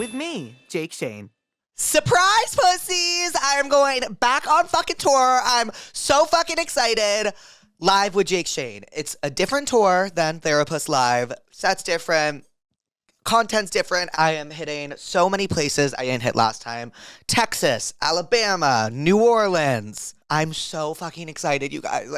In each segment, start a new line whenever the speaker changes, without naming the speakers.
with me, Jake Shane.
Surprise, pussies! I am going back on fucking tour. I'm so fucking excited. Live with Jake Shane. It's a different tour than Therapuss Live. Set's different. Content's different. I am hitting so many places I didn't hit last time. Texas, Alabama, New Orleans. I'm so fucking excited, you guys.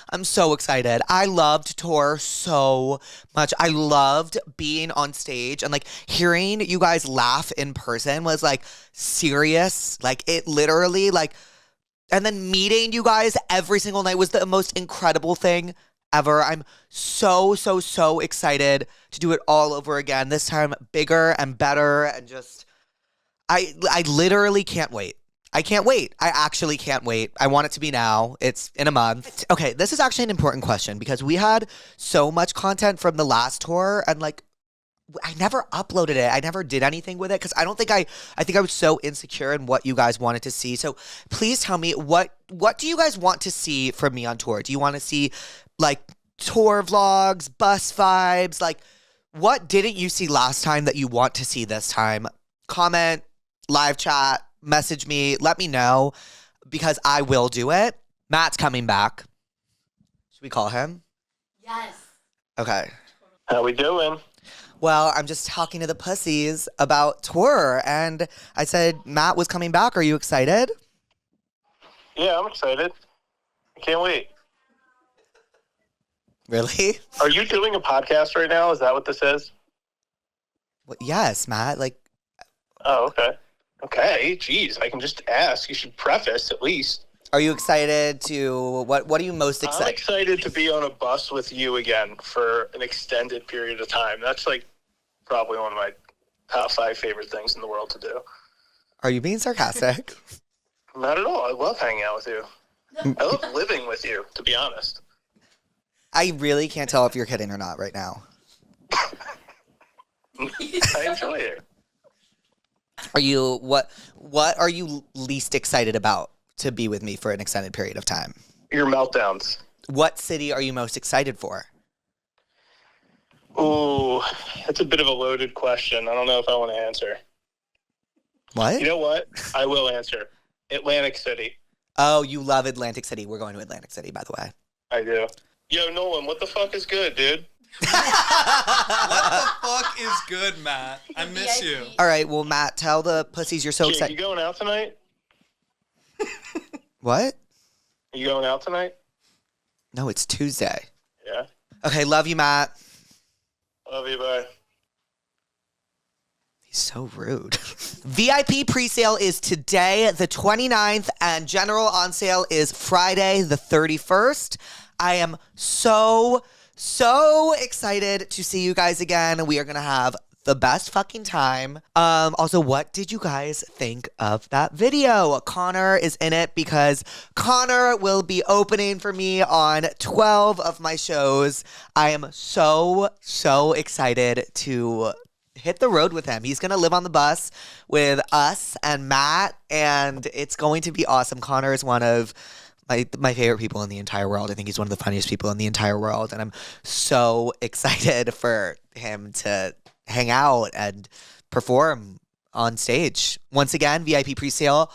I'm so excited. I loved tour so much. I loved being on stage and hearing you guys laugh in person was serious. It literally and then meeting you guys every single night was the most incredible thing ever. I'm so excited to do it all over again. This time bigger and better and just I literally can't wait. I can't wait. I actually can't wait. I want it to be now. It's in a month. Okay, this is actually an important question because we had so much content from the last tour and I never uploaded it. I never did anything with it because I think I was so insecure in what you guys wanted to see. So please tell me what do you guys want to see from me on tour? Do you want to see tour vlogs, bus vibes? What didn't you see last time that you want to see this time? Comment, live chat, message me, let me know because I will do it. Matt's coming back. Should we call him?
Yes.
Okay.
How we doing?
Well, I'm just talking to the pussies about tour, and I said Matt was coming back. Are you excited?
Yeah, I'm excited. I can't wait.
Really?
Are you doing a podcast right now? Is that what this is?
Well, yes, Matt.
Oh, okay. Okay, geez, I can just ask. You should preface at least.
Are you excited to, what are you most excited?
I'm excited to be on a bus with you again for an extended period of time. That's probably one of my top 5 favorite things in the world to do.
Are you being sarcastic?
Not at all. I love hanging out with you. I love living with you, to be honest.
I really can't tell if you're kidding or not right now.
I enjoy it.
Are you, what are you least excited about to be with me for an extended period of time?
Your meltdowns.
What city are you most excited for?
Ooh, that's a bit of a loaded question. I don't know if I want to answer.
What?
You know what? I will answer. Atlantic City.
Oh, you love Atlantic City. We're going to Atlantic City, by the way.
I do. Yo, Nolan, what the fuck is good, dude?
What the fuck is good, Matt? I miss you.
All right, well, Matt, tell the pussies you're so
Jake,
excited.
you going out tonight?
What?
You going out tonight?
No, it's Tuesday.
Yeah.
Okay, love you, Matt.
Love you, bye.
He's so rude. VIP presale is today, the 29th, and general on sale is Friday, the 31st. I am so excited to see you guys again. We are going to have the best fucking time. Also, what did you guys think of that video? Connor is in it because Connor will be opening for me on 12 of my shows. I am so excited to hit the road with him. He's going to live on the bus with us and Matt, and it's going to be awesome. Connor is one of my favorite people in the entire world. I think he's one of the funniest people in the entire world, and I'm so excited for him to hang out and perform on stage. Once again, VIP presale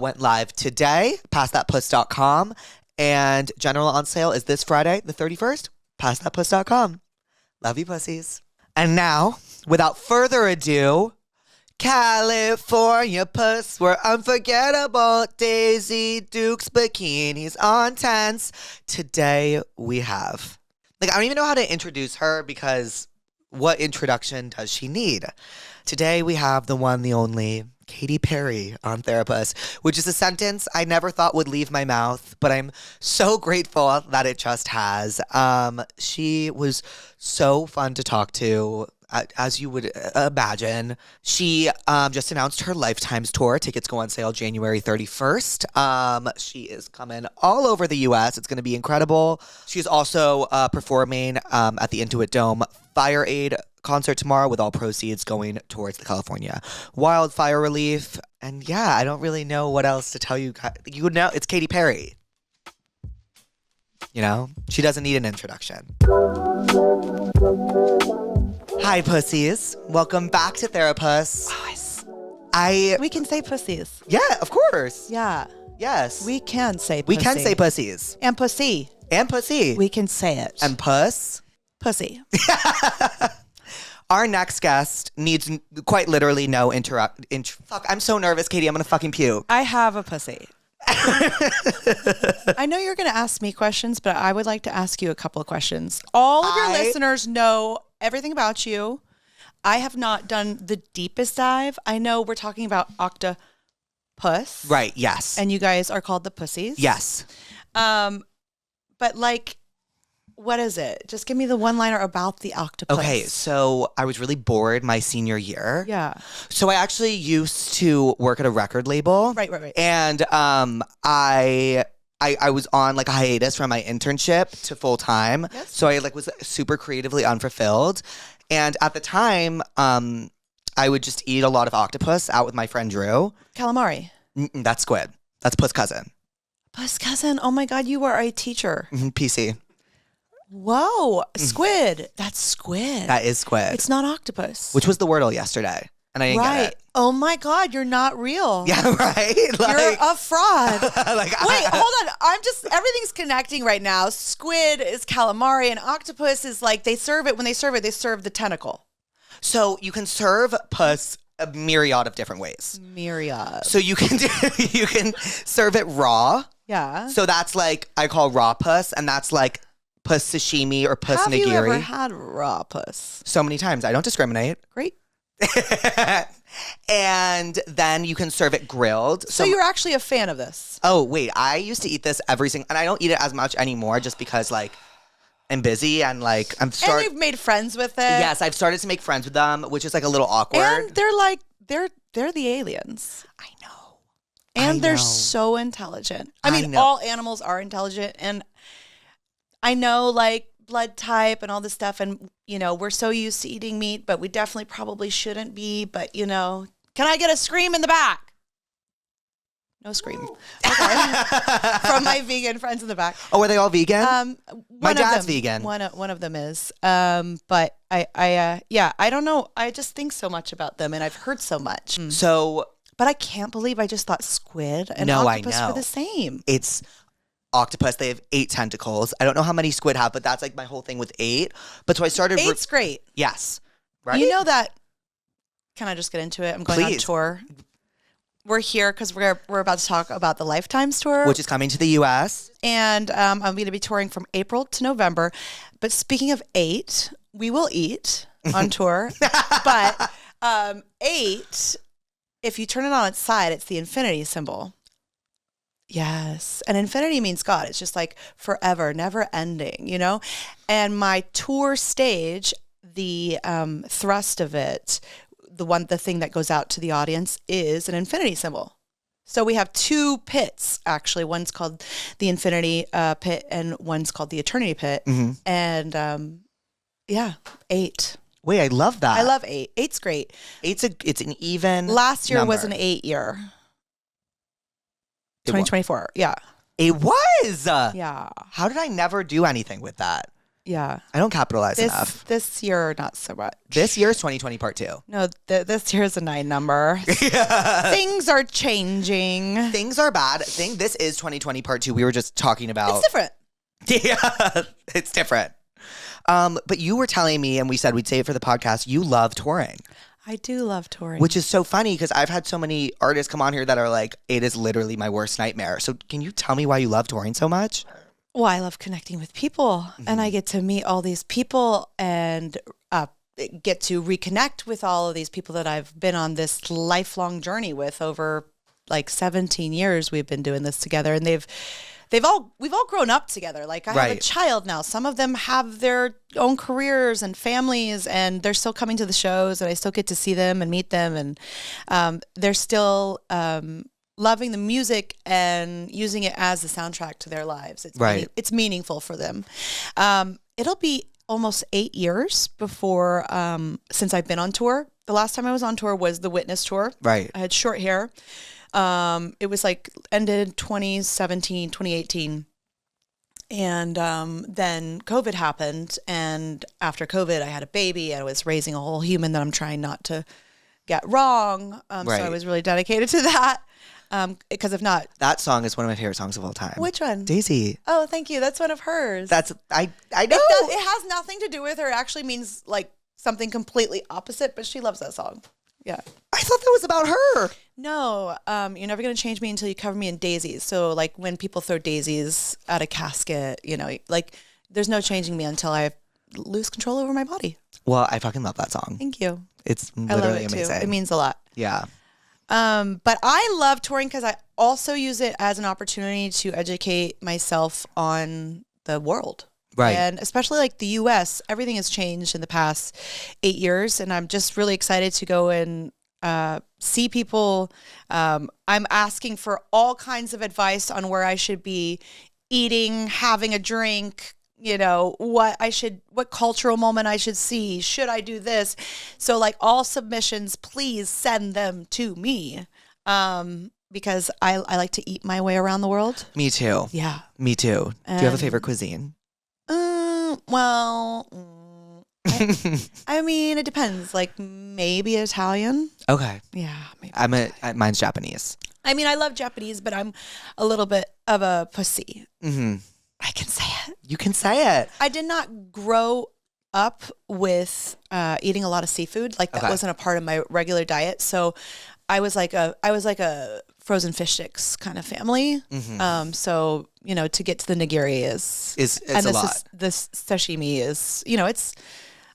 went live today, passthatpuss.com, and general on sale is this Friday, the 31st, passthatpuss.com. Love you, pussies. And now, without further ado, California puss, we're unforgettable. Daisy Duke's bikinis on tents. Today we have, I don't even know how to introduce her because what introduction does she need? Today we have the one, the only, Katy Perry on Therapuss, which is a sentence I never thought would leave my mouth, but I'm so grateful that it just has. She was so fun to talk to. As you would imagine. She just announced her Lifetimes tour. Tickets go on sale January 31st. She is coming all over the U.S. It's going to be incredible. She's also performing at the Intuit Dome Fire Aid concert tomorrow with all proceeds going towards the California wildfire relief. And yeah, I don't really know what else to tell you. You would know it's Katy Perry. You know, she doesn't need an introduction. Hi, pussies. Welcome back to Therapuss.
We can say pussies.
Yeah, of course.
Yeah.
Yes.
We can say pussy.
We can say pussies.
And pussy.
And pussy.
We can say it.
And puss.
Pussy.
Our next guest needs quite literally no fuck, I'm so nervous, Katie. I'm going to fucking puke.
I have a pussy. I know you're going to ask me questions, but I would like to ask you a couple of questions. All of your listeners know everything about you. I have not done the deepest dive. I know we're talking about octopus.
Right, yes.
And you guys are called the pussies.
Yes.
But like, what is it? Just give me the one-liner about the octopus.
Okay, so I was really bored my senior year.
Yeah.
So I actually used to work at a record label.
Right.
And I was on like a hiatus from my internship to full time.
Yes.
So I like was super creatively unfulfilled. And at the time, I would just eat a lot of octopus out with my friend Drew.
Calamari.
That's squid. That's puss cousin.
Puss cousin. Oh my God, you are a teacher.
PC.
Whoa. Squid. That's squid.
That is squid.
It's not octopus.
Which was the Wordle yesterday. And I didn't get it.
Oh my God, you're not real.
Yeah, right?
You're a fraud.
Like,
Wait, hold on. Everything's connecting right now. Squid is calamari and octopus is like they serve it. When they serve it, they serve the tentacle.
So you can serve puss a myriad of different ways.
Myriad.
So you can you can serve it raw.
Yeah.
So that's like I call raw puss, and that's like puss sashimi or puss
Have
nigiri.
you ever had raw puss?
So many times. I don't discriminate.
Great.
And then you can serve it grilled.
So you're actually a fan of this?
Oh wait, I used to eat this every single, and I don't eat it as much anymore, just because like I'm busy and like I'm
And you've made friends with it.
Yes, I've started to make friends with them, which is like a little awkward.
And they're like they're the aliens.
I know.
And they're
know.
so intelligent.
I
I mean,
know.
all animals are intelligent. And I know like blood type and all this stuff. And, you know, we're so used to eating meat, but we definitely probably shouldn't be. But, you know, can I get a scream in the back? No scream. Okay. From my vegan friends in the back.
Oh, are they all vegan? My dad's
them,
vegan.
One of them is. But I don't know. I just think so much about them and I've heard so much.
So,
But I can't believe I just thought squid and
No, I
octopus
know.
were the same.
it's octopus. They have 8 tentacles. I don't know how many squid have, but that's like my whole thing with 8. But so I started.
Eight's great.
Yes. Right.
You know that. Can I just get into it? I'm going on
Please.
tour. We're here because we're about to talk about the Lifetimes tour,
Which is coming to the U.S.
and I'm going to be touring from April to November. But speaking of 8, we will eat on tour. But 8, if you turn it on its side, it's the infinity symbol. Yes. And infinity means God. It's just like forever, never ending, you know? And my tour stage, the thrust of it, the thing that goes out to the audience is an infinity symbol. So we have 2 pits, actually. One's called the infinity pit and one's called the eternity pit.
Mm-hmm.
And 8.
Wait, I love that.
I love 8. 8's great.
It's an even.
Last year was an
number.
8 year.
It wa-
2024. Yeah.
It was.
Yeah.
How did I never do anything with that?
Yeah.
I don't capitalize enough.
This year, not so much.
This year's 2020 part 2.
No, this year is a 9 number. Things are changing.
Things are bad. This is 2020 part 2. We were just talking about.
It's different.
Yeah, it's different. But you were telling me, and we said we'd say it for the podcast, you love touring.
I do love touring.
Which is so funny because I've had so many artists come on here that are like, it is literally my worst nightmare. So can you tell me why you love touring so much?
Well, I love connecting with people, and I get to meet all these people and get to reconnect with all of these people that I've been on this lifelong journey with over like 17 years. We've been doing this together, and we've all grown up together. Like I have a
Right.
child now. Some of them have their own careers and families, and they're still coming to the shows, and I still get to see them and meet them, and they're still loving the music and using it as the soundtrack to their lives. It's
Right.
it's meaningful for them. It'll be almost 8 years before since I've been on tour. The last time I was on tour was the Witness tour.
Right.
I had short hair. It was like ended 2017, 2018. And then COVID happened. And after COVID, I had a baby. I was raising a whole human that I'm trying not to get wrong. So I was really dedicated to that. Because if not,
That song is one of my favorite songs of all time.
which one?
Daisy.
Oh, thank you. That's one of hers.
I know.
It has nothing to do with her. It actually means like something completely opposite, but she loves that song. Yeah.
I thought that was about her.
No, you're never going to change me until you cover me in daisies. So like when people throw daisies at a casket, you know, like there's no changing me until I lose control over my body.
Well, I fucking love that song.
Thank you.
It's
I love
literally
it
amazing.
too. It means a lot.
Yeah.
But I love touring because I also use it as an opportunity to educate myself on the world.
Right.
And especially like the US, everything has changed in the past 8 years. And I'm just really excited to go and see people. I'm asking for all kinds of advice on where I should be eating, having a drink, you know, what cultural moment I should see. Should I do this? So like all submissions, please send them to me. Because I like to eat my way around the world.
Me too.
Yeah.
Me too. Do you have a favorite cuisine?
Well, I mean, it depends. Like maybe Italian.
Okay.
Yeah, maybe.
Mine's Japanese.
I mean, I love Japanese, but I'm a little bit of a pussy.
Mm-hmm.
I can say it.
You can say it.
I did not grow up with eating a lot of seafood. Like that wasn't a part of my regular diet. So I was like a frozen fish sticks kind of family.
Mm-hmm.
So you know, to get to the nigiri is
a lot.
This sashimi is, you know,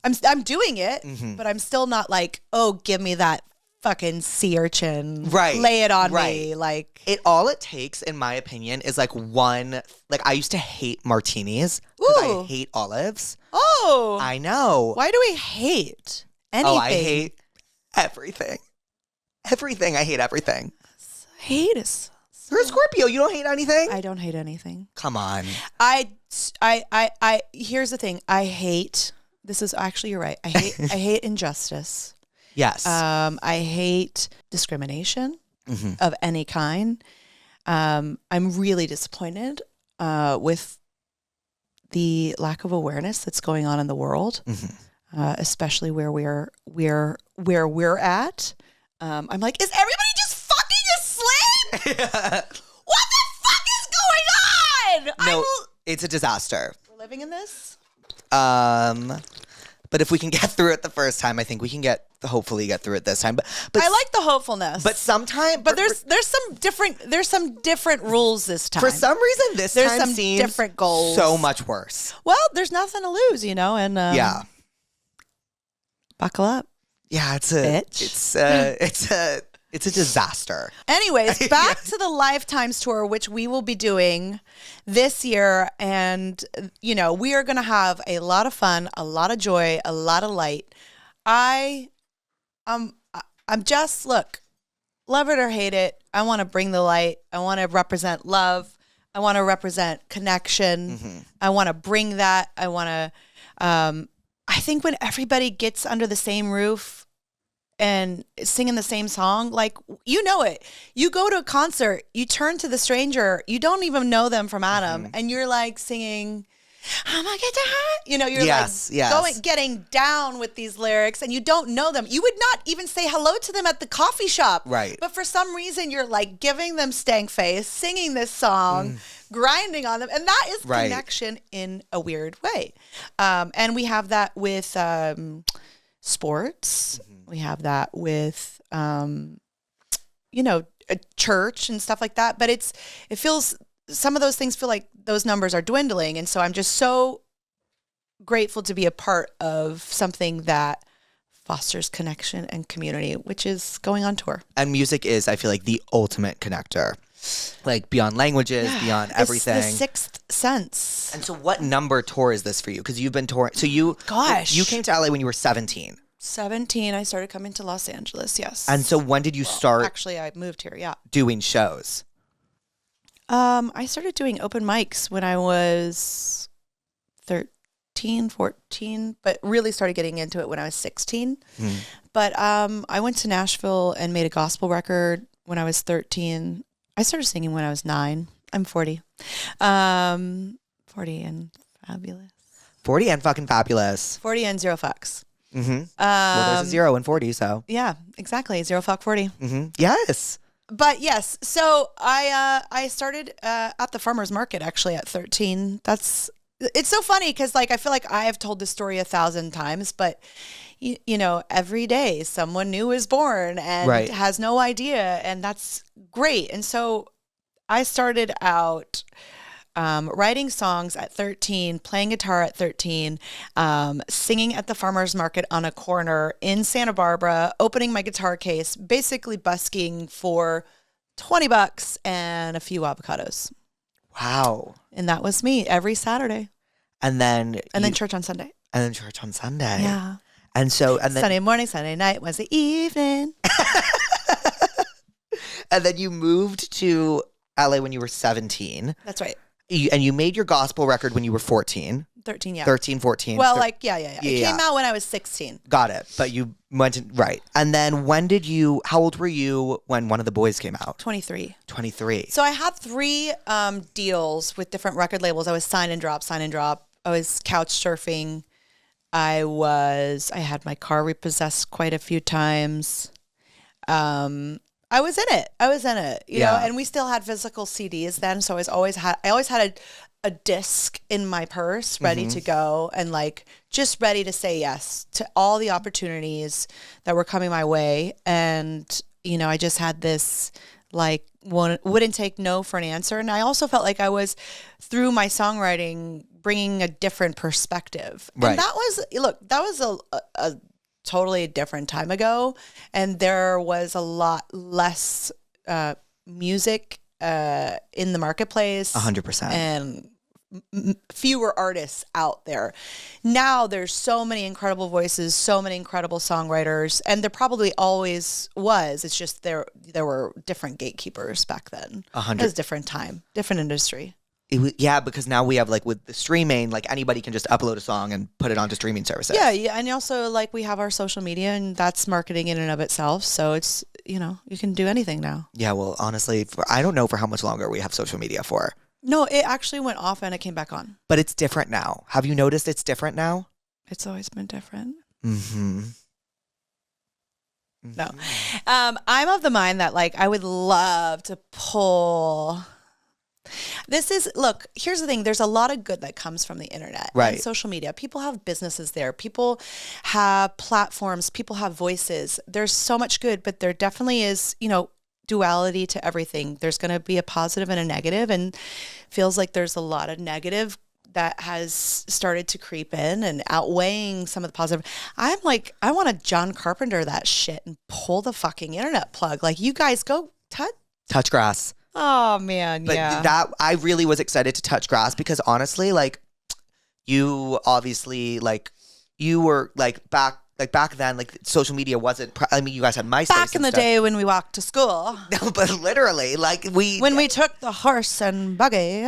I'm doing it, but I'm still not like, oh, give me that fucking sea urchin,
right?
Lay it on
right.
me, like
all it takes, in my opinion, is like one. Like I used to hate martinis because I hate olives.
Oh,
I know.
Why do we hate anything?
Oh, I hate everything. Everything. I hate everything.
Hate is.
You're a Scorpio. You don't hate anything?
I don't hate anything.
Come on.
Here's the thing. I hate. This is actually, you're right. I hate injustice.
Yes.
I hate discrimination of any kind. I'm really disappointed with the lack of awareness that's going on in the world, especially where we're at. I'm like, is everybody just fucking asleep? What the fuck is going on?
No, it's a disaster.
We're living in this.
But if we can get through it the first time, I think we can hopefully get through it this time. But
I like the hopefulness.
But sometimes,
but there's some different rules this time.
For some reason, there's
some
seems
different goals.
so much worse.
Well, there's nothing to lose, you know, and
yeah,
buckle up.
Yeah, it's a disaster.
Anyways, back to the Lifetimes tour, which we will be doing this year. And, you know, we are going to have a lot of fun, a lot of joy, a lot of light. I'm just, look, love it or hate it. I want to bring the light. I want to represent love. I want to represent connection. I want to bring that. I want to, I think when everybody gets under the same roof and singing the same song, like, you know it. You go to a concert, you turn to the stranger, you don't even know them from Adam, and you're like singing, I'm gonna get to hurt. You know, you're getting down with these lyrics, and you don't know them. You would not even say hello to them at the coffee shop.
Right.
But for some reason, you're like giving them stank face, singing this song, grinding on them. And that is connection in a weird way. And we have that with sports. We have that with, you know, a church and stuff like that. But it feels, some of those things feel like those numbers are dwindling. And so I'm just so grateful to be a part of something that fosters connection and community, which is going on tour.
And music is, I feel like, the ultimate connector. Like beyond languages, beyond everything.
It's the sixth sense.
And so what number tour is this for you? Because you've been touring. So you came to LA when you were 17.
17, I started coming to Los Angeles, yes.
And so when did you start?
Actually, I moved here,
doing shows?
I started doing open mics when I was 13, 14, but really started getting into it when I was 16. But I went to Nashville and made a gospel record when I was 13. I started singing when I was 9. I'm 40. 40 40 and fabulous.
40 and fucking fabulous.
40 and zero fucks.
Mm-hmm. Well, there's a 0 in 40, so.
Yeah, exactly. Zero fuck 40.
Mm-hmm. Yes.
But yes, so I started at the farmer's market actually at 13. It's so funny because like I feel like I have told this story 1,000 times, but you know, every day someone new is born and
Right.
has no idea, and that's great. And so I started out writing songs at 13, playing guitar at 13, singing at the farmer's market on a corner in Santa Barbara, opening my guitar case, basically busking for $20 and a few avocados.
Wow.
And that was me every Saturday.
And then
Church on Sunday.
And then church on Sunday.
Yeah.
And so and then
Sunday morning, Sunday night, Wednesday evening.
and then you moved to LA when you were 17.
That's right.
And you made your gospel record when you were 14.
13, yeah.
13, 14.
Well, yeah. It
Yeah.
came out when I was 16.
Got it. But you went to, right. And then how old were you when One of the Boys came out?
23.
23.
So I had 3 deals with different record labels. I was sign and drop. I was couch surfing. I had my car repossessed quite a few times. I was in it, you know, and we still had physical CDs then. So I always had a disc in my purse ready to go and like just ready to say yes to all the opportunities that were coming my way. And, you know, I just had this like wouldn't take no for an answer. And I also felt like I was, through my songwriting, bringing a different perspective.
Right.
And that was a totally different time ago. And there was a lot less music in the marketplace.
100%.
And fewer artists out there. Now there's so many incredible voices, so many incredible songwriters, and there probably always was. It's just there were different gatekeepers back then.
100.
It was a different time, different industry.
Yeah, because now we have like with the streaming, like anybody can just upload a song and put it onto streaming services.
Yeah, and also like we have our social media, and that's marketing in and of itself. So it's, you know, you can do anything now.
Yeah, well, honestly, I don't know for how much longer we have social media for.
No, it actually went off and it came back on.
But it's different now. Have you noticed it's different now?
It's always been different.
Mm-hmm.
No. I'm of the mind that like I would love to pull. Look, here's the thing. There's a lot of good that comes from the internet and social media. People have businesses there. People have platforms. People have voices. There's so much good, but there definitely is, you know, duality to everything. There's going to be a positive and a negative, and feels like there's a lot of negative that has started to creep in and outweighing some of the positive. I'm like, I want to John Carpenter that shit and pull the fucking internet plug. Like, you guys go
touch grass.
Oh man,
But
yeah.
that I really was excited to touch grass because honestly, like you obviously like you were like back then, like social media wasn't. I mean, you guys had MySpace
Back in
and
the
stuff.
day when we walked to school.
No, but literally, like
When we took the horse and buggy.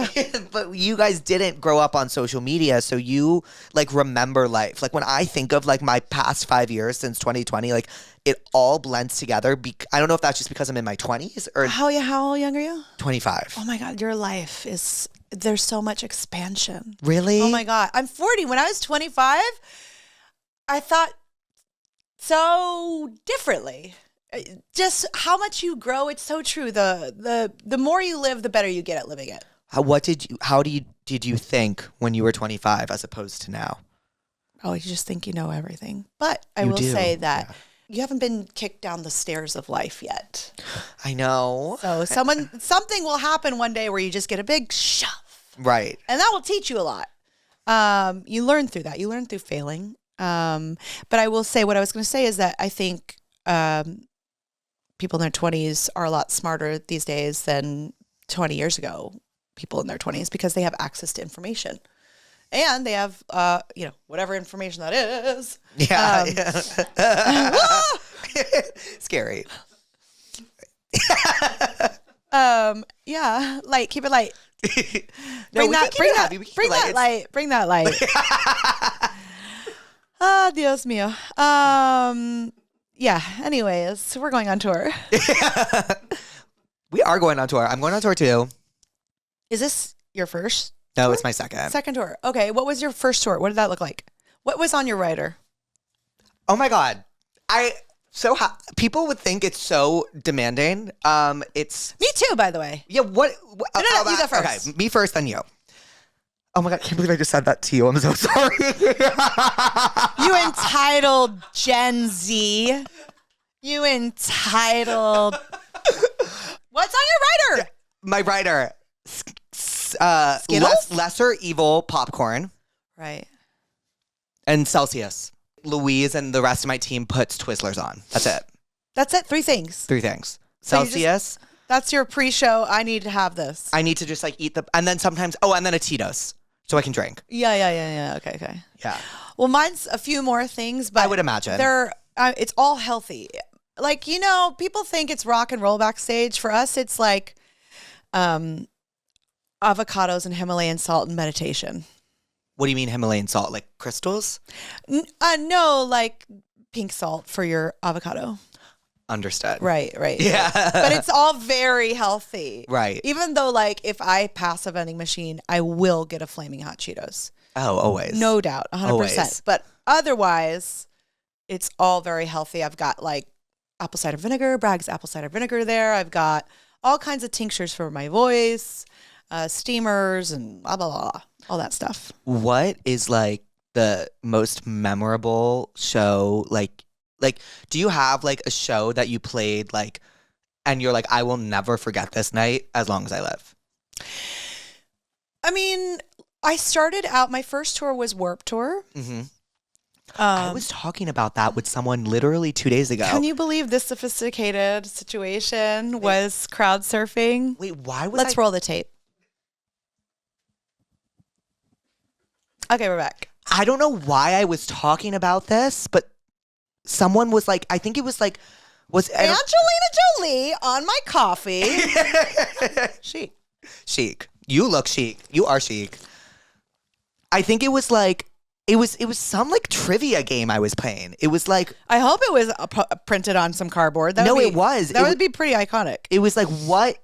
but you guys didn't grow up on social media, so you like remember life. Like when I think of like my past 5 years since 2020, like it all blends together. I don't know if that's just because I'm in my 20s or
How young are you?
25.
Oh my God, your life is, there's so much expansion.
Really?
Oh my God. I'm 40. When I was 25, I thought so differently. Just how much you grow, it's so true. The more you live, the better you get at living it.
How did you think when you were 25 as opposed to now?
Oh, you just think you know everything. But I
You
will
do,
say that
yeah.
you haven't been kicked down the stairs of life yet.
I know.
So something will happen one day where you just get a big shove.
Right.
And that will teach you a lot. You learn through that. You learn through failing. But I will say, what I was going to say is that I think people in their 20s are a lot smarter these days than 20 years ago, people in their 20s, because they have access to information. And they have, whatever information that is.
Yeah. Scary.
Yeah, light, keep it light.
No,
Bring that light. Ah, Dios mío. Yeah, anyways, we're going on tour.
We are going on tour. I'm going on tour too.
Is this your first?
No, it's my second.
Second tour. Okay. What was your first tour? What did that look like? What was on your rider?
Oh my God. People would think it's so demanding. It's
Me too, by the way.
yeah. What?
No, you go first.
Okay, me first, then you. Oh my God, I can't believe I just said that to you. I'm so sorry.
You entitled Gen Z. You entitled. What's on your rider?
My writer,
Skittles?
lesser evil popcorn
Right.
and Celsius. Louise and the rest of my team puts Twizzlers on. That's it.
That's it. 3 things.
3 things.
So you just-
Celsius.
That's your pre-show. I need to have this.
I need to just like eat and then sometimes, and then a Tito's so I can drink.
Yeah. Okay.
Yeah.
Well, mine's a few more things, but
I would imagine.
they're it's all healthy. Like, people think it's rock and roll backstage. For us, it's like avocados and Himalayan salt and meditation.
What do you mean Himalayan salt? Like crystals?
No, like pink salt for your avocado.
Understood.
Right.
Yeah.
But it's all very healthy.
Right.
Even though, like, if I pass a vending machine, I will get a Flaming Hot Cheetos.
Oh, always.
No doubt, 100%.
Always.
But otherwise, it's all very healthy. I've got, like, apple cider vinegar, Bragg's apple cider vinegar there. I've got all kinds of tinctures for my voice, steamers, and blah, blah, blah, all that stuff.
What is like the most memorable show? Like, do you have like a show that you played like, and you're like, I will never forget this night as long as I live?
I mean, I started out, my first tour was Warped Tour.
Mm-hmm. I was talking about that with someone literally 2 days ago.
Can you believe this sophisticated situation was crowd surfing?
Wait, why was
Let's roll the tape. Okay, we're back.
I don't know why I was talking about this, but someone was like, I think it was like,
Angelina Jolie on my coffee.
Chic. You look chic. You are chic. I think it was like, it was some like trivia game I was playing. It was like,
I hope it was printed on some cardboard.
No, it was.
That would be pretty iconic.
It was like, what,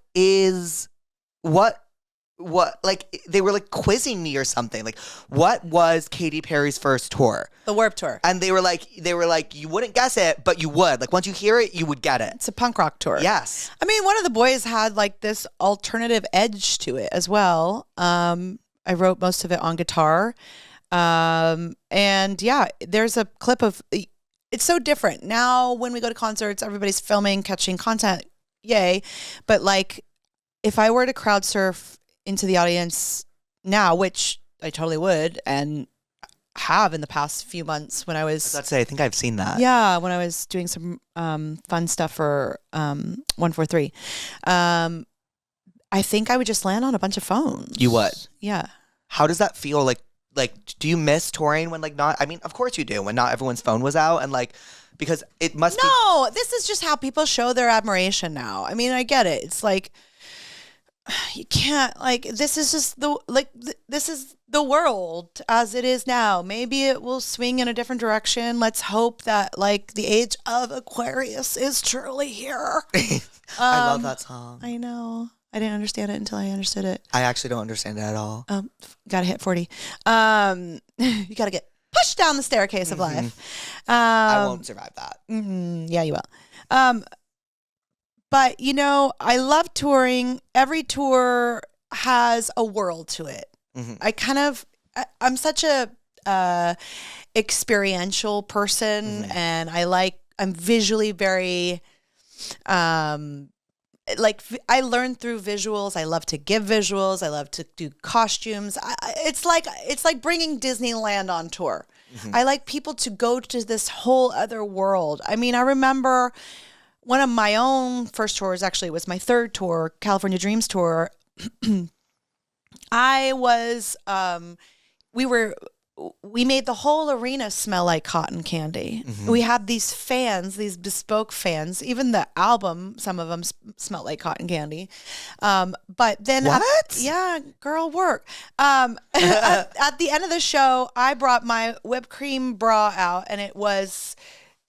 like, they were like quizzing me or something. Like, what was Katy Perry's first tour?
The Warped Tour.
And they were like, you wouldn't guess it, but you would. Like, once you hear it, you would get it.
It's a punk rock tour.
Yes.
I mean, one of the boys had like this alternative edge to it as well. I wrote most of it on guitar. And yeah, there's a clip of, it's so different. Now when we go to concerts, everybody's filming, catching content. Yay. But like, if I were to crowd surf into the audience now, which I totally would and have in the past few months when I was...
I'd say, I think I've seen that.
Yeah, when I was doing some fun stuff for 143. I think I would just land on a bunch of phones.
You would?
Yeah.
How does that feel? Like, do you miss touring when like not... I mean, of course you do, when not everyone's phone was out and like... Because it must be...
No, this is just how people show their admiration now. I mean, I get it. It's like... You can't, like, this is just this is the world as it is now. Maybe it will swing in a different direction. Let's hope that, like, the age of Aquarius is truly here.
I love that song.
I know. I didn't understand it until I understood it.
I actually don't understand it at all.
Gotta hit 40. You gotta get pushed down the staircase of life.
I won't survive that.
Yeah, you will. But, I love touring. Every tour has a world to it. Mm-hmm. I'm such a experiential person, and I'm visually very, I learn through visuals. I love to give visuals. I love to do costumes. It's like bringing Disneyland on tour. Mm-hmm. I like people to go to this whole other world. I mean, I remember... One of my own first tours actually was my third tour, California Dreams tour. We made the whole arena smell like cotton candy. Mm-hmm. We had these fans, these bespoke fans. Even the album, some of them smelled like cotton candy. But then, girl, work. At the end of the show, I brought my whipped cream bra out, and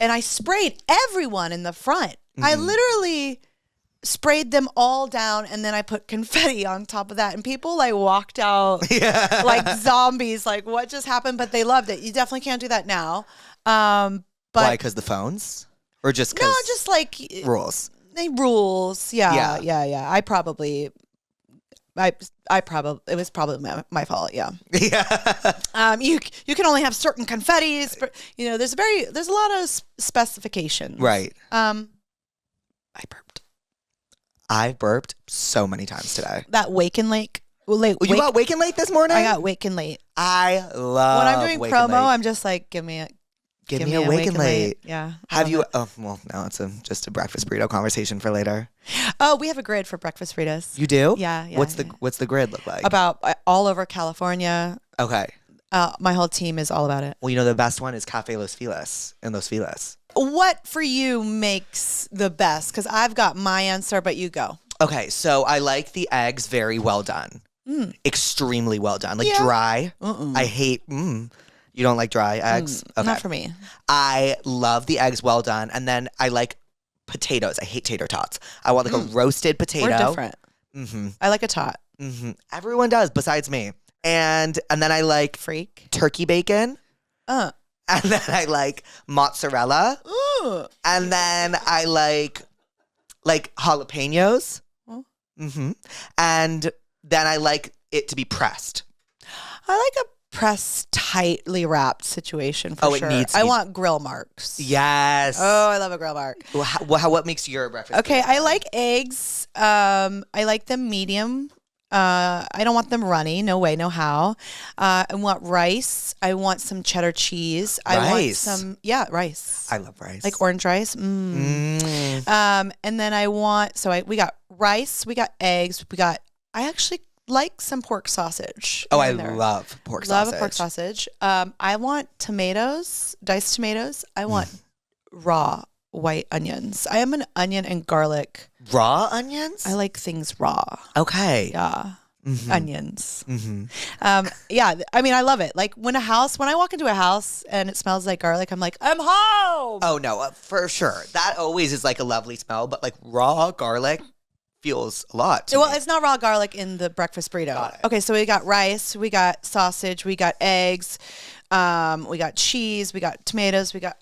I sprayed everyone in the front. Mm-hmm. I literally sprayed them all down, and then I put confetti on top of that, and people like walked out like zombies. Like, what just happened? But they loved it. You definitely can't do that now. But
why? Because the phones, or just
no, just like
rules.
They rules. Yeah. I probably it was probably my fault. Yeah.
Yeah.
You can only have certain confettis. But, you know, there's a lot of specifications.
Right.
I burped.
I burped so many times today.
That Waken Lake. You
got Waken Late this morning?
I got Waken Late.
I love
when I'm doing
Waken
promo.
Late.
I'm just like, give me a
Waken Late.
Yeah.
Have you? Oh well, no. It's just a breakfast burrito conversation for later.
Oh, we have a grid for breakfast burritos.
You do?
Yeah.
What's the grid look like?
About all over California.
Okay.
My whole team is all about it.
Well, you know the best one is Cafe Los Feliz in Los Feliz.
What for you makes the best? Because I've got my answer, but you go.
Okay, so I like the eggs very well done. Extremely well done. Like dry. I hate. You don't like dry eggs? Okay.
Not for me.
I love the eggs well done, and then I like potatoes. I hate tater tots. I want like a roasted potato.
We're different. I like a tot.
Everyone does, besides me. And then I like
Freak.
turkey bacon. And then I like mozzarella. And then I like jalapenos. And then I like it to be pressed.
I like a pressed, tightly wrapped situation for sure.
It needs.
I want grill marks.
Yes.
Oh, I love a grill mark.
What makes your breakfast?
Okay, I like eggs. I like them medium. I don't want them runny. No way, no how. I want rice. I want some cheddar cheese. I want some rice.
I love rice.
Like orange rice. And then I want we got rice, we got eggs, I actually like some pork sausage.
Oh, I love pork sausage.
Love a pork sausage. I want tomatoes, diced tomatoes. I want raw white onions. I am an onion and garlic.
Raw onions?
I like things raw.
Okay.
Yeah. Onions. Yeah. I mean, I love it. Like when I walk into a house and it smells like garlic, I'm like, I'm home.
Oh no, for sure. That always is like a lovely smell, but like raw garlic feels a lot to me.
It's not raw garlic in the breakfast burrito. Okay, so we got rice, we got sausage, we got eggs, we got cheese, we got tomatoes, we got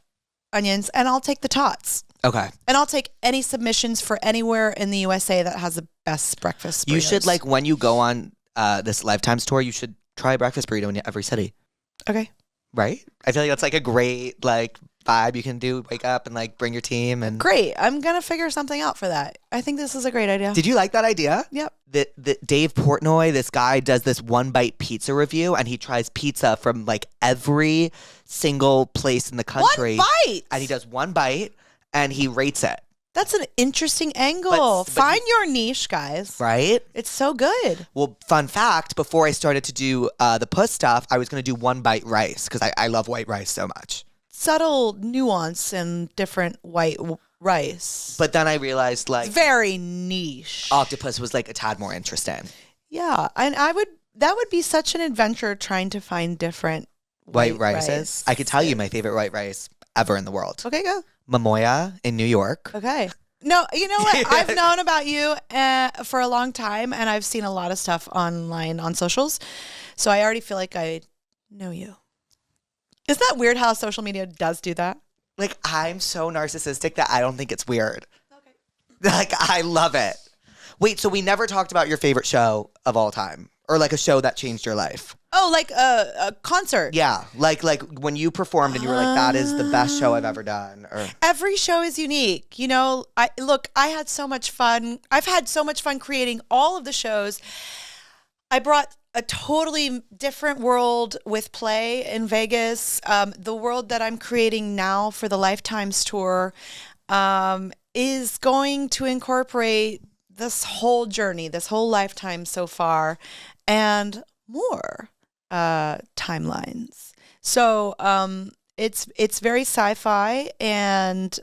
onions, and I'll take the tots.
Okay.
And I'll take any submissions for anywhere in the USA that has the best breakfast burritos.
You should, like, when you go on this Lifetimes tour, you should try a breakfast burrito in every city.
Okay.
Right? I feel like that's like a great like vibe you can do. Wake up and like bring your team and
great. I'm gonna figure something out for that. I think this is a great idea.
Did you like that idea?
Yep.
That Dave Portnoy, this guy, does this one bite pizza review, and he tries pizza from like every single place in the country.
One bite.
And he does one bite and he rates it.
That's an interesting angle. Find your niche, guys.
Right?
It's so good.
Well, fun fact, before I started to do the puss stuff, I was going to do one bite rice because I love white rice so much.
Subtle nuance in different white rice.
But then I realized like
very niche.
Octopus was like a tad more interesting.
Yeah. And that would be such an adventure trying to find different white
rices.
Rice.
I could tell you my favorite white rice ever in the world.
Okay, go.
Momoya in New York.
Okay. No, you know what? I've known about you for a long time, and I've seen a lot of stuff online on socials. So I already feel like I know you. Isn't that weird how social media does do that?
Like, I'm so narcissistic that I don't think it's weird. Okay. Like, I love it. Wait, so we never talked about your favorite show of all time? Or like a show that changed your life?
Oh, like a concert.
Yeah, like when you performed and you were like, that is the best show I've ever done. Or
every show is unique. You know, I had so much fun. I've had so much fun creating all of the shows. I brought a totally different world with play in Vegas. The world that I'm creating now for the Lifetimes tour is going to incorporate this whole journey, this whole lifetime so far, and more timelines. So it's very sci-fi, and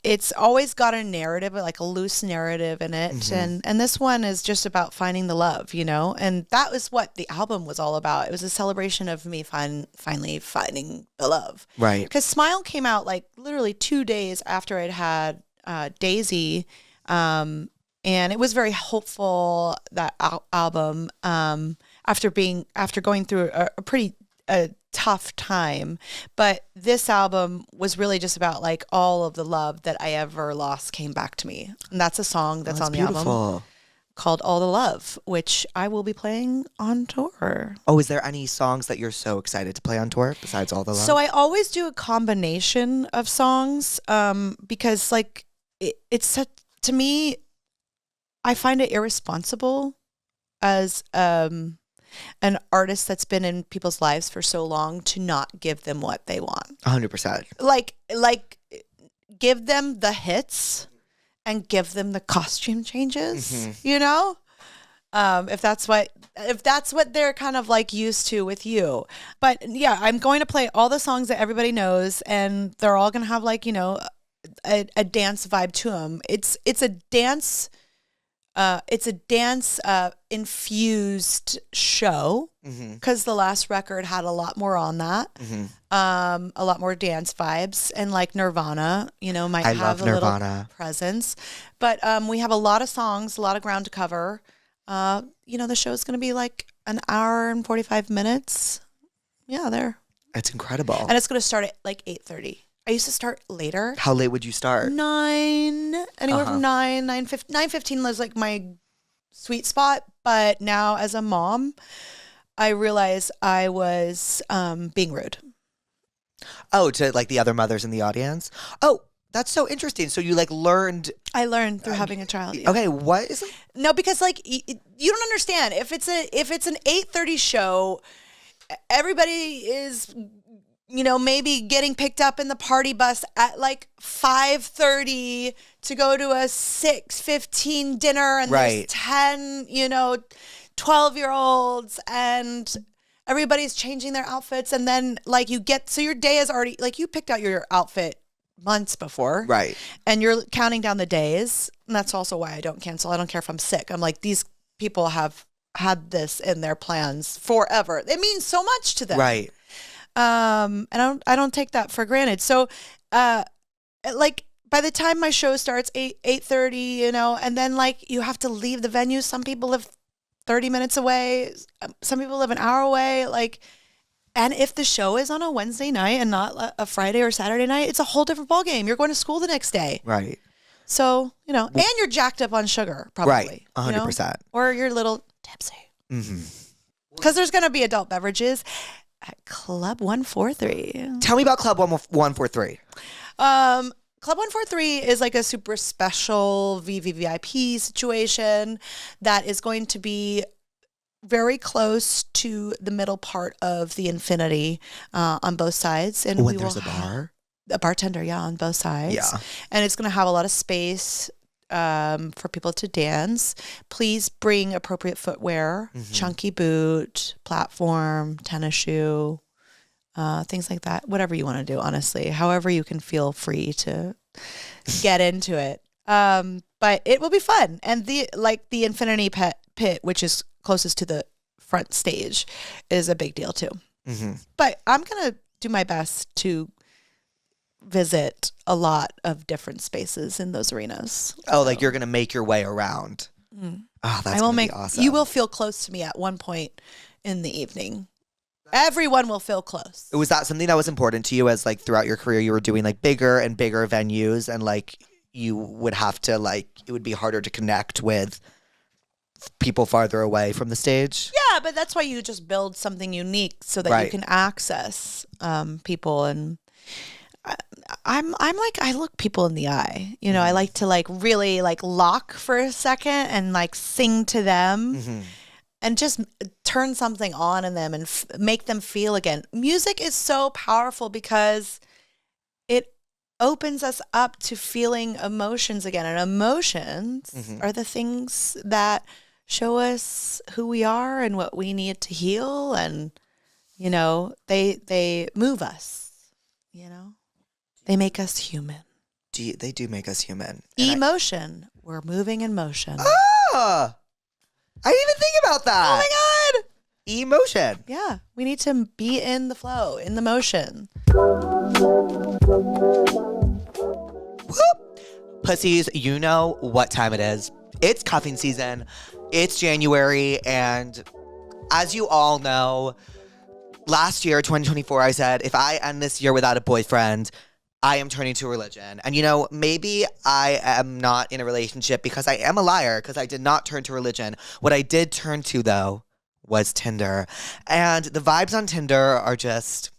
it's always got a narrative, like a loose narrative in it. Mm-hmm. And this one is just about finding the love, you know? And that was what the album was all about. It was a celebration of me finally finding the love.
Right.
Because Smile came out like literally 2 days after I'd had Daisy. And it was very hopeful, that album, after going through a pretty tough time. But this album was really just about like all of the love that I ever lost came back to me. And that's a song that's on the album called All the Love, which I will be playing on tour.
Oh, is there any songs that you're so excited to play on tour besides All the Love?
So I always do a combination of songs, because like it's such, to me, I find it irresponsible as an artist that's been in people's lives for so long to not give them what they want.
100%.
Like give them the hits and give them the costume changes, you know? If that's what they're kind of like used to with you. But yeah, I'm going to play all the songs that everybody knows, and they're all going to have like, you know, a dance vibe to them. It's a dance infused show, because the last record had a lot more on that, a lot more dance vibes, and like Nirvana, you know, might have a little presence. But we have a lot of songs, a lot of ground to cover. You know, the show's going to be like an hour and 45 minutes. Yeah, there.
It's incredible.
And it's going to start at like 8:30. I used to start later.
How late would you start?
9, anywhere from 9:15 was like my sweet spot. But now as a mom, I realized I was being rude.
Oh, to like the other mothers in the audience? Oh, that's so interesting. So you like learned.
I learned through having a child. Yeah.
Okay, what is it?
No, because like you don't understand. If it's an 8:30 show, everybody is, you know, maybe getting picked up in the party bus at like 5:30 to go to a 6:15 dinner, and there's 10, you know, 12-year-olds, and everybody's changing their outfits, and then like so your day is already like, you picked out your outfit months before,
right? And
you're counting down the days, and that's also why I don't cancel. I don't care if I'm sick. I'm like, these people have had this in their plans forever. It means so much to them,
right?
And I don't take that for granted. So, like by the time my show starts 8:30, you know, and then like you have to leave the venue. Some people live 30 minutes away. Some people live an hour away. Like, and if the show is on a Wednesday night and not a Friday or Saturday night, it's a whole different ballgame. You're going to school the next day.
Right.
So, you know, and you're jacked up on sugar, probably.
Right. 100%.
You know? Or you're a little tipsy. Because there's going to be adult beverages at Club 143.
Tell me about Club 143.
Club 143 is like a super special VVVIP situation that is going to be very close to the middle part of the infinity on both sides. And
when there's a bar?
A bartender, yeah, on both sides.
Yeah.
And it's going to have a lot of space for people to dance. Please bring appropriate footwear, chunky boot, platform, tennis shoe, things like that. Whatever you want to do, honestly. However you can feel free to get into it. But it will be fun. And the Infinity Pit, which is closest to the front stage, is a big deal too. But I'm going to do my best to visit a lot of different spaces in those arenas.
Oh, like you're going to make your way around. Oh, that's going to be awesome.
You will feel close to me at one point in the evening. Everyone will feel close.
Was that something that was important to you as like throughout your career you were doing like bigger and bigger venues, and like you would have to like, it would be harder to connect with people farther away from the stage?
Yeah, but that's why you just build something unique so that you can access people. And I'm like, I look people in the eye, you know. I like to like really like lock for a second and like sing to them and just turn something on in them and make them feel again. Music is so powerful because it opens us up to feeling emotions again, and emotions are the things that show us who we are and what we need to heal, and you know, they move us, you know. They make us human.
They do make us human.
Emotion. We're moving in motion.
Ah! I didn't even think about that.
Oh my God.
Emotion.
Yeah. We need to be in the flow, in the motion.
Whoop. Pussies, you know what time it is. It's cuffing season. It's January, and as you all know, last year, 2024, I said, if I end this year without a boyfriend, I am turning to religion. And maybe I am not in a relationship because I am a liar, because I did not turn to religion. What I did turn to, though, was Tinder. And the vibes on Tinder are just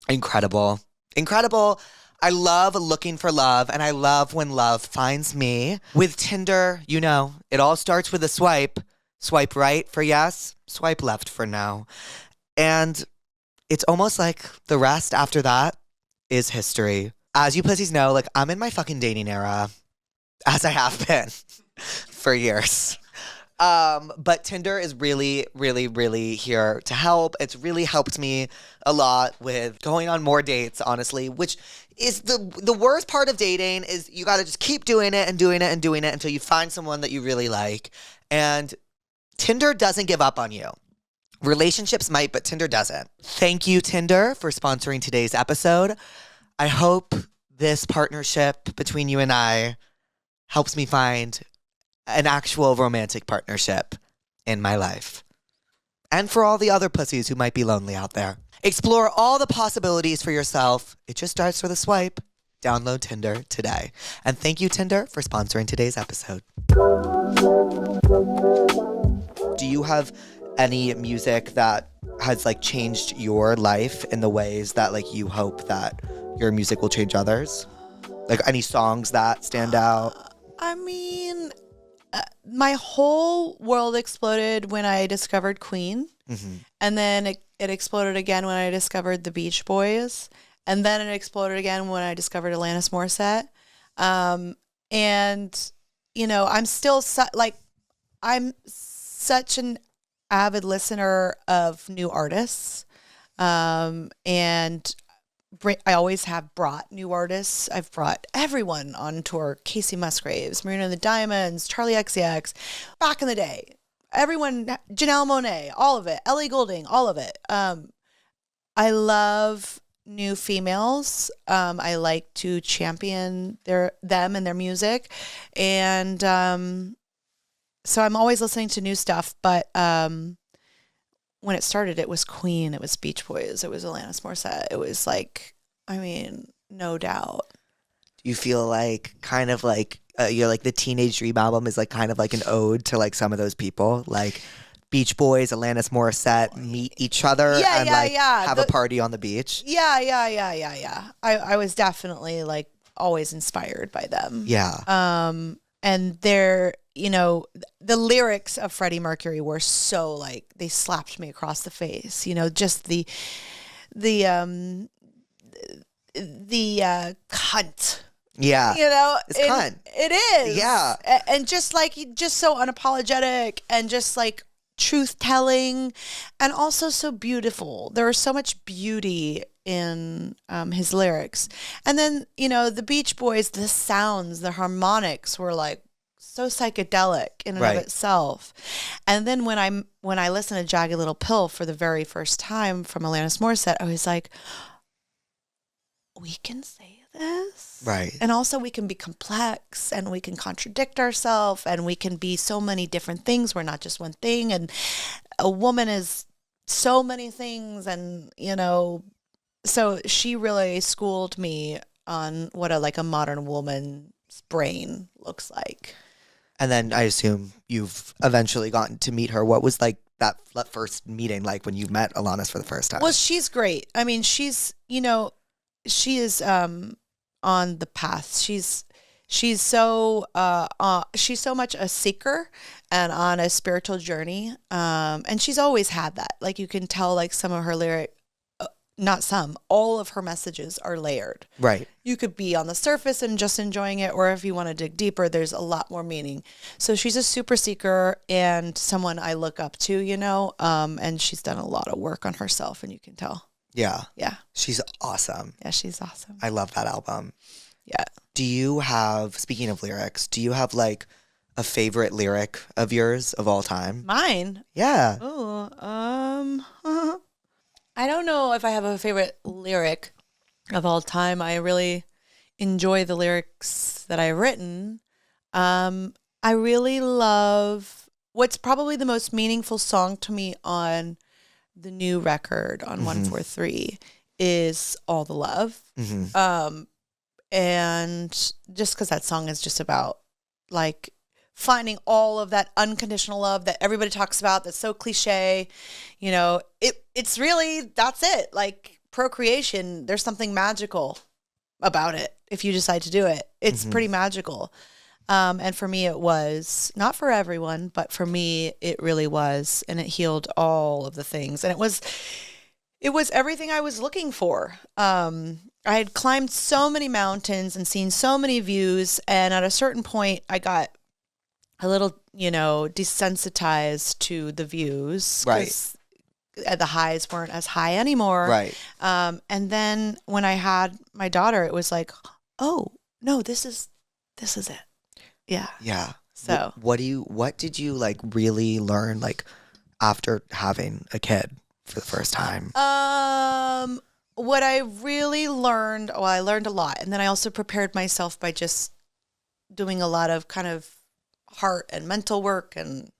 incredible. Incredible. I love looking for love, and I love when love finds me. With Tinder, it all starts with a swipe. Swipe right for yes, swipe left for no. And it's almost like the rest after that is history. As you pussies know, I'm in my fucking dating era, as I have been for years. But Tinder is really, really, really here to help. It's really helped me a lot with going on more dates, honestly, which is the worst part of dating is you got to just keep doing it and doing it and doing it until you find someone that you really like. And Tinder doesn't give up on you. Relationships might, but Tinder doesn't. Thank you, Tinder, for sponsoring today's episode. I hope this partnership between you and I helps me find an actual romantic partnership in my life. And for all the other pussies who might be lonely out there. Explore all the possibilities for yourself. It just starts with a swipe. Download Tinder today. And thank you, Tinder, for sponsoring today's episode. Do you have any music that has changed your life in the ways that you hope that your music will change others? Any songs that stand out?
My whole world exploded when I discovered Queen.
Mm-hmm.
And then it exploded again when I discovered the Beach Boys. And then it exploded again when I discovered Alanis Morissette. I'm still I'm such an avid listener of new artists. And I always have brought new artists. I've brought everyone on tour. Casey Musgraves, Marina and the Diamonds, Charlie XCX, back in the day. Everyone, Janelle Monáe, all of it. Ellie Goulding, all of it. I love new females. I like to champion them and their music. And so I'm always listening to new stuff. But when it started, it was Queen, it was Beach Boys, it was Alanis Morissette. It was no doubt.
Do you feel you're the Teenage Dream album is kind of an ode to some of those people? Beach Boys, Alanis Morissette meet each other and have a party on the beach?
Yeah. I was definitely always inspired by them.
Yeah.
And they're, the lyrics of Freddie Mercury were so they slapped me across the face. Just the cunt.
Yeah. It's cunt.
It is.
Yeah.
And just so unapologetic and just truth telling and also so beautiful. There was so much beauty in his lyrics. And then, the Beach Boys, the sounds, the harmonics were so psychedelic in and of itself. And then when I listened to Jagged Little Pill for the very first time from Alanis Morissette, I was like, we can say this.
Right.
And also we can be complex and we can contradict ourselves and we can be so many different things. We're not just one thing. And a woman is so many things. And, so she really schooled me on what a modern woman's brain looks like.
And then I assume you've eventually gotten to meet her. What was that first meeting when you met Alanis for the first time?
Well, she's great. I mean, she's, she is on the path. She's so much a seeker and on a spiritual journey. And she's always had that. You can tell some of her lyric, not some, all of her messages are layered.
Right.
You could be on the surface and just enjoying it, or if you want to dig deeper, there's a lot more meaning. So she's a super seeker and someone I look up to, and she's done a lot of work on herself, and you can tell.
Yeah.
Yeah.
She's awesome.
Yeah, she's awesome.
I love that album.
Yeah.
Do you have, speaking of lyrics, do you have a favorite lyric of yours of all time?
Mine?
Yeah.
Oh, I don't know if I have a favorite lyric of all time. enjoy the lyrics that I've written. I really love what's probably the most meaningful song to me on the new record on 143 is All the Love. And just because that song is just about like finding all of that unconditional love that everybody talks about, that's so cliche, you know, it's really, that's it. Like procreation, there's something magical about it. If you decide to do it, it's pretty magical. And for me, it was not for everyone, but for me, it really was. And it healed all of the things. And it was everything I was looking for. I had climbed so many mountains and seen so many views. And at a certain point, I got a little, you know, desensitized to the views.
Right.
The highs weren't as high anymore.
Right.
And then when I had my daughter, it was like, oh, no, this is it. Yeah.
Yeah.
So
what did you like really learn like after having a kid for the first time?
What I really learned, well, I learned a lot. And then I also prepared myself by just doing a lot of kind of heart and mental work and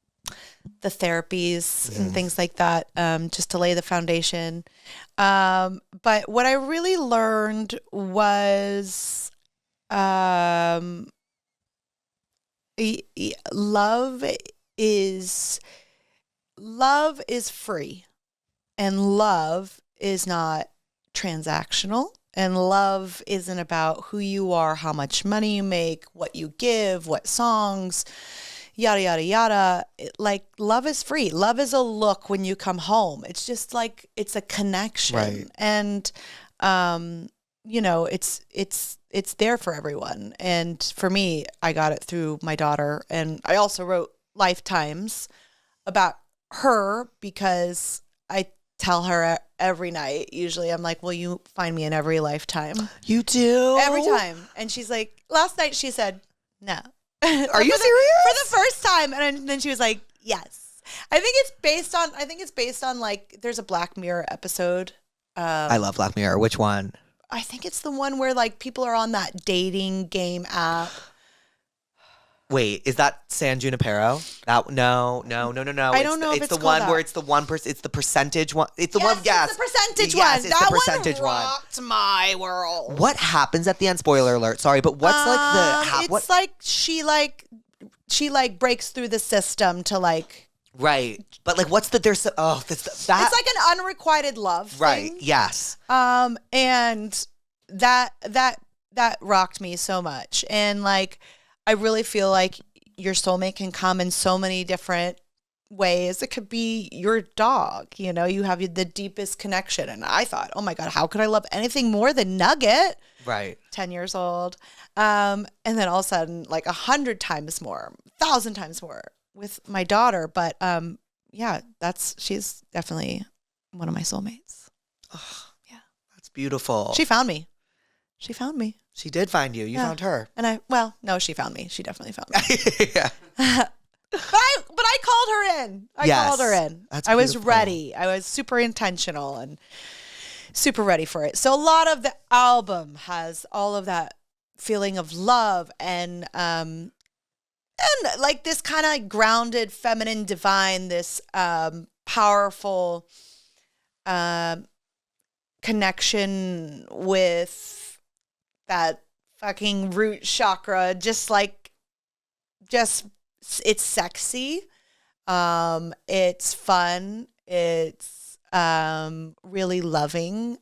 the therapies and things like that, just to lay the foundation. But what I really learned was love is free, and love is not transactional, and love isn't about who you are, how much money you make, what you give, what songs, yada yada yada. Like love is free. Love is a look when you come home. It's just like it's a connection.
Right.
And you know, it's there for everyone. And for me, I got it through my daughter. And I also wrote lifetimes about her because I tell her every night, usually I'm like, will you find me in every lifetime?
You do?
Every time. And she's like, last night she said, no.
Are you serious?
For the first time. And then she was like, yes. I think it's based on like, there's a Black Mirror episode.
I love Black Mirror. Which one?
I think it's the one where like people are on that dating game app.
Wait, is that San Junipero? That no.
I don't know if
it's
it's
the
called
one
that.
where it's the one person. It's the percentage one. It's the one. Yes,
it's the percentage
yes,
one.
It's
That
the percentage
one rocked my world.
What happens at the end? Spoiler alert. Sorry, but what's like the
it's like she breaks through the system to like
right? But like, what's the there's that?
it's like an unrequited love
right?
thing.
Yes.
And that rocked me so much. And like, I really feel like your soulmate can come in so many different ways. It could be your dog, you know, you have the deepest connection. And I thought, oh my God, how could I love anything more than Nugget?
Right.
10 years old. And then all of a sudden, like 100 times more, 1,000 times more with my daughter. But yeah, she's definitely one of my soulmates.
Oh,
yeah.
That's beautiful.
She found me.
She did find you. You found her.
And no, she found me. She definitely found me.
Yeah.
But I called her in. Called her in.
That's
I was
beautiful.
ready. I was super intentional and super ready for it. So a lot of the album has all of that feeling of love and like this kind of grounded, feminine, divine, this powerful connection with that fucking root chakra, just it's sexy. It's fun. It's really loving.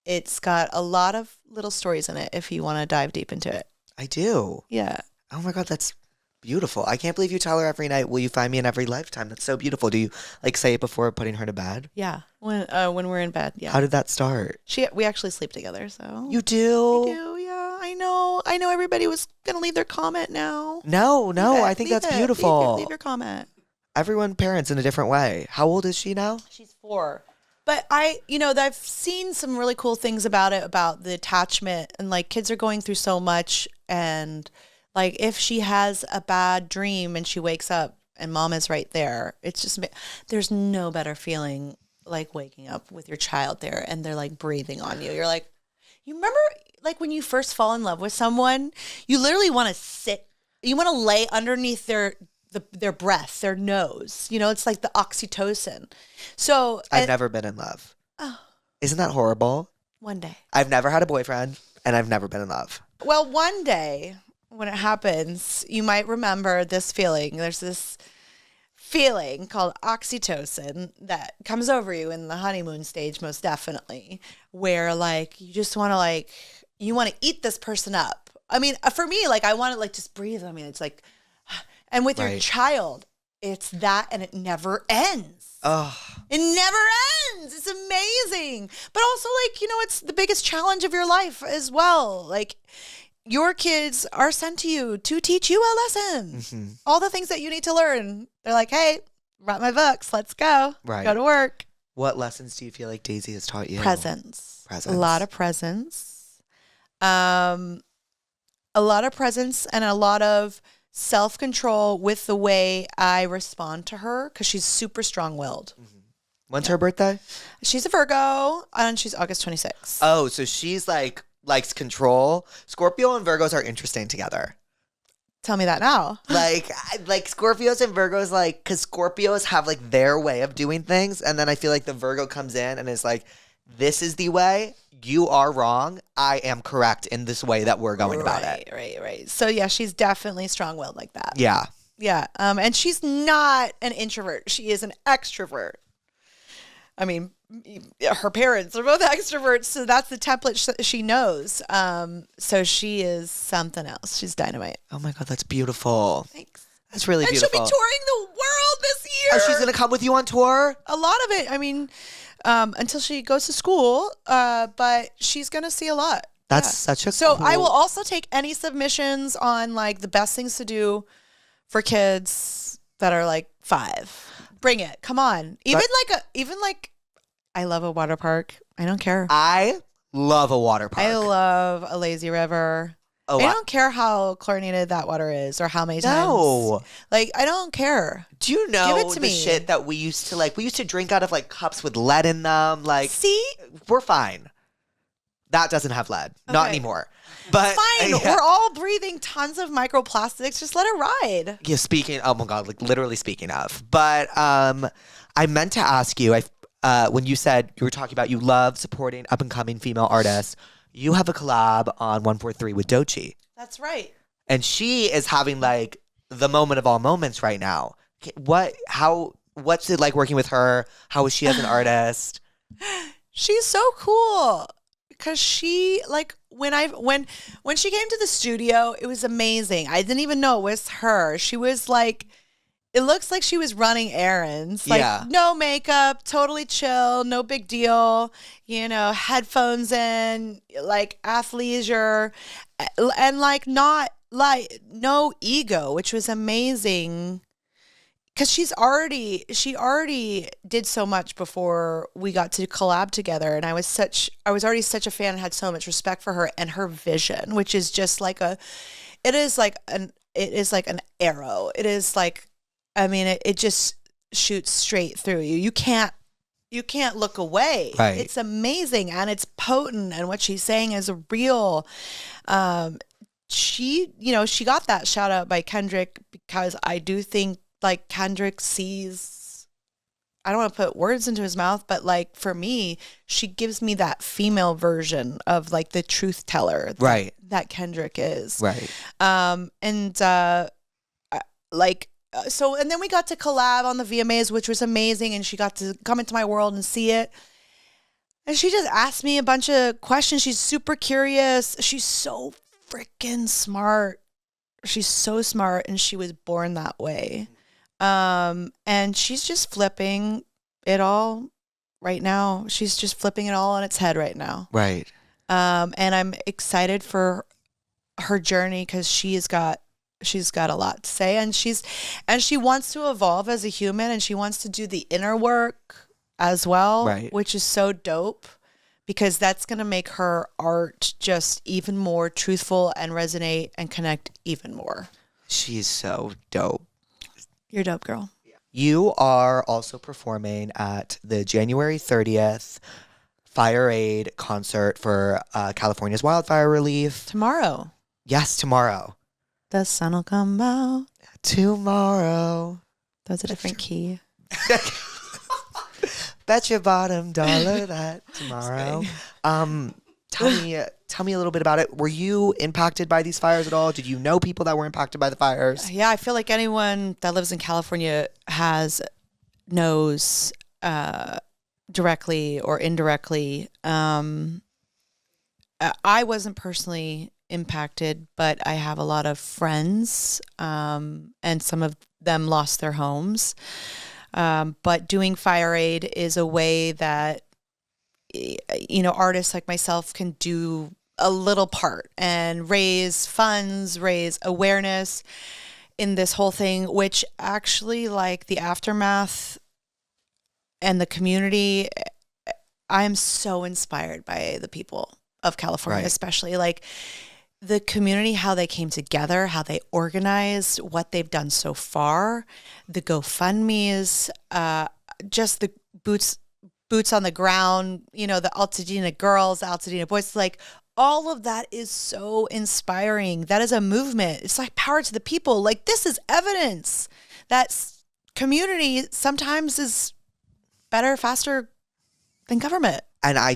It's got a lot of little stories in it if you want to dive deep into it.
I do.
Yeah.
Oh my God, that's beautiful. I can't believe you tell her every night, will you find me in every lifetime? That's so beautiful. Do you like say it before putting her to bed?
Yeah. When we're in bed. Yeah.
How did that start?
We actually sleep together, so.
You do?
We do, yeah. I know everybody was going to leave their comment now.
No, I think that's beautiful.
Leave your comment.
Everyone parents in a different way. How old is she now?
She's 4. But I've seen some really cool things about it, about the attachment, and like kids are going through so much, and like if she has a bad dream and she wakes up and mom is right there, it's just, there's no better feeling like waking up with your child there and they're like breathing on you. You're like, you remember like when you first fall in love with someone, you literally want to lay underneath their breath, their nose. You know, it's like the oxytocin. So
I've never been in love.
Oh,
Isn't that horrible?
one day.
I've never had a boyfriend, and I've never been in love.
Well, one day when it happens, you might remember this feeling. There's this feeling called oxytocin that comes over you in the honeymoon stage, most definitely, where like you just want to you want to eat this person up. I mean, for me, like I want to like just breathe. I mean, it's like, and with your child, it's that, and it never ends.
Oh,
It never ends. It's amazing. But also, like, you know, it's the biggest challenge of your life as well. Like, your kids are sent to you to teach you a lesson.
Mm-hmm.
All the things that you need to learn. They're like, hey, write my books. Let's go.
Right.
Go to work.
What lessons do you feel like Daisy has taught you?
Presence. A lot of presence. A lot of presence and a lot of self-control with the way I respond to her because she's super strong-willed.
Mm-hmm. When's her birthday?
She's a Virgo and she's August 26th.
Oh, so she's like likes control. Scorpio and Virgos are interesting together.
Tell me that now.
Like Scorpios and Virgos, like, because Scorpios have like their way of doing things, and then I feel like the Virgo comes in and is like, "This is the way. You are wrong. I am correct in this way that we're going about it."
Right. So yeah, she's definitely strong-willed like that.
Yeah.
Yeah. And she's not an introvert. She is an extrovert. I mean, her parents are both extroverts, so that's the template she knows. So she is something else. She's dynamite.
Oh my God, that's beautiful.
Thanks.
That's really
And
beautiful.
she'll be touring the world this year.
Oh, she's gonna come with you on tour?
A lot of it. I mean, until she goes to school, but she's gonna see a lot.
That's such a
So
cool...
I will also take any submissions on like the best things to do for kids that are like 5. Bring it. Come on. Even like I love a water park. I don't care.
I love a water park.
I love a lazy river.
Oh,
I don't care how chlorinated that water is or how many
No.
times. Like, I don't care.
Do you know
Give it to
the
me.
shit that we used to like? We used to drink out of like cups with lead in them. Like,
See?
we're fine. That doesn't have lead. Not
Okay.
anymore. But
Fine.
yeah.
We're all breathing tons of microplastics. Just let it ride.
Yeah, speaking, oh my God, like literally speaking of. But I meant to ask you, when you said you were talking about you love supporting up and coming female artists, you have a collab on 143 with Doechii.
That's right.
And she is having like the moment of all moments right now. What's it like working with her? How is she as an artist?
She's so cool because she like when she came to the studio, it was amazing. I didn't even know it was her. She was like, it looks like she was running errands. Like,
Yeah.
no makeup, totally chill, no big deal. You know, headphones in, like athleisure, and like not like no ego, which was amazing. Because she already did so much before we got to collab together, and I was already such a fan and had so much respect for her and her vision, which is just like it is like an arrow. It is like, I mean, it just shoots straight through you. You can't look away.
Right.
It's amazing and it's potent, and what she's saying is real. She got that shout out by Kendrick because I do think like Kendrick sees, I don't want to put words into his mouth, but like for me, she gives me that female version of like the truth teller that Kendrick is.
Right.
And then we got to collab on the VMAs, which was amazing. And she got to come into my world and see it. And she just asked me a bunch of questions. She's super curious. She's so freaking smart. She's so smart, and she was born that way. And she's just flipping it all right now. She's just flipping it all on its head right now.
Right.
And I'm excited for her journey because she's got a lot to say, and she wants to evolve as a human, and she wants to do the inner work as well,
right,
which is so dope because that's going to make her art just even more truthful and resonate and connect even more.
She's so dope.
You're dope, girl.
You are also performing at the January 30th Fire Aid concert for California's wildfire relief.
Tomorrow.
Yes, tomorrow.
The sun will come out.
Tomorrow.
That's a different key.
Bet your bottom dollar that tomorrow. Tell me a little bit about it. Were you impacted by these fires at all? Did you know people that were impacted by the fires?
Yeah, I feel like anyone that lives in California knows directly or indirectly. I wasn't personally impacted, but I have a lot of friends, and some of them lost their homes. But doing Fire Aid is a way that, artists like myself can do a little part and raise funds, raise awareness in this whole thing, which actually, like, the aftermath and the community, I'm so inspired by the people of California, especially like the community, how they came together, how they organized, what they've done so far, the GoFundMes, just the boots on the ground, the Altadena girls, the Altadena boys, like all of that is so inspiring. That is a movement. It's like power to the people. Like, this is evidence that community sometimes is better, faster than government.
And I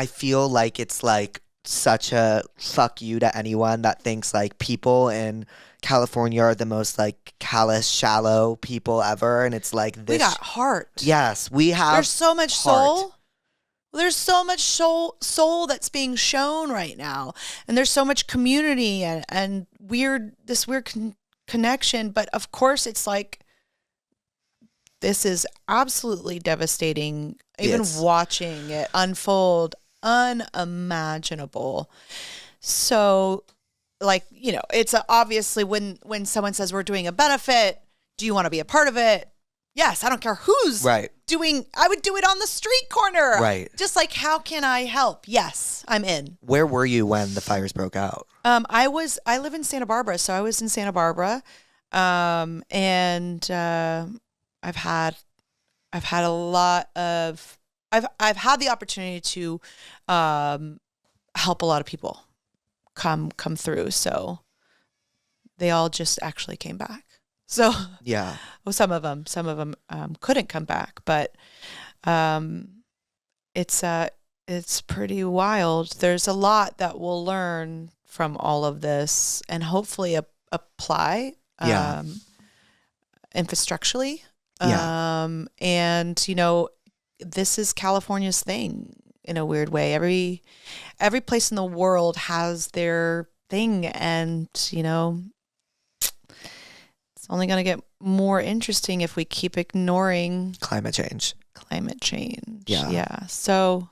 feel like it's like such a fuck you to anyone that thinks like people in California are the most like callous, shallow people ever. And it's like this.
We got heart.
Yes, we have.
There's so much
heart.
soul. There's so much soul that's being shown right now. And there's so much community and this weird connection. But of course, it's like, this is absolutely devastating. Even watching it unfold, unimaginable. So, like, it's obviously when someone says we're doing a benefit, do you want to be a part of it? Yes, I don't care who's doing. I would do it on the street corner.
Right.
Just like, how can I help? Yes, I'm in.
Where were you when the fires broke out?
I live in Santa Barbara, so I was in Santa Barbara, and I've had a lot of I've had the opportunity to help a lot of people come through. So they all just actually came back. So
yeah,
well, some of them couldn't come back, but it's pretty wild. There's a lot that we'll learn from all of this, and hopefully apply infrastructurally. And this is California's thing in a weird way. Every place in the world has their thing, and it's only going to get more interesting if we keep ignoring
climate change.
Yeah. So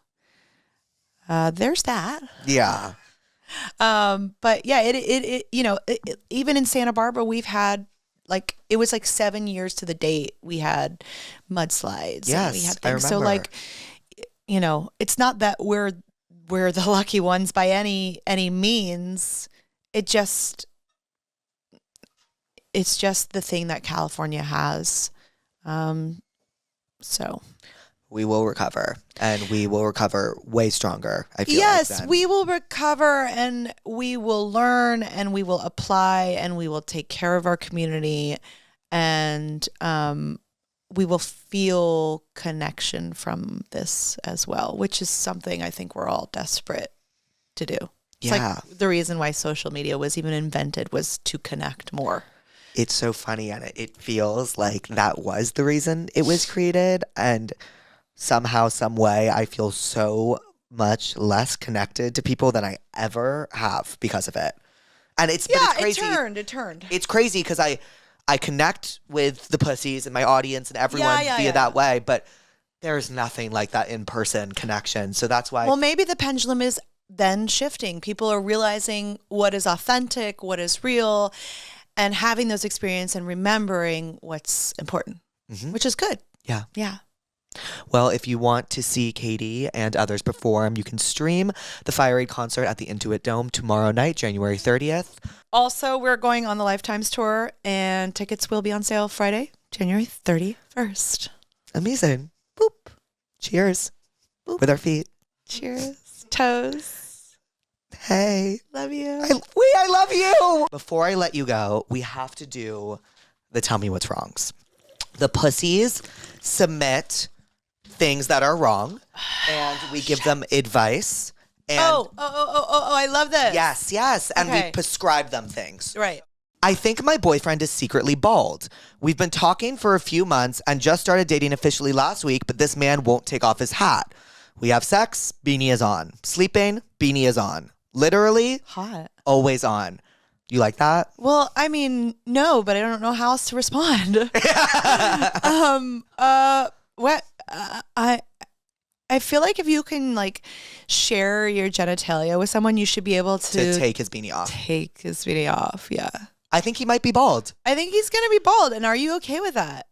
there's that.
Yeah.
But yeah, it even in Santa Barbara, we've had, like, it was like 7 years to the date we had mudslides.
Yes,
and we had
I
things. So,
remember.
like, it's not that we're the lucky ones by any means. It's just the thing that California has. So
we will recover, and we will recover way stronger. I feel
yes,
like
we will recover, and we will learn, and we will apply, and we will take care of our community, and we will feel connection from this as well, which is something I think we're all desperate to do. It's like the reason why social media was even invented was to connect more.
It's so funny, and it feels like that was the reason it was created, and somehow, some way, I feel so much less connected to people than I ever have because of it. And it's crazy.
It turned.
It's crazy because I connect with the pussies and my audience and everyone via that way, but there's nothing like that in-person connection. So that's why.
Well, maybe the pendulum is then shifting. People are realizing what is authentic, what is real, and having those experiences and remembering what's important, which is good.
Yeah.
Yeah.
Well, if you want to see Katy and others perform, you can stream the Fire Aid concert at the Intuit Dome tomorrow night, January 30th.
Also, we're going on the Lifetimes tour, and tickets will be on sale Friday, January 31st.
Amazing. Boop. Cheers. Boop. With our feet.
Cheers. Toast.
Hey.
Love you.
I love you. Before I let you go, we have to do the Tell Me What's Wrongs. The pussies submit things that are wrong, and we give them advice. And
I love this.
Yes. And
Okay.
we prescribe them things.
Right.
I think my boyfriend is secretly bald. We've been talking for a few months and just started dating officially last week, but this man won't take off his hat. We have sex, beanie is on. Sleeping, beanie is on. Literally,
Hot.
always on. You like that?
Well, I mean, no, but I don't know how else to respond. What? I feel like if you can like share your genitalia with someone, you should be able
To take his beanie off.
take his beanie off. Yeah.
I think he might be bald.
I think he's going to be bald. And are you okay with that?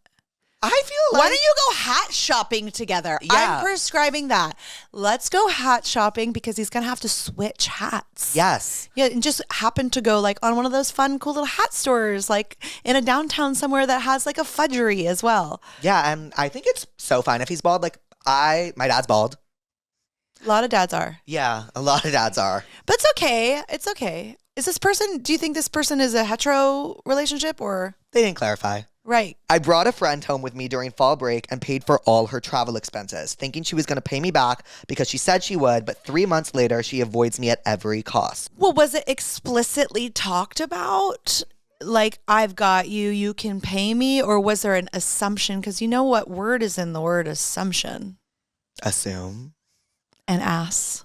I feel like...
Why don't you go hat shopping together?
Yeah.
I'm prescribing that. Let's go hat shopping because he's going to have to switch hats.
Yes.
Yeah, and just happen to go like on one of those fun, cool little hat stores, like in a downtown somewhere that has like a fudgery as well.
Yeah, and I think it's so fine if he's bald. Like, my dad's bald.
A lot of dads are.
Yeah, a lot of dads are.
But it's okay. It's okay. Do you think this person is a hetero relationship or?
They didn't clarify.
Right.
I brought a friend home with me during fall break and paid for all her travel expenses, thinking she was going to pay me back because she said she would, but 3 months later, she avoids me at every cost.
Well, was it explicitly talked about? Like, I've got you, you can pay me? Or was there an assumption? Because you know what word is in the word assumption?
Assume.
An ass.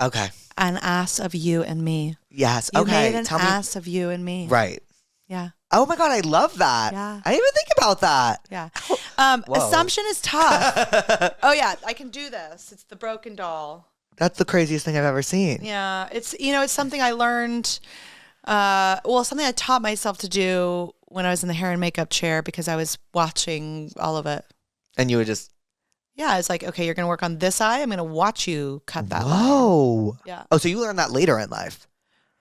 Okay.
An ass of you and me.
Yes.
You
okay.
made an ass of you and me.
Right.
Yeah.
Oh my God, I love that.
Yeah.
I didn't even think about that.
Yeah.
Whoa.
Assumption is tough. Oh, yeah. I can do this. It's the broken doll.
That's the craziest thing I've ever seen.
Yeah. It's something I learned, something I taught myself to do when I was in the hair and makeup chair because I was watching all of it.
And you would just...
Yeah. It's like, okay, you're going to work on this eye. I'm going to watch you cut that line.
Whoa.
Yeah.
Oh, so you learned that later in life.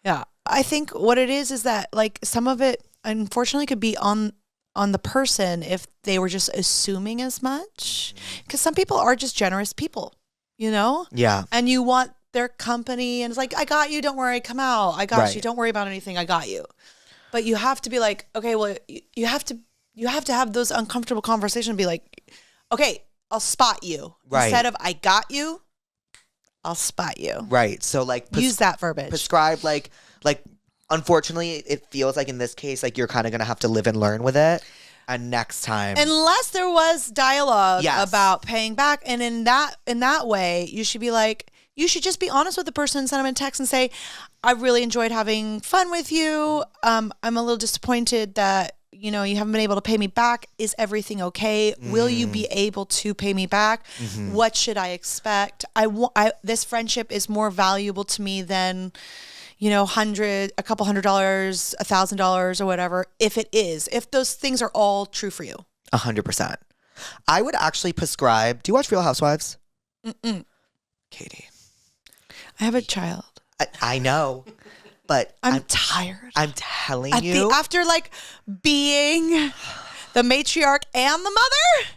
Yeah. I think what it is that like some of it unfortunately could be on the person if they were just assuming as much. Because some people are just generous people, you know?
Yeah.
And you want their company and it's like, I got you, don't worry, come out. I got
Right.
you, don't worry about anything, I got you. But you have to be like, okay, well, you have to have those uncomfortable conversations and be like, okay, I'll spot you.
Right.
Instead of I got you, I'll spot you.
Right. So like...
Use that verbiage.
Prescribe like unfortunately it feels like in this case like you're kind of gonna have to live and learn with it, and next time
Unless there was dialogue
Yes.
about paying back, and in that way you should be like, you should just be honest with the person, send them a text and say, I really enjoyed having fun with you, I'm a little disappointed that you haven't been able to pay me back. Is everything okay? Will you be able to pay me back? What should I expect? This friendship is more valuable to me than a couple $100, $1,000 or whatever. If those things are all true for you.
100%. I would actually prescribe... Do you watch Real Housewives? Katy.
I have a child.
I know, but
I'm tired.
I'm telling you.
After like being the matriarch and the mother,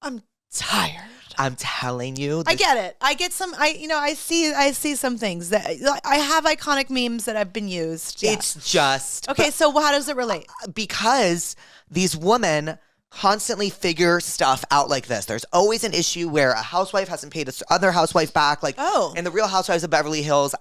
I'm tired.
I'm telling you.
I get it. I get some. I see some things that I have iconic memes that have been used. Yeah.
It's just
Okay. So how does it relate?
because these women constantly figure stuff out like this. There's always an issue where a housewife hasn't paid the other housewife back. Like in the Real Housewives of Beverly Hills,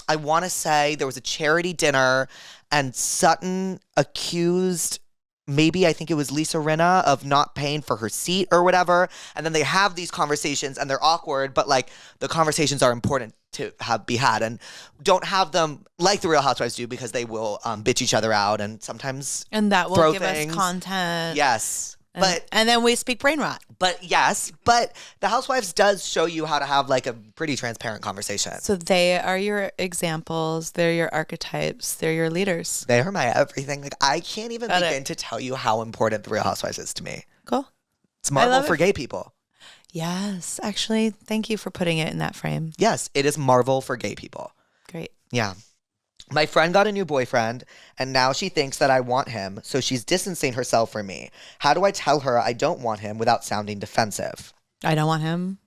I want to say there was a charity dinner and Sutton accused, maybe I think it was Lisa Rinna, of not paying for her seat or whatever. And then they have these conversations and they're awkward, but like the conversations are important to be had, and don't have them like the Real Housewives do, because they will bitch each other out and sometimes
And that will
throw
give
things.
us content.
Yes.
And then we speak brain rot.
But the Housewives does show you how to have like a pretty transparent conversation.
So they are your examples. They're your archetypes. They're your leaders.
They are my everything. Like I can't even
Got
begin
it.
to tell you how important the Real Housewives is to me.
Cool.
It's Marvel
love
for
it.
gay people.
Yes. Actually, thank you for putting it in that frame.
Yes, it is Marvel for gay people.
Great.
Yeah. My friend got a new boyfriend, and now she thinks that I want him, so she's distancing herself from me. How do I tell her I don't want him without sounding defensive?
I don't want him.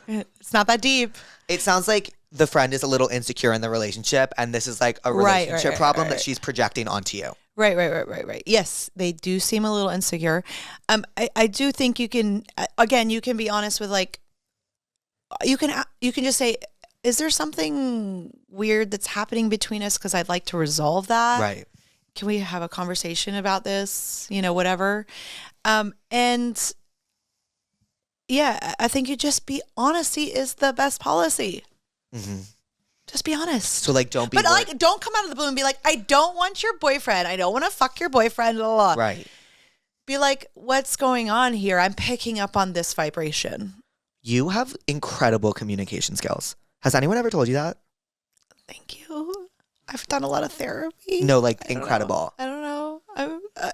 It's not that deep.
It sounds like the friend is a little insecure in the relationship, and this is like a relationship problem that she's projecting onto you.
Right. Yes, they do seem a little insecure. I do think you can, again, you can be honest with like, you can just say, is there something weird that's happening between us? Because I'd like to resolve that.
Right.
Can we have a conversation about this? Whatever. And yeah, I think you just be honesty is the best policy. Mm-hmm. Just be honest.
So like, don't be.
But like, don't come out of the blue and be like, I don't want your boyfriend. I don't want to fuck your boyfriend. Blah, blah, blah.
Right.
Be like, what's going on here? I'm picking up on this vibration.
You have incredible communication skills. Has anyone ever told you that?
Thank you. I've done a lot of therapy.
No, like incredible.
I don't know.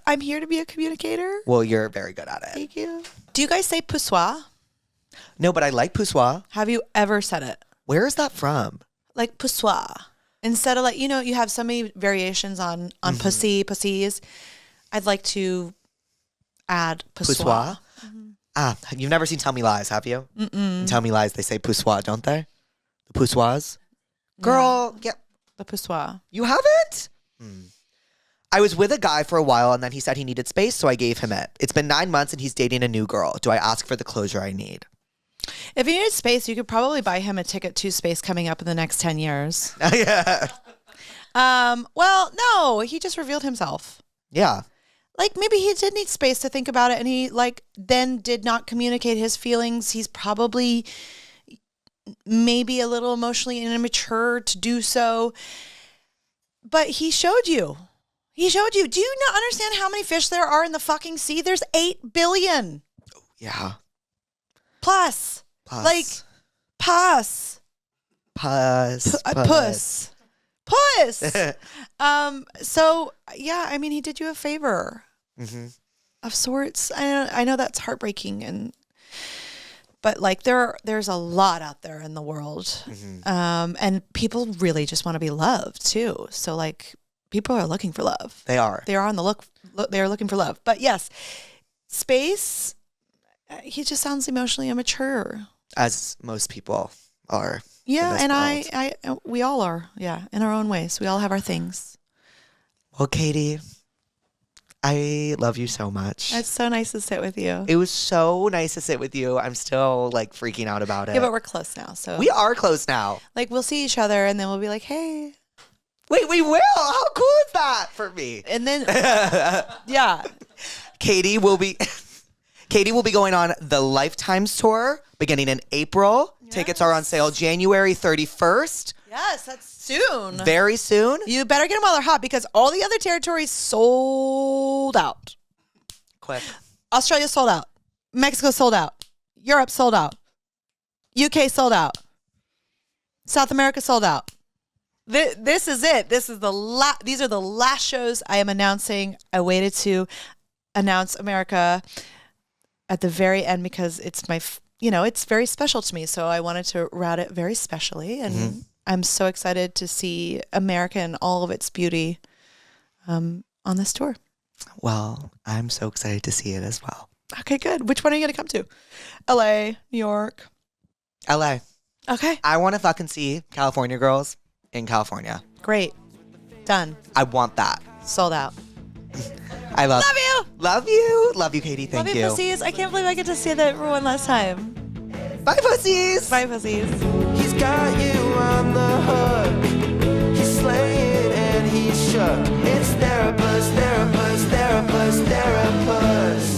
I'm here to be a communicator.
Well, you're very good at it.
Thank you. Do you guys say poussoir?
No, but I like poussoir.
Have you ever said it?
Where is that from?
Like poussoir. Instead of like, you have so many variations on pussies. I'd like to add poussoir.
Mm-hmm. You've never seen Tell Me Lies, have you? In Tell Me Lies, they say poussoir, don't they? The poussoirs? Girl, yeah.
The poussoir.
You haven't? I was with a guy for a while, and then he said he needed space, so I gave him it. It's been 9 months, and he's dating a new girl. Do I ask for the closure I need?
If you needed space, you could probably buy him a ticket to space coming up in the next 10 years.
Yeah.
Well, no, he just revealed himself.
Yeah.
Like maybe he did need space to think about it, and he like then did not communicate his feelings. He's probably maybe a little emotionally immature to do so. But he showed you. He showed you. Do you not understand how many fish there are in the fucking sea? There's 8 billion.
Yeah.
Plus. Like, puss.
Puss.
So, yeah, I mean, he did you a favor of sorts. I know that's heartbreaking, but like there's a lot out there in the world. And people really just want to be loved too. So like people are looking for love.
They are
on the look. They are looking for love. But yes, space, he just sounds emotionally immature.
As most people are.
Yeah, and we all are. Yeah, in our own ways. We all have our things.
Well, Katy, I love you so much.
It's so nice to sit with you.
It was so nice to sit with you. I'm still like freaking out about it.
Yeah, but we're close now. So
we are close now.
Like we'll see each other and then we'll be like, hey.
Wait, we will? How cool is that for me?
And then, yeah.
Katy will be going on the Lifetimes tour beginning in April. Yes. Tickets are on sale January 31st.
Yes, that's soon.
Very soon.
You better get them while they're hot because all the other territories sold out.
Quick.
Australia sold out. Mexico sold out. Europe sold out. UK sold out. South America sold out. This is it. This is these are the last shows I am announcing. I waited to announce America at the very end because it's it's very special to me. So I wanted to route it very specially. And I'm so excited to see America in all of its beauty on this tour.
Well, I'm so excited to see it as well.
Okay, good. Which one are you going to come to? LA, New York?
LA.
Okay.
I want to fucking see California girls in California.
Great. Done.
I want that.
Sold out.
I love
you.
Love you. Love you, Katy. Thank you.
Love you, pussies. I can't believe I get to see that for one last time.
Bye, pussies.
Bye, pussies.
He's got you on the hook. He's slaying and he's shook. It's Therapuss, Therapuss, Therapuss, Therapuss.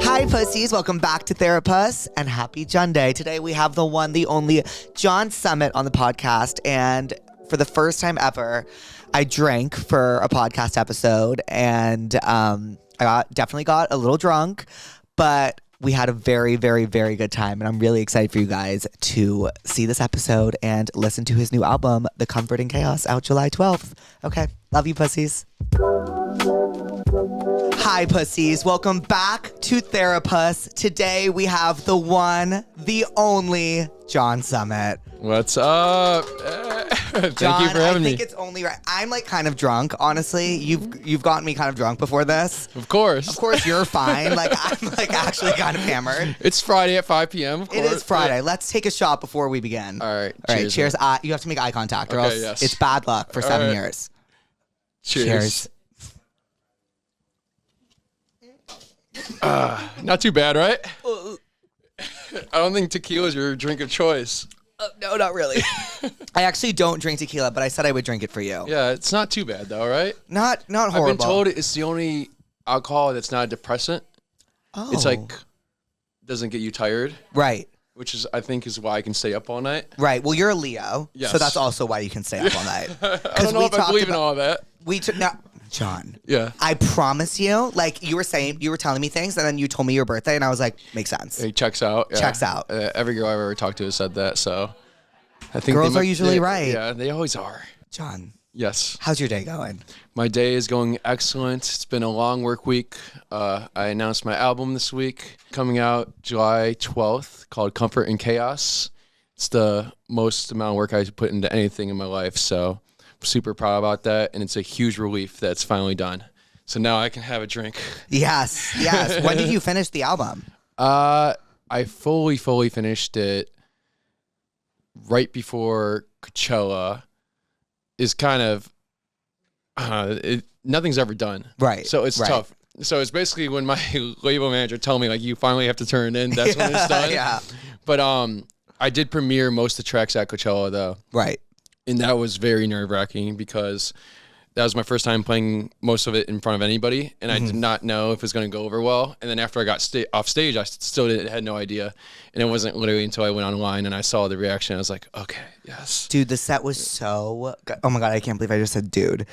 Hi, pussies. Welcome back to Therapuss and happy Junday. Today we have the one, the only John Summit on the podcast. And for the first time ever, I drank for a podcast episode and I definitely got a little drunk, but we had a very, very, very good time. And I'm really excited for you guys to see this episode and listen to his new album, The Comfort in Chaos, out July 12th. Okay. Love you, pussies. Hi, pussies. Welcome back to Therapuss. Today we have the one, the only John Summit.
What's up?
Thank
John,
you for having
I think
me.
it's only right. I'm like kind of drunk, honestly. You've gotten me kind of drunk before this.
Of course.
Of course, you're fine. Like I'm like actually kind of hammered.
It's Friday at 5 p.m. Of
It
course.
is Friday. Let's take a shot before we begin.
All right.
All right. Cheers. You have to make eye contact, or
Okay,
else
yes.
it's bad luck for 7
right.
years.
Cheers. Not too bad, right? I don't think tequila is your drink of choice.
No, not really. I actually don't drink tequila, but I said I would drink it for you.
Yeah, it's not too bad though, right?
Not horrible.
I've been told it's the only alcohol that's not a depressant.
Oh.
It's like doesn't get you tired,
right.
which is I think is why I can stay up all night.
Right. Well, you're a Leo,
Yes.
so that's also why you can stay up all night.
I don't know if I believe in all that.
We took now, John.
Yeah.
I promise you, like you were telling me things, and then you told me your birthday, and I was like, makes sense.
It checks out. Yeah.
Checks out.
Every girl I've ever talked to has said that, so I think
Girls are usually right.
Yeah, they always are.
John,
Yes.
how's your day going?
My day is going excellent. It's been a long work week. I announced my album this week, coming out July 12th, called Comfort in Chaos. It's the most amount of work I put into anything in my life, so I'm super proud about that, and it's a huge relief that it's finally done. So now I can have a drink.
Yes. When did you finish the album?
I fully finished it right before Coachella. Is kind of nothing's ever done.
Right,
So it's
right.
tough. So it's basically when my label manager told me like you finally have to turn it in, that's when it's done.
Yeah.
But I did premiere most of the tracks at Coachella though.
Right.
And that was very nerve-wracking because that was my first time playing most of it in front of anybody, and I did not know if it was going to go over well. And then after I got off stage, I still had no idea. And it wasn't literally until I went online and I saw the reaction, I was like, okay, yes.
Dude, the set was so good. Oh my God, I can't believe I just said dude.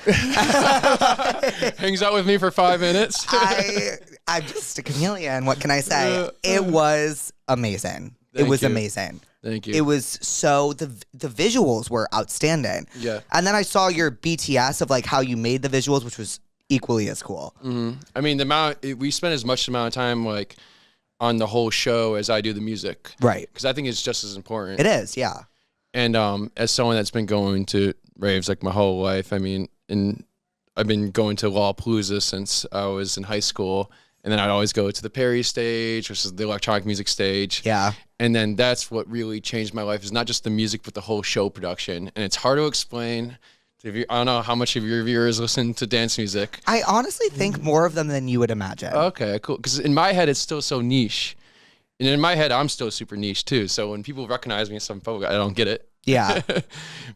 Hangs out with me for 5 minutes.
I'm just a chameleon. What can I say? It was amazing. It
Thank
was
you.
amazing.
Thank you.
It was so the visuals were outstanding.
Yeah.
And then I saw your BTS of like how you made the visuals, which was equally as cool.
I mean, we spent as much amount of time like on the whole show as I do the music.
Right.
Because I think it's just as important.
It is, yeah.
And as someone that's been going to raves like my whole life, I mean, and I've been going to Lollapalooza since I was in high school. And then I'd always go to the Perry stage, which is the electronic music stage.
Yeah.
And then that's what really changed my life, is not just the music, but the whole show production. And it's hard to explain. I don't know how much of your viewers listen to dance music.
I honestly think more of them than you would imagine.
Okay, cool. Because in my head, it's still so niche. And in my head, I'm still super niche too. So when people recognize me as some public, I don't get it.
Yeah.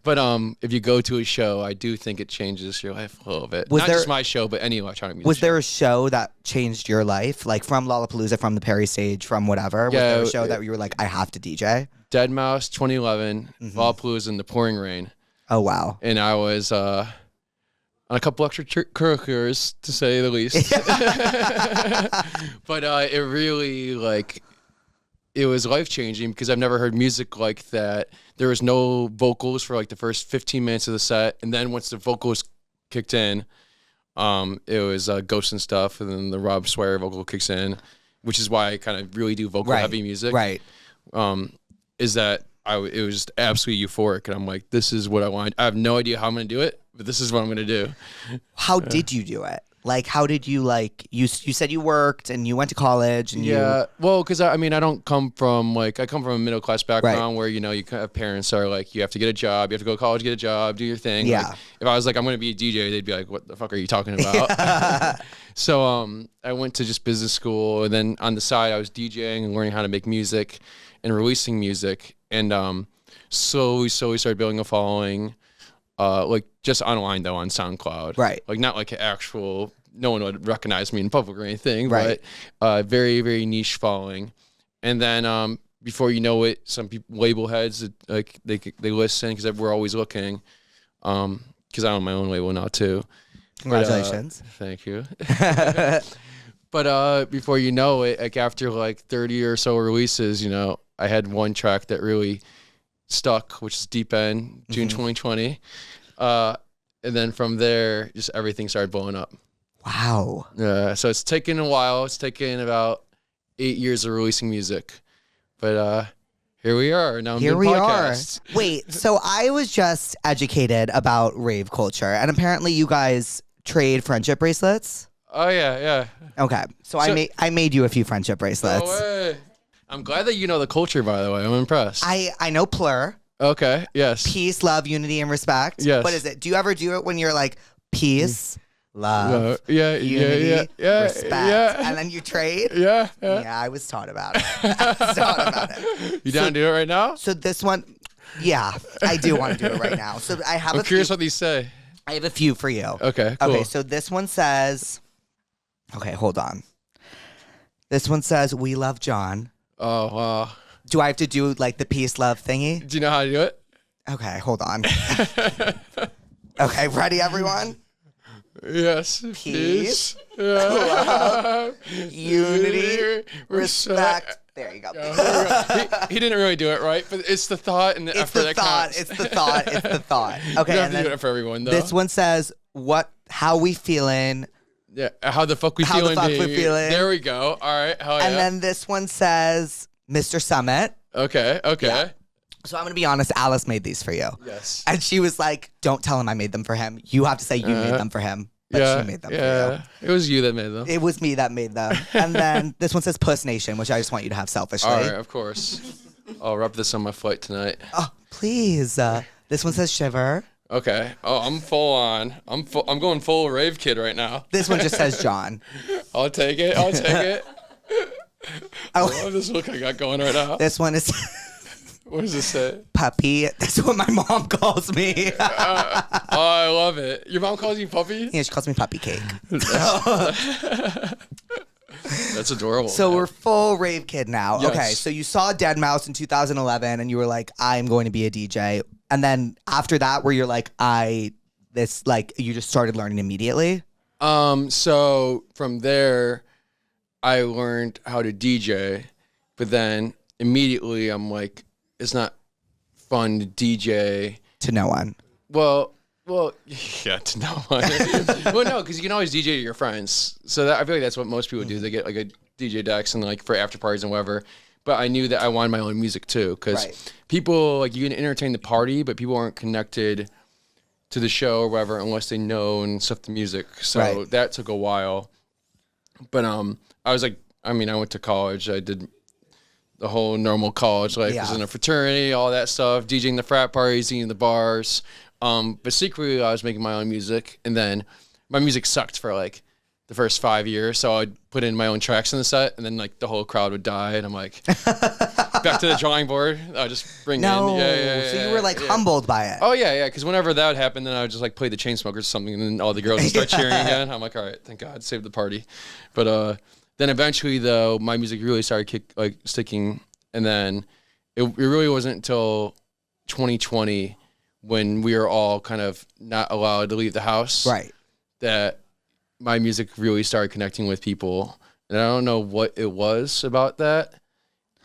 But if you go to a show, I do think it changes your life a little bit.
Was
Not
there-
just my show, but any electronic music
Was
show.
there a show that changed your life? Like from Lollapalooza, from the Perry stage, from whatever? Was
Yeah,
there a show that you were like, I have to DJ?
Dead Mouse 2011, Lollapalooza in the pouring rain.
Oh, wow.
And I was on a couple extracurriculars, to say the least. But it really, like, it was life-changing because I've never heard music like that. There was no vocals for, like, the first 15 minutes of the set. And then once the vocals kicked in, it was Ghosts and Stuff, and then the Rob Swire vocal kicks in, which is why I kind of really do vocal-heavy music.
Right.
Is that it was just absolutely euphoric, and I'm like, this is what I want. I have no idea how I'm going to do it, but this is what I'm going to do.
How did you do it? Like, how did you, like, you said you worked and you went to college and
Yeah, well, because I mean, I come from a middle class background
Right.
where, you know, you have parents that are like, you have to get a job, you have to go to college, get a job, do your thing.
Yeah.
Like, if I was like, I'm going to be a DJ, they'd be like, what the fuck are you talking about? So I went to just business school, and then on the side, I was DJing and learning how to make music and releasing music, and slowly started building a following. Like just online though, on SoundCloud.
Right.
Like not like actual, no one would recognize me in public or anything.
Right.
But very, very niche following. And then before you know it, some people, label heads, like they listen because we're always looking. Because I own my own label now too.
Congratulations.
But, thank you. But before you know it, like after like 30 or so releases, you know, I had one track that really stuck, which is Deep End, June 2020. And then from there, just everything started blowing up.
Wow.
So it's taken a while. It's taken about 8 years of releasing music. But here we are. Now I'm
Here
doing
we
podcasts.
are. Wait, so I was just educated about rave culture, and apparently you guys trade friendship bracelets.
Oh yeah.
Okay, so I made you a few friendship bracelets.
No way. I'm glad that you know the culture, by the way. I'm impressed.
I know plur.
Okay. Yes.
Peace, love, unity, and respect.
Yes.
What is it? Do you ever do it when you're like peace, love,
Yeah.
unity,
Yeah.
respect,
Yeah.
and then you trade?
Yeah.
Yeah, I was taught about it. I was taught about it.
You down to do it right now?
So this one, yeah, I do want to do it right now. So I have
I'm curious what these say.
I have a few for you.
Okay. Cool.
Okay, so this one says, okay, hold on. This one says, "We love John."
Oh wow.
Do I have to do like the peace, love thingy?
Do you know how to do it?
Okay, hold on. Okay, ready, everyone?
Yes.
Peace,
love,
Unity, respect. There you go.
He didn't really do it right, but it's the thought and the
It's
effort
the
that
thought.
counts.
It's the thought. It's the thought.
You
Okay,
don't have
and
to do
then
it for everyone, though.
this one says, how we feeling?
Yeah. How the fuck we
How the
feeling?
fuck we
baby?
feeling?
There we go. All right. Hell yeah.
And then this one says, Mr. Summit.
Okay.
Yeah. So I'm going to be honest, Alice made these for you.
Yes.
And she was like, don't tell him I made them for him. You have to say you made them for him. But she made them for you.
It was you that made them.
It was me that made them. And then this one says Puss Nation, which I just want you to have selfishly.
All right, of course. I'll rub this on my flight tonight.
Oh, please. This one says Shiver.
Okay. Oh, I'm full on. I'm going full rave kid right now.
This one just says John.
I'll take it. I'll take it. I
Oh,
love this look I got going right now.
this one is
What does this say?
Puppy. That's what my mom calls me.
Oh, I love it. Your mom calls you puppy?
Yeah, she calls me Puppy Cake.
That's adorable.
So
man.
we're full rave kid now.
Yes.
Okay, so you saw Dead Mouse in 2011 and you were like, I'm going to be a DJ. And then after that, where you're like, you just started learning immediately?
So from there, I learned how to DJ, but then immediately I'm like, it's not fun to DJ.
To no one.
Well, yeah, to no one. Well, no, because you can always DJ to your friends. So I feel like that's what most people do. They get like a DJ decks and like for after parties and whatever. But I knew that I wanted my own music too, because people like you can entertain the party, but people aren't connected to the show or whatever unless they know and stuff the music. So that took a while. But I was like, I went to college. I did the whole normal college life. Was in a fraternity, all that stuff, DJing the frat parties, eating the bars. But secretly, I was making my own music, and then my music sucked for like the first 5 years. So I'd put in my own tracks in the set, and then like the whole crowd would die, and I'm like, back to the drawing board. I'll just bring in. Yeah,
so you were like humbled by it.
Oh yeah. Because whenever that would happen, then I would just like play the Chainsmokers or something, and then all the girls would start cheering again. I'm like, all right, thank God, saved the party. But then eventually, though, my music really started sticking, and then it really wasn't until 2020 when we were all kind of not allowed to leave the house, that my music really started connecting with people. And I don't know what it was about that.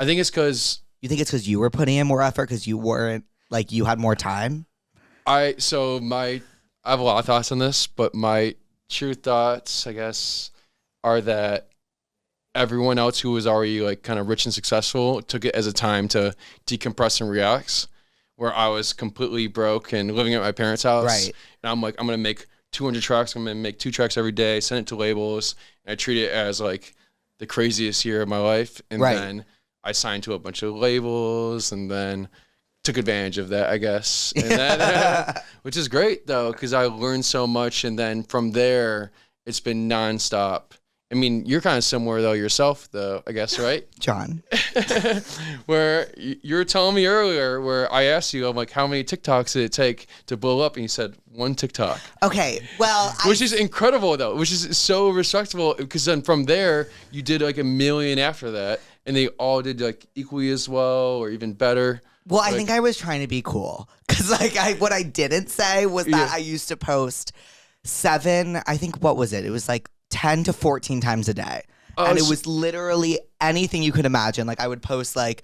I think it's because...
You think it's because you were putting in more effort because you weren't, like, you had more time?
I have a lot of thoughts on this, but my true thoughts, I guess, are that everyone else who was already like kind of rich and successful took it as a time to decompress and relax, where I was completely broke and living at my parents' house. And I'm like, I'm going to make 200 tracks. I'm going to make 2 tracks every day, send it to labels. And I treat it as like the craziest year of my life. And then I signed to a bunch of labels and then took advantage of that, I guess. And then, which is great though, because I learned so much. And then from there, it's been nonstop. I mean, you're kind of similar though yourself, though, I guess, right?
John.
Where you were telling me earlier, where I asked you, I'm like, how many TikToks did it take to blow up? And you said 1 TikTok.
Okay, well,
which is incredible though, which is so respectable, because then from there you did like 1 million after that, and they all did like equally as well or even better.
Well, I think I was trying to be cool, because like what I didn't say was that I used to post 7. I think what was it? It was like 10 to 14 times a day. And it was literally anything you could imagine. Like I would post like,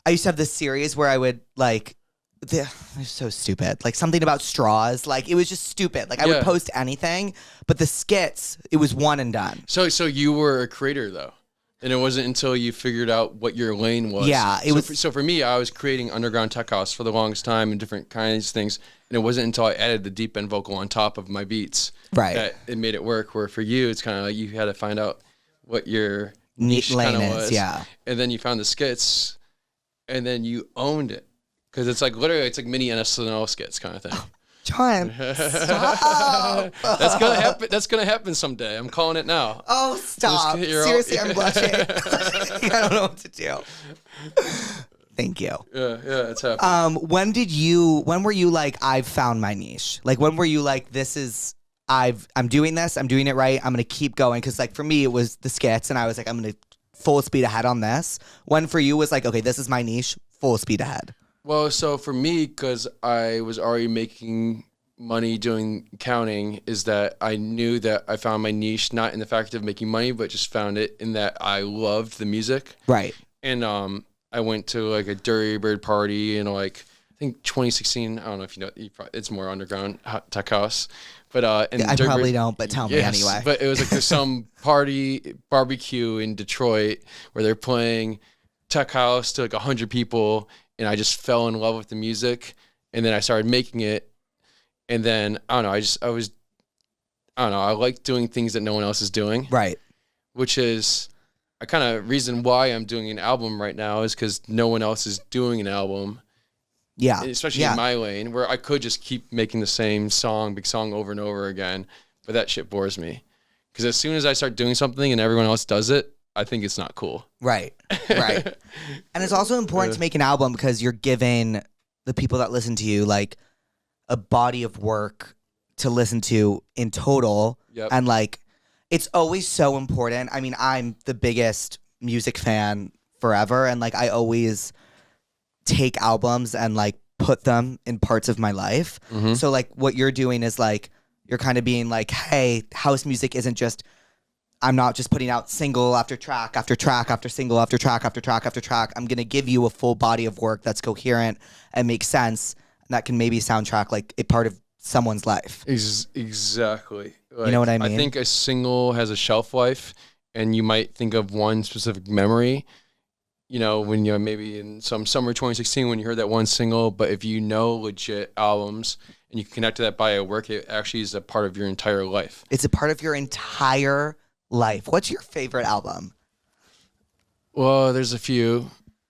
I used to have this series where I would like, it was so stupid. Like something about straws. Like it was just stupid. Like I would post anything, but the skits, it was one and done.
So you were a creator though. And it wasn't until you figured out what your lane was.
Yeah,
So for me, I was creating underground tech house for the longest time and different kinds of things. And it wasn't until I added the deep end vocal on top of my beats that it made it work. Where for you, it's kind of like you had to find out what your niche
lane
kind of
is,
was.
yeah.
And then you found the skits, and then you owned it. Because it's like literally, it's like mini NSNL skits kind of thing.
John, stop.
That's gonna happen. That's gonna happen someday. I'm calling it now.
Oh, stop. Seriously, I'm blushing. I don't know what to do. Thank you.
Yeah, it's happening.
When were you like, I've found my niche? Like, when were you like, I'm doing this, I'm doing it right, I'm gonna keep going? Because like for me, it was the skits, and I was like, I'm gonna full speed ahead on this. When for you was like, okay, this is my niche, full speed ahead.
Well, so for me, because I was already making money doing accounting, is that I knew that I found my niche, not in the fact of making money, but just found it in that I loved the music.
Right.
And I went to like a Dirty Bird party in like, I think 2016. I don't know if you know, it's more underground tech house. But
I probably don't, but tell me anyway.
But it was like there's some party barbecue in Detroit where they're playing tech house to like 100 people. And I just fell in love with the music, and then I started making it, and then I don't know. I like doing things that no one else is doing,
right?
Which is a kind of reason why I'm doing an album right now is because no one else is doing an album.
Yeah,
especially in my lane, where I could just keep making the same big song over and over again, but that shit bores me. Because as soon as I start doing something and everyone else does it, I think it's not cool.
Right. And it's also important to make an album because you're giving the people that listen to you like a body of work to listen to in total.
Yep.
And like, it's always so important. I mean, I'm the biggest music fan forever. And like, I always take albums and like put them in parts of my life.
Mm-hmm.
So like what you're doing is like, you're kind of being like, hey, house music isn't just, I'm not just putting out single after track after track after single after track after track after track. I'm going to give you a full body of work that's coherent and makes sense. And that can maybe soundtrack like a part of someone's life.
Exactly. Like,
you know what I mean?
I think a single has a shelf life, and you might think of one specific memory, you know, when you're maybe in some summer 2016 when you heard that one single. But if you know legit albums and you can connect to that body of work, it actually is a part of your entire life.
It's a part of your entire life. What's your favorite album?
Well, there's a few.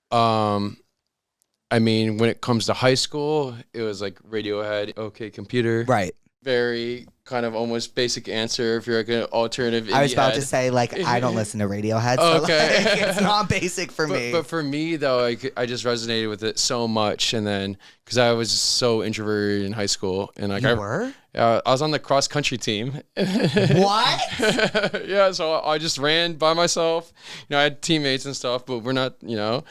I mean, when it comes to high school, it was like Radiohead, OK Computer.
Right.
Very kind of almost basic answer if you're like an alternative indie
I was about
head.
to say, like, I don't listen to Radiohead, so
Okay.
like, it's not basic for me.
But for me, though, I just resonated with it so much. And then, because I was so introverted in high school. And like
You were?
I was on the cross-country team.
What?
Yeah, so I just ran by myself. You know, I had teammates and stuff, but we're not, you know,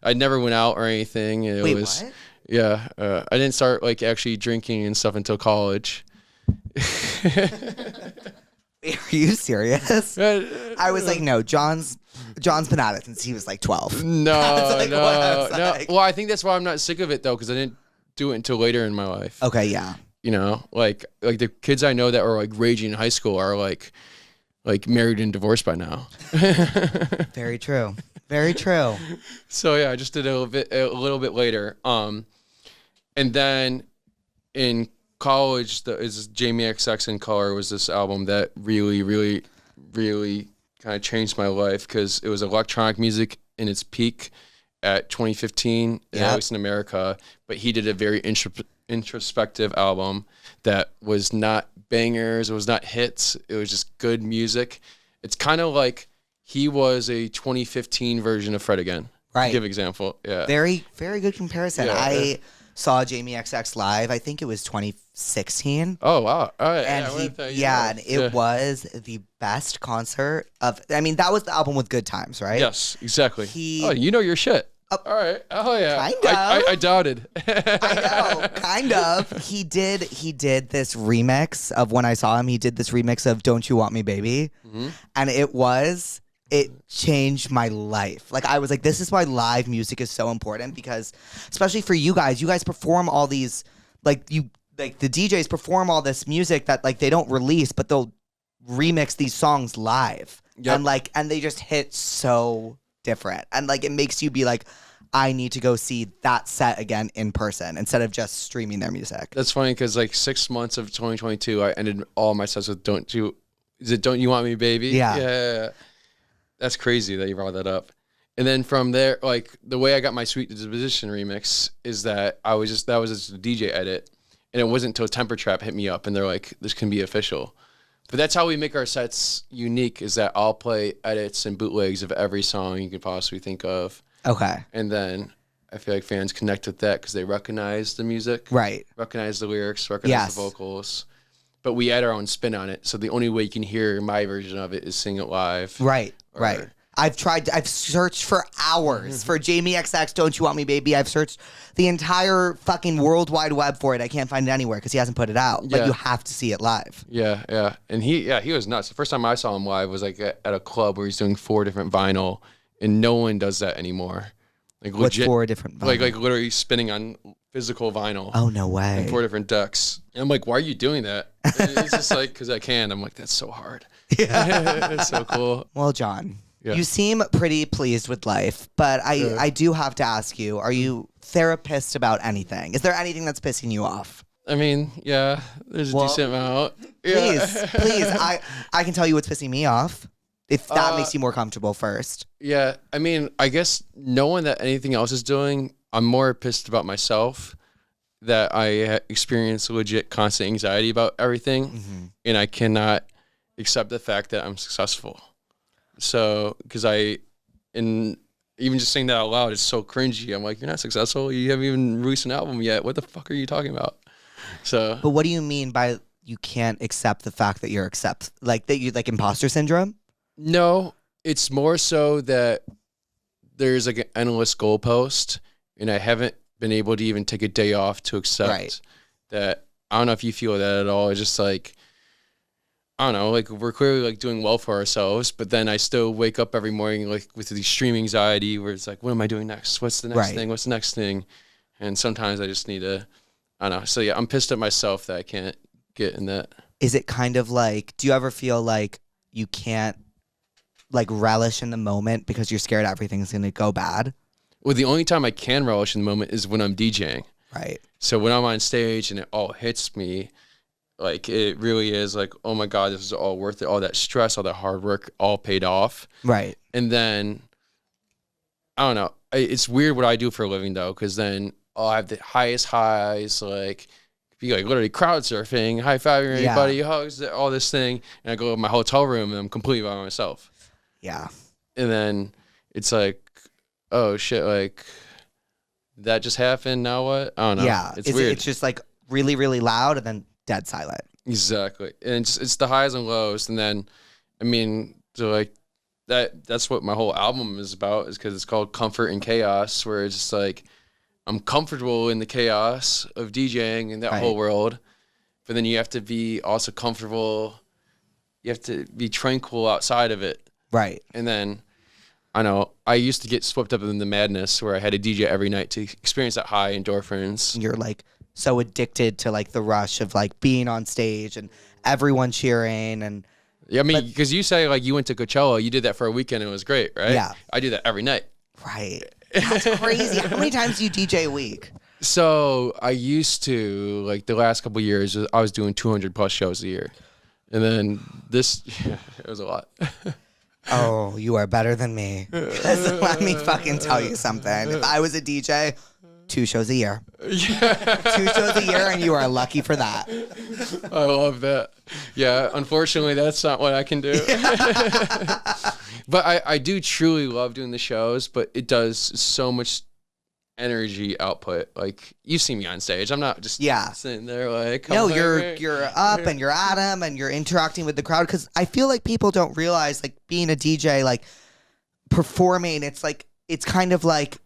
I never went out or anything.
Wait, what?
Yeah, I didn't start like actually drinking and stuff until college.
Are you serious? I was like, no, John's been at it since he was like 12.
No,
like
no,
what I was
no.
like.
Well, I think that's why I'm not sick of it though, because I didn't do it until later in my life.
Okay, yeah.
You know, like the kids I know that were like raging in high school are like married and divorced by now.
Very true. Very true.
So yeah, I just did a little bit later. And then in college, is Jamie XX in Color was this album that really, really, really kind of changed my life because it was electronic music in its peak at 2015, at least in America. But he did a very introspective album that was not bangers, it was not hits, it was just good music. It's kind of like he was a 2015 version of Fred again.
Right.
To give example. Yeah.
Very, very good comparison.
Yeah,
I saw Jamie XX live. I think it was 2016.
Oh wow! All right.
And it was the best concert of. I mean, that was the album with good times, right?
Yes, exactly.
He-
oh, you know your shit. All right. Oh yeah.
Kind of.
I doubted.
I know, kind of. He did this remix of when I saw him. He did this remix of "Don't You Want Me, Baby," and it changed my life. Like I was like, this is why live music is so important because, especially for you guys perform all these the DJs perform all this music that like they don't release, but they'll remix these songs live. Yep. And they just hit so different. And like, it makes you be like, I need to go see that set again in person instead of just streaming their music.
That's funny because like 6 months of 2022, I ended all my sets with "Don't You Want Me, Baby?" Yeah. That's crazy that you brought that up. And then from there, like the way I got my Sweet Disposition remix is that that was just a DJ edit, and it wasn't until Temper Trap hit me up and they're like, "This can be official." But that's how we make our sets unique. Is that I'll play edits and bootlegs of every song you can possibly think of.
Okay.
And then I feel like fans connect with that because they recognize the music,
right?
Recognize the lyrics, recognize the vocals. But we add our own spin on it. So the only way you can hear my version of it is sing it live.
Right. I've searched for hours for Jamie XX, Don't You Want Me, Baby. I've searched the entire fucking World Wide Web for it. I can't find it anywhere because he hasn't put it out. But you have to see it live.
Yeah. And he was nuts. The first time I saw him live was like at a club where he's doing 4 different vinyl. And no one does that anymore. Like
what's
legit,
4 different vinyl?
Like literally spinning on physical vinyl.
Oh, no way.
And 4 different decks. And I'm like, why are you doing that? And it's just like, because I can. I'm like, that's so hard. Yeah. It's so cool.
Well, John, you seem pretty pleased with life, but I do have to ask you, are you therapist about anything? Is there anything that's pissing you off?
I mean, yeah, there's a decent amount.
Please. I can tell you what's pissing me off. If that makes you more comfortable first.
Yeah, I mean, I guess knowing that anything else is doing, I'm more pissed about myself that I experience legit constant anxiety about everything, and I cannot accept the fact that I'm successful. So, because even just saying that out loud is so cringy. I'm like, you're not successful. You haven't even released an album yet. What the fuck are you talking about? So,
but what do you mean by you can't accept the fact that you're like imposter syndrome?
No, it's more so that there's like an endless goalpost, and I haven't been able to even take a day off to accept that. I don't know if you feel that at all. It's just like, I don't know, like we're clearly like doing well for ourselves, but then I still wake up every morning like with the extreme anxiety where it's like, what am I doing next? What's the next thing? What's the next thing? And sometimes I just need to, I don't know. So yeah, I'm pissed at myself that I can't get in that.
Is it kind of like, do you ever feel like you can't like relish in the moment because you're scared everything's going to go bad?
Well, the only time I can relish in the moment is when I'm DJing.
Right.
So when I'm on stage and it all hits me, like it really is like, oh my God, this is all worth it. All that stress, all that hard work, all paid off.
Right.
And then, I don't know. It's weird what I do for a living though, because then I'll have the highest highs, like be like literally crowd surfing, high-fiving everybody, hugs, all this thing. And I go to my hotel room and I'm completely by myself.
Yeah.
And then it's like, oh shit, like that just happened. Now what? I don't know.
Yeah.
It's weird.
It's just like really, really loud and then dead silent.
Exactly. And it's the highs and lows. And then, I mean, so like that's what my whole album is about, is because it's called Comfort in Chaos, where it's just like I'm comfortable in the chaos of DJing and that whole world. But then you have to be also comfortable. You have to be tranquil outside of it.
Right.
And then, I know, I used to get swept up in the madness where I had to DJ every night to experience that high endorphins.
You're like so addicted to like the rush of like being on stage and everyone cheering. And
yeah, I mean, because you say like you went to Coachella, you did that for a weekend and it was great, right?
Yeah.
I do that every night.
Right. That's crazy. How many times do you DJ a week?
So I used to, like the last couple of years, I was doing 200 plus shows a year. And then it was a lot.
Oh, you are better than me. 'Cause let me fucking tell you something. If I was a DJ, 2 shows a year. 2 shows a year, and you are lucky for that.
I love that. Yeah, unfortunately, that's not what I can do. But I do truly love doing the shows, but it does so much energy output. Like, you've seen me on stage. I'm not just sitting there like...
No, you're up and you're at 'em and you're interacting with the crowd, because I feel like people don't realize, like, being a DJ, like, performing, it's kind of like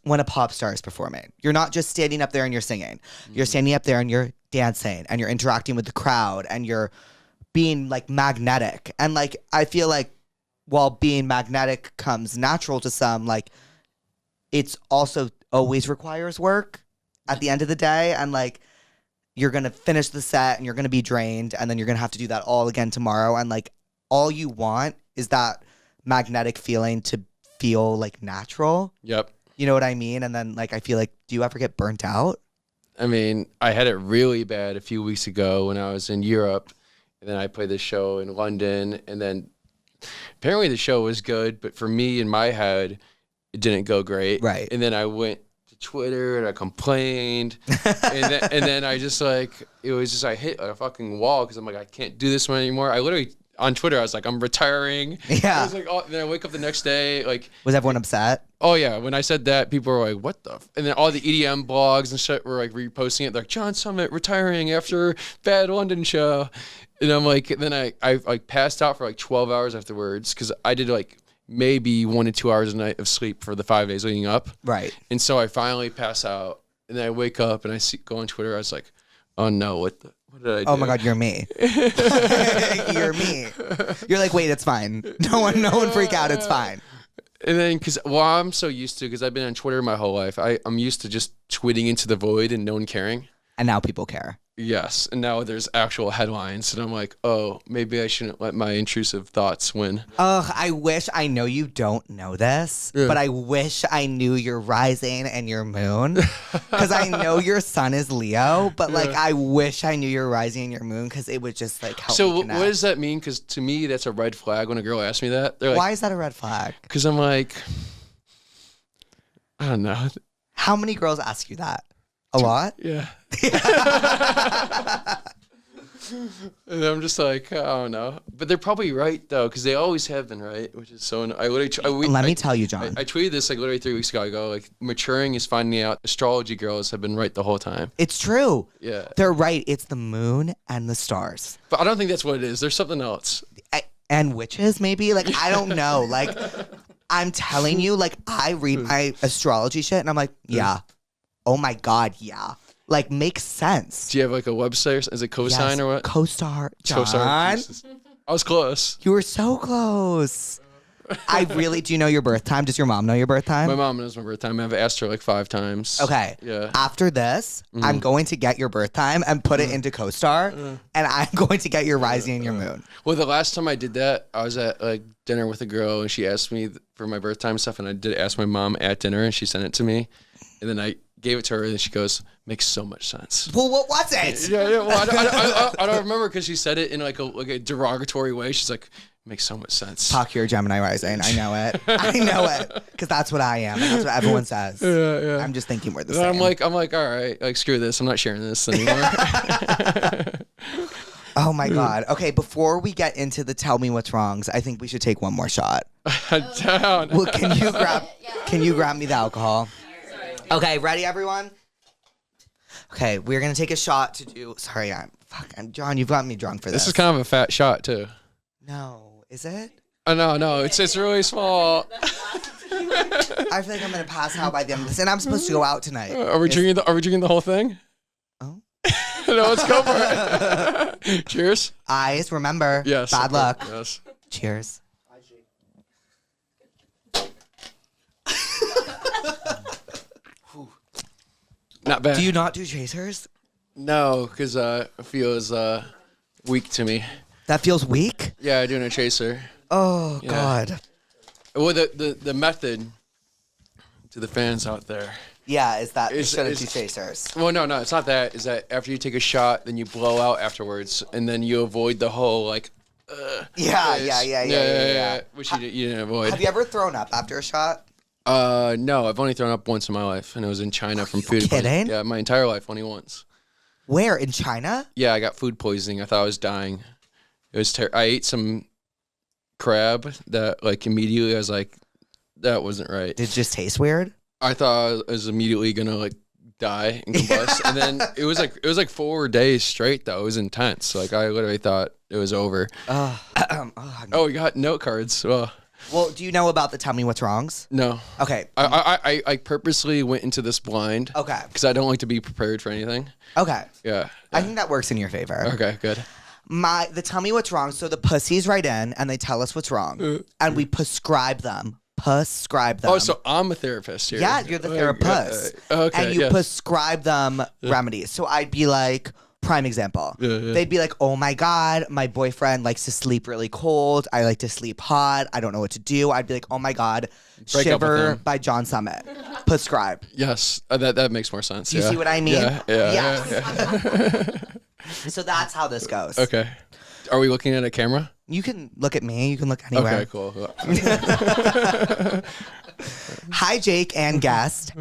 when a pop star is performing. You're not just standing up there and you're singing. You're standing up there and you're dancing and you're interacting with the crowd and you're being, like, magnetic. And, like, I feel like while being magnetic comes natural to some, like, it's also always requires work at the end of the day. And like, you're going to finish the set and you're going to be drained. And then you're going to have to do that all again tomorrow. And like, all you want is that magnetic feeling to feel like natural.
Yep.
You know what I mean? And then like I feel like, do you ever get burnt out?
I mean, I had it really bad a few weeks ago when I was in Europe, and then I played this show in London, and then apparently the show was good, but for me in my head, it didn't go great.
Right.
And then I went to Twitter and I complained, and then I just like it was just I hit a fucking wall because I'm like I can't do this one anymore. I literally on Twitter I was like I'm retiring.
Yeah.
I was like, oh, then I wake up the next day like.
Was everyone upset?
Oh yeah, when I said that, people were like, "What the?" And then all the EDM blogs and shit were like reposting it. They're like, "John Summit retiring after bad London show," and I'm like, then I like passed out for like 12 hours afterwards because I did like maybe 1 to 2 hours a night of sleep for the 5 days leading up.
Right.
And so I finally pass out, and then I wake up and I go on Twitter. I was like, "Oh no, what did I do?"
Oh my God, you're me. You're me. You're like, wait, it's fine. No one freak out. It's fine.
And then, I'm so used to, because I've been on Twitter my whole life, I'm used to just tweeting into the void and no one caring.
And now people care.
Yes. And now there's actual headlines. And I'm like, oh, maybe I shouldn't let my intrusive thoughts win.
Ugh, I wish I know you don't know this, but I wish I knew your rising and your moon. Because I know your sun is Leo, but like I wish I knew your rising and your moon because it would just like help me
So
connect.
what does that mean? Because to me, that's a red flag when a girl asks me that. They're like,
Why is that a red flag?
because I'm like, I don't know.
How many girls ask you that? A lot?
Yeah. And I'm just like, I don't know. But they're probably right, though, because they always have been right, which is so I literally,
Let me tell you, John.
I tweeted this like literally 3 weeks ago. I go, like, maturing is finding out astrology girls have been right the whole time.
It's true.
Yeah.
They're right. It's the moon and the stars.
But I don't think that's what it is. There's something else.
And witches, maybe? Like, I don't know. Like, I'm telling you, like, I read my astrology shit and I'm like, yeah. Oh my God, yeah. Like, makes sense.
Do you have like a website? Is it cosign or what?
Co-star. John.
Cosign. Jesus. I was close.
You were so close. I really do you know your birth time? Does your mom know your birth time?
My mom knows my birth time. I've asked her like 5 times.
Okay.
Yeah.
After this, I'm going to get your birth time and put it into CoStar, and I'm going to get your rising and your moon.
Well, the last time I did that, I was at like dinner with a girl, and she asked me for my birth time stuff, and I did ask my mom at dinner, and she sent it to me, and then I gave it to her, and she goes, "Makes so much sense."
Well, what was it?
Yeah. Well, I don't remember because she said it in like a derogatory way. She's like, "Makes so much sense."
Popculture Gemini rising. I know it. I know it because that's what I am. And that's what everyone says.
Yeah.
I'm just thinking we're the
And
same.
I'm like, all right, like screw this. I'm not sharing this anymore.
Oh my God. Okay, before we get into the tell me what's wrongs, I think we should take one more shot.
Down.
Well, can you grab me the alcohol? Okay, ready, everyone? Okay, we're gonna take a shot to do. Sorry, I'm John. You've got me drunk for this.
This is kind of a fat shot too.
No, is it?
Oh no, it's really small.
I feel like I'm gonna pass out by the end of this, and I'm supposed to go out tonight.
Are we drinking the whole thing?
Oh.
No, let's go for it. Cheers.
Eyes, remember.
Yes.
Bad
okay,
luck.
Yes.
Cheers.
Not bad.
Do you not do chasers?
No, because it feels weak to me.
That feels weak.
Yeah, doing a chaser.
Oh
Yeah.
God.
Well, the method to the fans out there.
Yeah, is that you
It's-
shouldn't do
it's-
chasers?
Well, no, it's not that. Is that after you take a shot, then you blow out afterwards, and then you avoid the whole like.
Yeah.
Which you didn't avoid.
Have you ever thrown up after a shot?
No, I've only thrown up once in my life, and it was in China from food poisoning.
kidding?
Yeah, my entire life, only once.
Where in China?
Yeah, I got food poisoning. I thought I was dying. It was I ate some crab that like immediately I was like, that wasn't right.
Did it just taste weird?
I thought I was immediately gonna like die and combust, and then it was like 4 days straight though. It was intense. Like I literally thought it was over. Oh, we got note cards.
Well, do you know about the tell me what's wrongs?
No.
Okay.
I purposely went into this blind.
Okay.
Because I don't like to be prepared for anything.
Okay.
Yeah.
I think that works in your favor.
Okay, good.
The tell me what's wrong. So the pussies write in and they tell us what's wrong, and we prescribe them. Prescribe them.
Oh, so I'm a therapist here.
Yeah, you're the therapist.
Okay.
And you
yes.
prescribe them remedies. So I'd be like, prime example.
Yeah.
They'd be like, oh my God, my boyfriend likes to sleep really cold. I like to sleep hot. I don't know what to do. I'd be like, oh my God,
Break up with
Shiver
him.
by John Summit. Prescribe.
Yes, that makes more sense.
Do you see what I mean?
Yeah.
Yes.
Yeah.
So that's how this goes.
Okay. Are we looking at a camera?
You can look at me. You can look anywhere.
Okay, cool.
Hi, Jake and guest.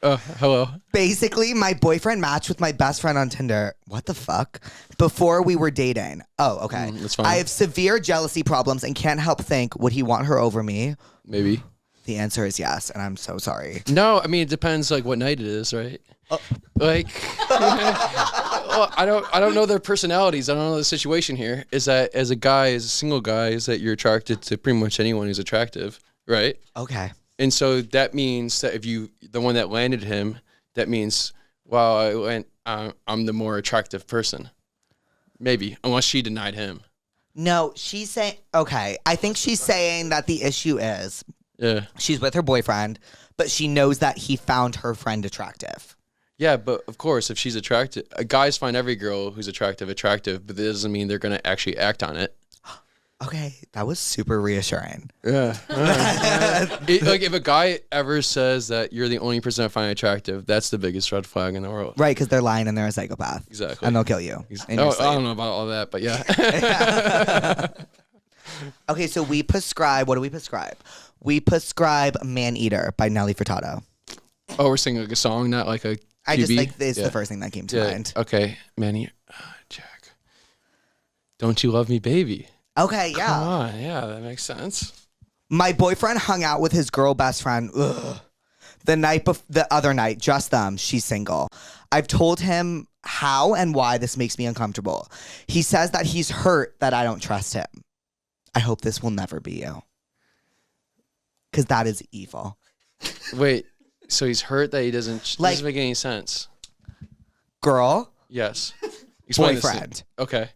Hello.
Basically, my boyfriend matched with my best friend on Tinder. What the fuck? Before we were dating. Oh, okay.
That's fine.
I have severe jealousy problems and can't help think, would he want her over me?
Maybe.
The answer is yes, and I'm so sorry.
No, I mean it depends like what night it is, right? Like, well, I don't know their personalities. I don't know the situation here. Is that as a single guy, is that you're attracted to pretty much anyone who's attractive, right?
Okay.
And so that means that if the one that landed him, that means, well, I'm the more attractive person. Maybe, unless she denied him.
No, she's saying, okay, I think she's saying that the issue is
Yeah.
she's with her boyfriend, but she knows that he found her friend attractive.
Yeah, but of course, if she's attractive, guys find every girl who's attractive, but that doesn't mean they're going to actually act on it.
Okay, that was super reassuring.
Yeah. Like if a guy ever says that you're the only person I find attractive, that's the biggest red flag in the world.
Right, because they're lying and they're a psychopath.
Exactly.
And they'll kill you. in
Oh,
your
I
sleep.
don't know about all that, but yeah.
Okay, so we prescribe, what do we prescribe? We prescribe Man Eater by Nelly Furtado.
Oh, we're singing like a song, not like a
I just
QB?
like, it's
Yeah.
the first thing that came to
Yeah.
mind.
Okay, Manny, Jack. Don't you love me, baby?
Okay,
Come
yeah.
on, yeah, that makes sense.
My boyfriend hung out with his girl best friend the other night, just them. She's single. I've told him how and why this makes me uncomfortable. He says that he's hurt that I don't trust him. I hope this will never be you. Because that is evil.
Wait, so he's hurt that he doesn't make any sense.
Girl,
Yes. Explain this to me.
boyfriend.
Okay.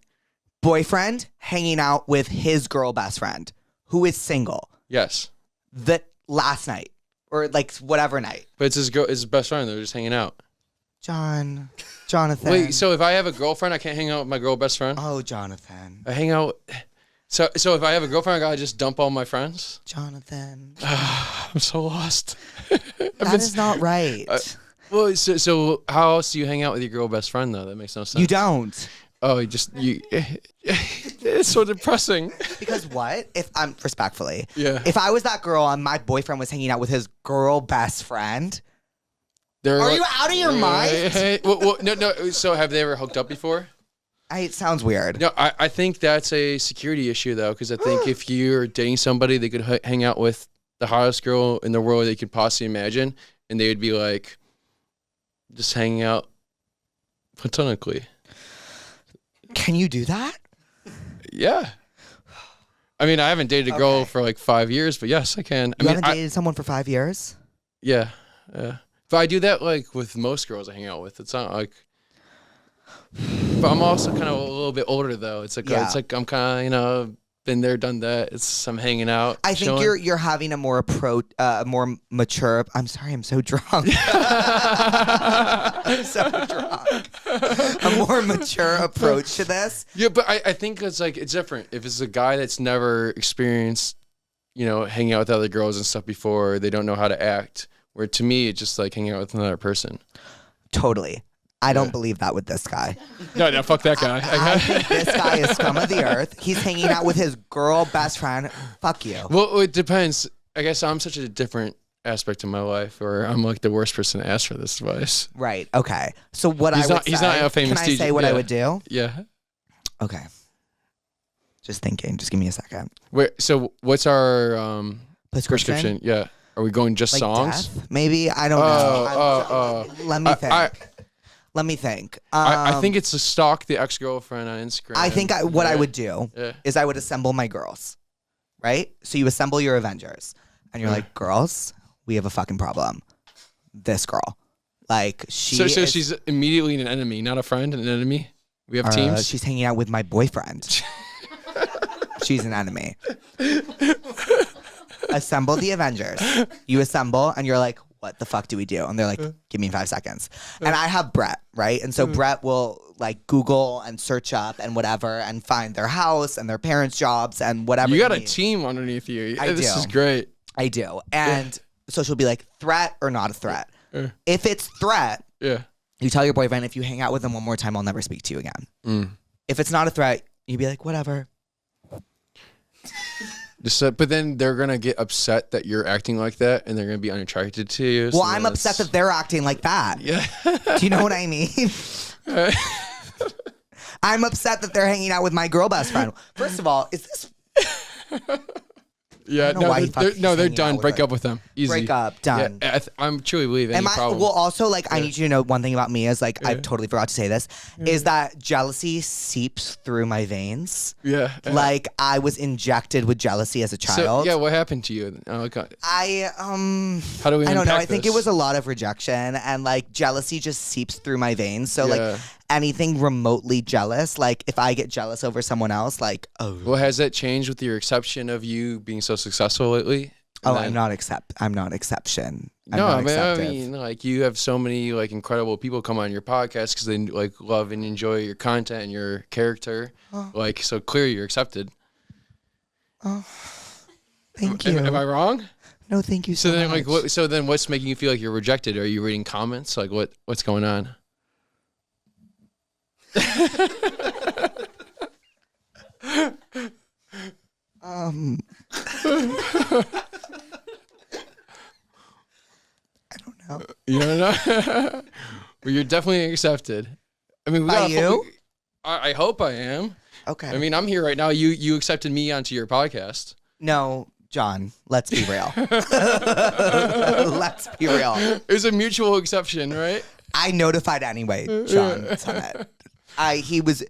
Boyfriend hanging out with his girl best friend who is single.
Yes.
The last night or like whatever night.
But it's his best friend. They're just hanging out.
Jonathan.
Wait, so if I have a girlfriend, I can't hang out with my girl best friend?
Oh, Jonathan.
I hang out. So if I have a girlfriend, I gotta just dump all my friends?
Jonathan.
I'm so lost.
That is not right.
Well, so how else do you hang out with your girl best friend though? That makes no sense.
You don't.
Oh, you. It's so depressing.
Because what? If I'm respectfully.
Yeah.
If I was that girl and my boyfriend was hanging out with his girl best friend, are you out of your mind?
Well, no. So have they ever hooked up before?
It sounds weird.
No, I think that's a security issue though, because I think if you're dating somebody, they could hang out with the hottest girl in the world they could possibly imagine, and they would be like, just hanging out platonically.
Can you do that?
Yeah. I mean, I haven't dated a girl
Okay.
for like 5 years, but yes, I can.
You haven't dated someone for 5 years?
Yeah. But I do that like with most girls I hang out with. It's not like. But I'm also kind of a little bit older though. It's like I'm kind of been there, done that. I'm hanging out.
I think
chilling.
you're having a more more mature. I'm sorry, I'm so drunk. I'm so drunk. A more mature approach to this.
Yeah, but I think it's different. If it's a guy that's never experienced, hanging out with other girls and stuff before, they don't know how to act. Where to me, it's just like hanging out with another person.
Totally. I don't believe that with this guy.
No, fuck that guy.
I think this guy is scum of the earth. He's hanging out with his girl best friend. Fuck you.
Well, it depends. I guess I'm such a different aspect of my life, or I'm like the worst person to ask for this advice.
Right. Okay. So what
He's
I would
not-
say.
he's not a famous
Can I say
DJ.
what I
Yeah.
would do?
Yeah.
Okay. Just thinking. Just give me a second.
Wait. So what's our
Prescription?
Yeah. Are we going just
Like
songs?
death? Maybe. I don't know. Let me think. Let me think.
I think it's to stalk the ex-girlfriend on Instagram.
I think what I would do
Yeah.
is I would assemble my girls, right? So you assemble your Avengers, and you're like, girls, we have a fucking problem. This girl, like
So she's immediately an enemy, not a friend, an enemy. We have teams.
She's hanging out with my boyfriend. She's an enemy. Assemble the Avengers. You assemble, and you're like, what the fuck do we do? And they're like, give me 5 seconds. And I have Brett, right? And so Brett will like Google and search up and whatever and find their house and their parents' jobs and whatever.
You got
they
a
need.
team underneath you.
I
This
do.
is great.
I do. And so she'll be like, threat or not a threat? If it's threat,
Yeah.
you tell your boyfriend, if you hang out with him one more time, I'll never speak to you again. If it's not a threat, you'd be like, whatever.
But then they're gonna get upset that you're acting like that, and they're gonna be unattracted to you.
Well,
so
I'm
that's-
upset that they're acting like that.
Yeah.
Do you know what I mean? I'm upset that they're hanging out with my girl best friend. First of all, is this
Yeah.
don't know why he fucking
They're
hanging out
done.
with
Break
her.
up with them. Easy.
break up? Done.
Yeah, I'm truly believing.
Am I,
problem.
well, also, like, I need you to know one thing about me is, like, I totally forgot to say this, is that jealousy seeps through my veins.
Yeah.
Like, I was injected with jealousy as a
So,
child.
yeah. What happened to you? Oh, God.
How
do we?
I don't know.
unpack
I think
this?
it was a lot of rejection and like jealousy just seeps through my veins. So
Yeah.
like anything remotely jealous, like if I get jealous over someone else, like, oh,
Well, has that changed with your exception of you being so successful lately? And then-
I'm not exception. I'm
No,
not
I
acceptive.
mean, like you have so many like incredible people come on your podcast because they like love and enjoy your content and your character. Like, so clearly you're accepted.
Thank you.
Am I wrong?
No, thank you so,
So then,
much.
like, so then, what's making you feel like you're rejected? Are you reading comments? Like, what's going on?
I don't know.
You don't know? Well, you're definitely accepted. I mean, we
By
gotta
you?
I hope I am.
Okay.
I mean, I'm here right now. You accepted me onto your podcast.
No, John, let's be real. Let's be real.
It was a mutual exception, right?
I notified anyway, John Summit. I was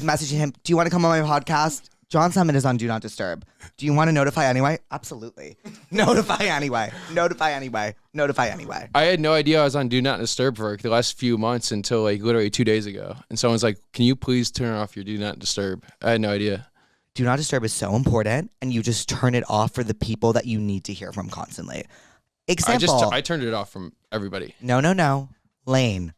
messaging him, do you want to come on my podcast? John Summit is on Do Not Disturb. Do you want to notify anyway? Absolutely. Notify anyway. Notify anyway. Notify anyway.
I had no idea I was on Do Not Disturb for like the last few months until like literally 2 days ago. And someone's like, can you please turn off your Do Not Disturb? I had no idea.
Do Not Disturb is so important, and you just turn it off for the people that you need to hear from constantly. Example.
I turned it off from everybody.
No. Lane.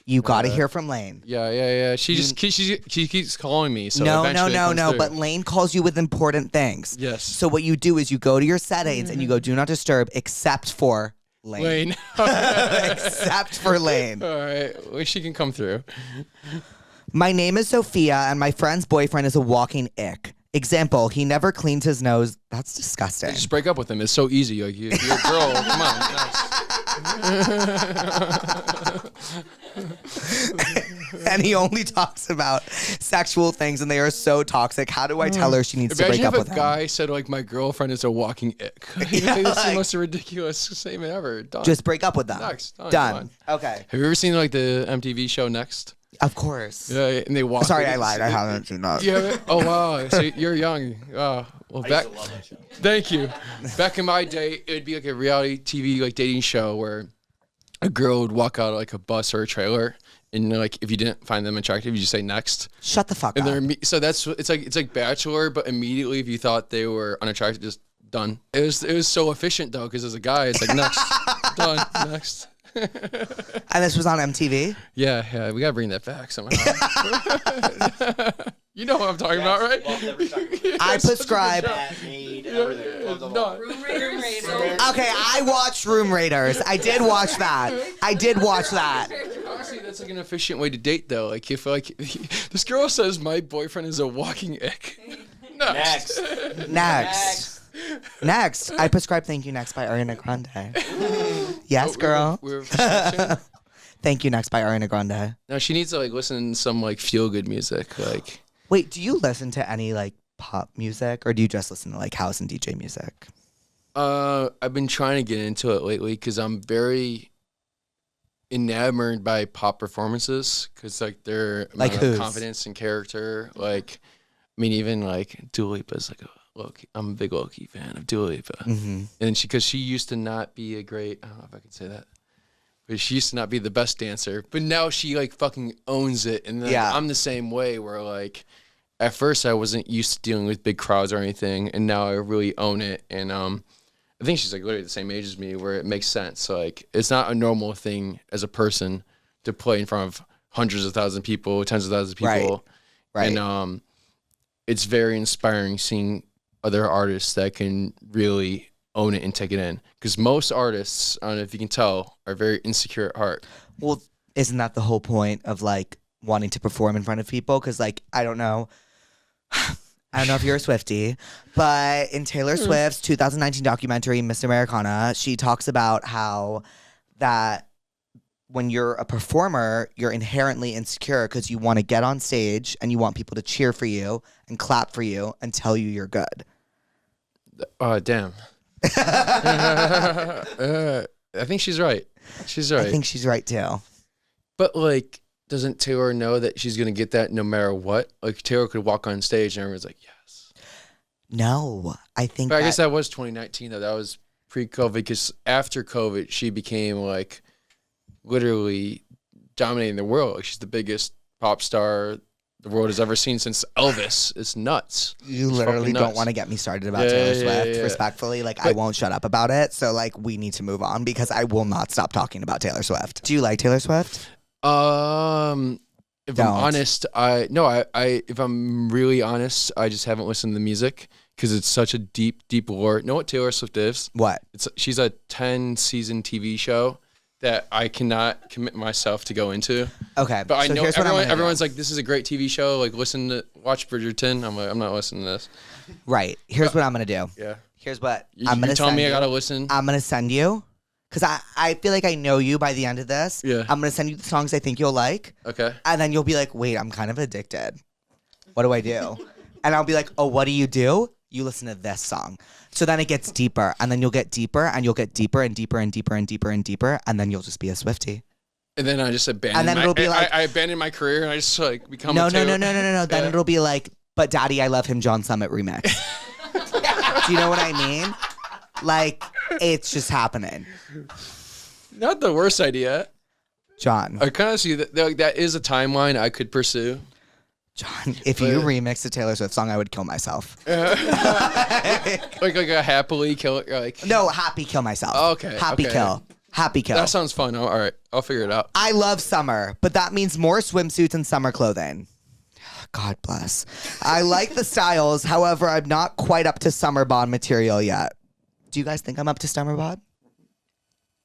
You got to hear from Lane.
Yeah. She keeps calling me. So
No.
eventually it comes through.
But Lane calls you with important things.
Yes.
So what you do is you go to your settings and you go Do Not Disturb except for Lane.
Lane.
Except for Lane.
All right. Well, she can come through.
My name is Sophia and my friend's boyfriend is a walking ick. Example, he never cleans his nose. That's disgusting.
Just break up with him. It's so easy. Like you're a girl. Come on.
And he only talks about sexual things and they are so toxic. How do I tell her she needs to break
Imagine
up
if
with
a
him?
guy said like my girlfriend is a walking ick.
Yeah,
That's the
like-
most ridiculous statement ever. Done.
Just break up with them.
Next. Done.
Done.
Come
Okay.
Have you ever seen like the MTV show Next?
Of course.
Yeah, and they walk.
Sorry, I lied. I haven't seen that.
You haven't? Oh wow! So you're young. Oh, well, back. Thank you. Back in my day, it would be like a reality TV like dating show where a girl would walk out of like a bus or a trailer, and like if you didn't find them attractive, you just say next.
Shut the fuck
And
up.
they're so that's it's like Bachelor, but immediately if you thought they were unattractive, just done. It was so efficient though, because as a guy, it's like next, done, next.
And this was on MTV?
Yeah, we gotta bring that back somehow. You know what I'm talking about, right?
I prescribe.
No.
Okay, I watched Room Raiders. I did watch that.
Honestly, that's like an efficient way to date, though. Like if like this girl says my boyfriend is a walking ick. Next.
Next. I prescribe Thank You Next by Ariana Grande. Yes, girl.
We're
Thank You Next by Ariana Grande.
now she needs to like listen to some like feel good music, like.
Wait, do you listen to any like pop music or do you just listen to like house and DJ music?
I've been trying to get into it lately because I'm very enamored by pop performances because like their
Like
amount of
whose?
confidence and character. Like, I mean, even like Dua Lipa's like I'm a big low-key fan of Dua Lipa, and because she used to not be a great. I don't know if I can say that. But she used to not be the best dancer, but now she like fucking owns it. And then
Yeah.
I'm the same way where like at first I wasn't used to dealing with big crowds or anything, and now I really own it. And I think she's like literally the same age as me, where it makes sense. So like, it's not a normal thing as a person to play in front of hundreds of thousands of people, tens of thousands of people.
Right.
And it's very inspiring seeing other artists that can really own it and take it in. Because most artists, I don't know if you can tell, are very insecure at heart.
Well, isn't that the whole point of like wanting to perform in front of people? Because like, I don't know if you're a Swiftie, but in Taylor Swift's 2019 documentary, Miss Americana, she talks about how that when you're a performer, you're inherently insecure because you want to get on stage and you want people to cheer for you and clap for you and tell you you're good.
Damn. I think she's right. She's right.
I think she's right too.
But like, doesn't Taylor know that she's gonna get that no matter what? Like Taylor could walk on stage and everyone's like, yes.
No, I think.
But I guess that was 2019 though. That was pre-COVID, because after COVID, she became like literally dominating the world. Like, she's the biggest pop star the world has ever seen since Elvis. It's nuts.
You
It's
literally
fucking
don't
nuts.
want to get me started about Taylor Swift, respectfully. Like, I won't shut up about it. So, like, we need to move on because I will not stop talking about Taylor Swift. Do you like Taylor Swift?
If I'm honest, if I'm really honest, I just haven't listened to the music because it's such a deep lore. Know what Taylor Swift is?
What?
She's a 10-season TV show that I cannot commit myself to go into.
Okay.
But I
so
know
here's what I'm gonna do.
everyone's like, this is a great TV show. Like, watch Bridgerton. I'm like, I'm not listening to this.
Right. Here's what I'm going to do.
Yeah.
Here's what
You,
I'm going
you
to
tell
send
me
you.
I gotta listen.
I'm going to send you, because I feel like I know you by the end of this.
Yeah.
I'm going to send you the songs I think you'll like.
Okay.
And then you'll be like, wait, I'm kind of addicted. What do I do? And I'll be like, oh, what do? You listen to this song. So then it gets deeper, and then you'll get deeper, and you'll get deeper and deeper and deeper and deeper and deeper, and then you'll just be a Swiftie.
And then I just abandoned.
And then it'll be like,
I abandoned my career, and I just like become.
no.
a Taylor.
Then
Yeah.
it'll be like, but Daddy, I Love Him, John Summit remix. Do you know what I mean? Like, it's just happening.
Not the worst idea.
John,
I kind of see that. Like, that is a timeline I could pursue.
if you remixed a Taylor Swift song, I would kill myself.
Like a happily kill. Like
No, happy kill myself.
Okay,
Happy
okay.
kill. Happy kill.
that sounds fun. All right, I'll figure it out.
I love summer, but that means more swimsuits and summer clothing. God bless. I like the styles. However, I'm not quite up to summer bod material yet. Do you guys think I'm up to summer bod?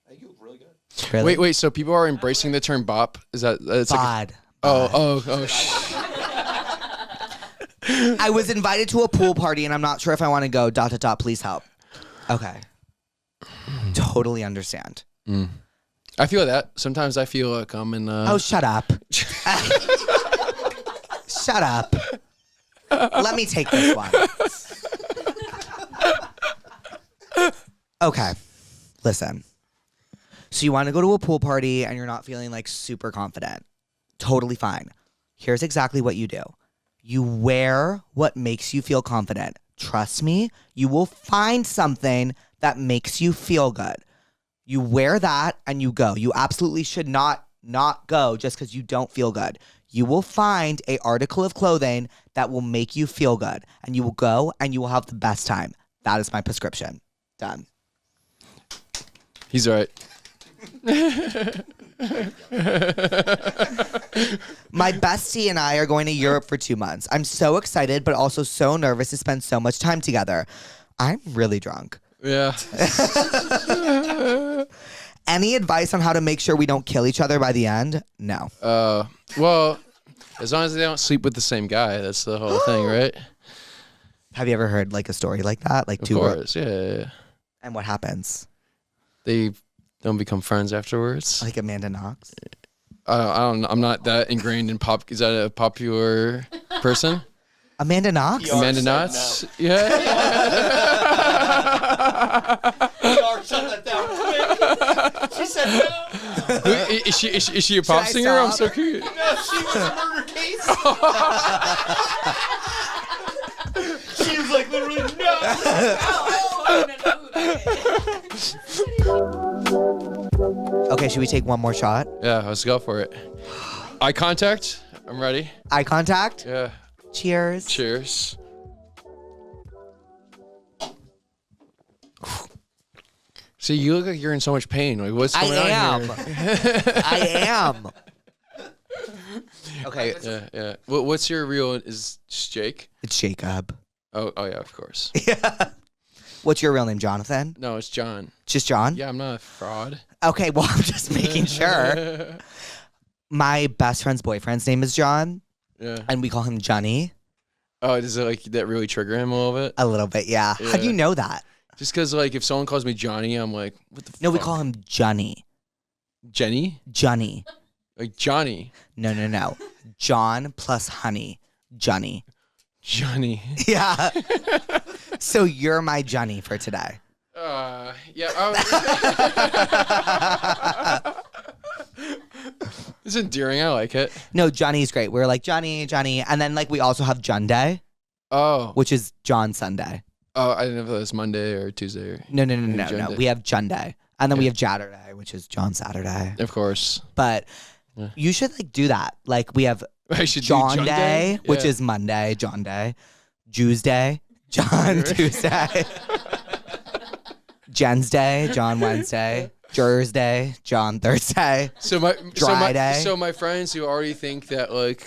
I think you look really good.
Really?
Wait. So people are embracing the term bop? Is that? It's like.
Bod.
Oh.
I was invited to a pool party and I'm not sure if I want to go. ... Please help. Okay. Totally understand.
I feel that. Sometimes I feel like I'm in.
Oh, shut up. Shut up. Let me take this one. Okay. Listen. So you want to go to a pool party and you're not feeling like super confident. Totally fine. Here's exactly what you do. You wear what makes you feel confident. Trust me, you will find something that makes you feel good. You wear that and you go. You absolutely should not go just because you don't feel good. You will find an article of clothing that will make you feel good. And you will go and you will have the best time. That is my prescription. Done.
He's right.
My bestie and I are going to Europe for 2 months. I'm so excited, but also so nervous to spend so much time together. I'm really drunk.
Yeah.
Any advice on how to make sure we don't kill each other by the end? No.
Well, as long as they don't sleep with the same guy, that's the whole thing, right?
Have you ever heard like a story like that? Like
Of
two
course, yeah.
And what happens?
They don't become friends afterwards.
Like Amanda Knox?
I don't. I'm not that ingrained in pop. Is that a popular person?
Amanda Knox?
Amanda Knox? Yeah.
She said no.
Is she a pop
I
singer? I'm
stop?
so curious.
No, she was a murder case. She was like literally no.
Okay, should we take one more shot?
Yeah, let's go for it. Eye contact. I'm ready.
Eye contact?
Yeah.
Cheers.
Cheers. So you look like you're in so much pain. Like, what's going on here?
I am. Okay.
Yeah. What's your real? Is Jake?
It's Jacob.
Oh yeah, of course.
Yeah. What's your real name, Jonathan?
No, it's John.
Just John?
Yeah, I'm not a fraud.
Okay, well, I'm just making sure. My best friend's boyfriend's name is John.
Yeah.
And we call him Johnny.
Oh, does it like that really trigger him a little bit?
A little bit, yeah. How do you know that?
Just because, like, if someone calls me Johnny, I'm like, what the fuck?
No, we call him Johnny.
Jenny?
Johnny.
Like, Johnny.
No. John plus honey. Johnny.
Johnny.
Yeah. So you're my Johnny for today.
Yeah. It's endearing. I like it.
No, Johnny's great. We're like, Johnny. And then, like, we also have John Day,
Oh.
which is John Sunday.
Oh, I didn't know if that was Monday or Tuesday. Or
No.
John Day.
We have John Day. And then we have Jatterday, which is John Saturday.
Of course.
But you should, like, do that. Like, we have
I should do
John Day, which
Yeah.
is Monday, John Day. Jews Day, John Tuesday. Jen's Day, John Wednesday. Jurors Day, John Thursday.
So my
Dry day.
So my friends who already think that like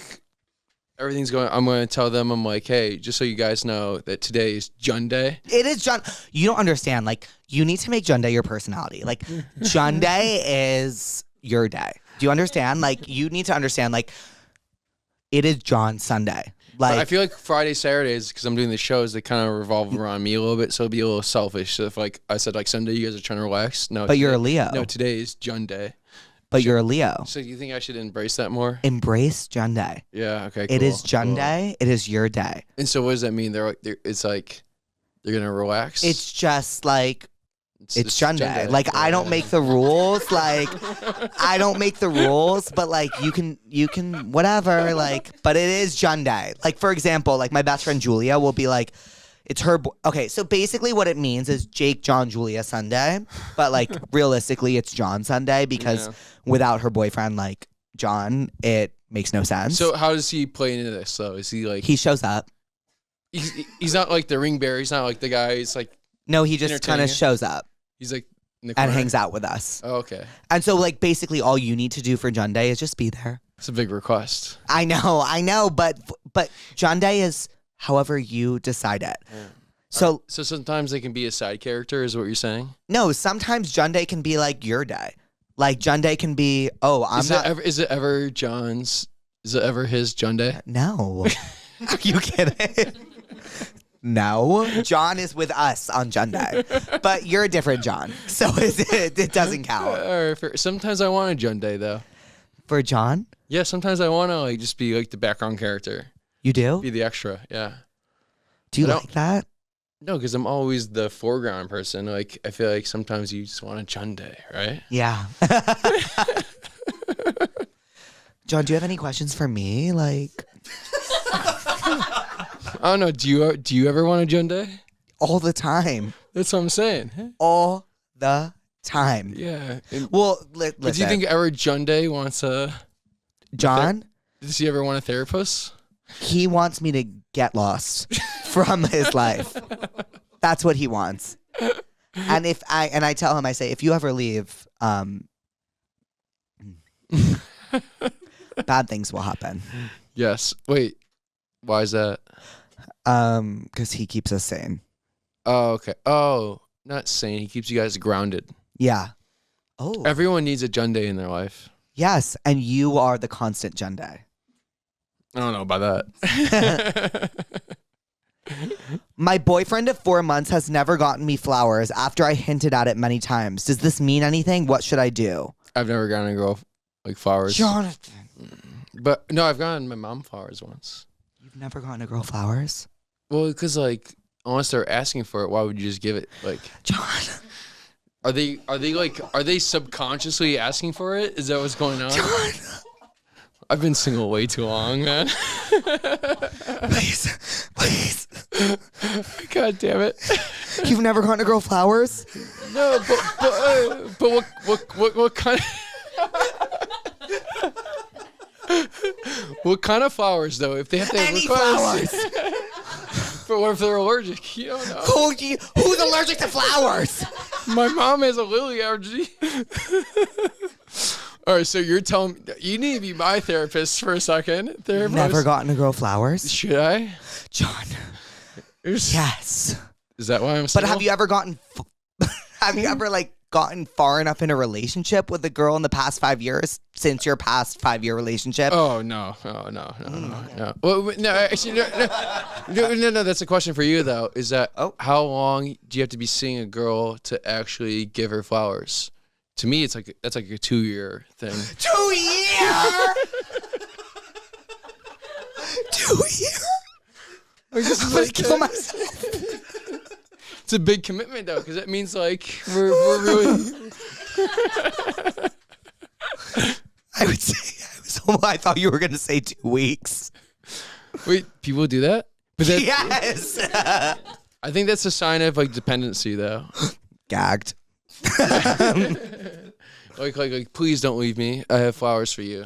everything's going, I'm going to tell them, I'm like, hey, just so you guys know that today is John Day.
It is John. You don't understand. Like, you need to make John Day your personality. Like, John Day is your day. Do you understand? Like, you need to understand, like, it is John Sunday.
But I
Like,
feel like Friday, Saturdays, because I'm doing the shows, they kind of revolve around me a little bit, so it'd be a little selfish. So if like I said, like Sunday, you guys are trying to relax. No,
but you're a
today-
Leo.
No, today is John Day.
But you're a Leo.
So you think I should embrace that more?
Embrace John Day.
Yeah. Okay.
It
cool,
is John
cool.
Day. It is your day.
And so what does that mean? It's like they're gonna relax.
It's just like, it's John Day.
Day.
Like, I don't make the rules. Like, I don't make the rules, but like, you can whatever. Like, but it is John Day. Like, for example, like my best friend Julia will be like, it's her. Okay, so basically what it means is Jake, John, Julia Sunday, but like realistically, it's John Sunday because without her boyfriend, like John, it makes no sense.
So how does he play into this though? Is he like
he shows up.
He's not like the ring bearer. He's not like the guy. He's like
No, he just kind
Entertaining.
of shows up
he's like in the
and
corner.
hangs out with us.
Oh, okay.
And so, like, basically, all you need to do for John Day is just be there.
It's a big request.
I know, but John Day is however you decide it.
Yeah.
So
So sometimes they can be a side character, is what you're saying?
no, sometimes John Day can be like your day. Like John Day can be,
Is it ever John's? Is it ever his John Day?
No. Are you kidding? No, John is with us on John Day, but you're a different John, so it doesn't count.
Sometimes I want a John Day though.
For John,
Yeah, sometimes I want to like just be like the background character,
you do?
be the extra. Yeah.
Do you
I
like that?
No, because I'm always the foreground person. Like I feel like sometimes you just want a John Day, right?
Yeah. John, do you have any questions for me? Like,
I don't know. Do you ever want a John Day?
all the time.
That's what I'm saying.
All the time.
Yeah. And,
Well,
but
listen.
do you think ever John Day wants a?
John,
Does he ever want a Therapuss?
he wants me to get lost from his life. That's what he wants. And I tell him, I say, if you ever leave, bad things will happen.
Yes. Wait. Why is that?
Because he keeps us sane.
Oh, okay. Oh, not sane. He keeps you guys grounded.
Yeah. Oh.
Everyone needs a John Day in their life.
Yes, and you are the constant John Day.
I don't know about that.
My boyfriend of 4 months has never gotten me flowers after I hinted at it many times. Does this mean anything? What should I do?
I've never gotten a girl like flowers.
Jonathan.
But no, I've gotten my mom flowers once.
You've never gotten a girl flowers?
Well, because like unless they're asking for it, why would you just give it? Like,
John.
are they subconsciously asking for it? Is that what's going on?
John.
I've been single way too long, man.
Please. Please.
God damn it.
You've never gotten a girl flowers?
No, but what kind what kind of flowers though? If they have to
Any
request,
flowers.
but what if they're allergic? You don't know.
Who's allergic to flowers?
My mom has a lily allergy. All right, so you're telling me you need to be my therapist for a second. Therapist.
Never gotten a girl flowers?
Should I?
John.
Is
Yes.
that why I'm
But
single?
have you ever gotten far enough in a relationship with a girl in the past 5 years since your past 5-year relationship?
Oh no! No. Well, no, actually, no. That's a question for you though. Is that how long do you have to be seeing a girl to actually give her flowers? To me, it's like that's like a 2-year thing.
2 years? 2 years? I'm gonna kill myself.
It's a big commitment though, because that means like we're really.
I thought you were gonna say 2 weeks.
Wait, people do that? But
Yes.
I think that's a sign of like dependency though.
Gagged.
like, please don't leave me. I have flowers for you.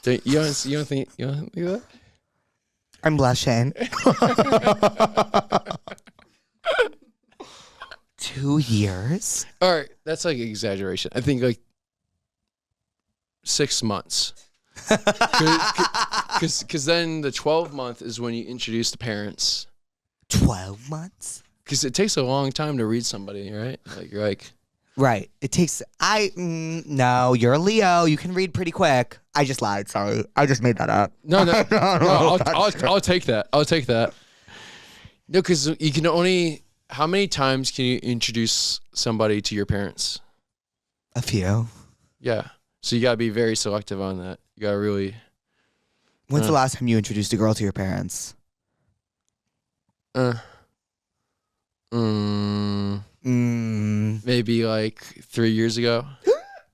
You don't think that?
I'm blushing. 2 years?
All right, that's like exaggeration. I think like 6 months. Because then the 12th month is when you introduce the parents.
12 months?
Because it takes a long time to read somebody, right? Like you're like,
right. It takes. No, you're a Leo. You can read pretty quick. I just lied. Sorry, I just made that up.
no. I'll take that. I'll take that. No, because you can only. How many times can you introduce somebody to your parents?
A few.
Yeah. So you gotta be very selective on that. You gotta really.
When's the last time you introduced a girl to your parents?
Maybe like 3 years ago.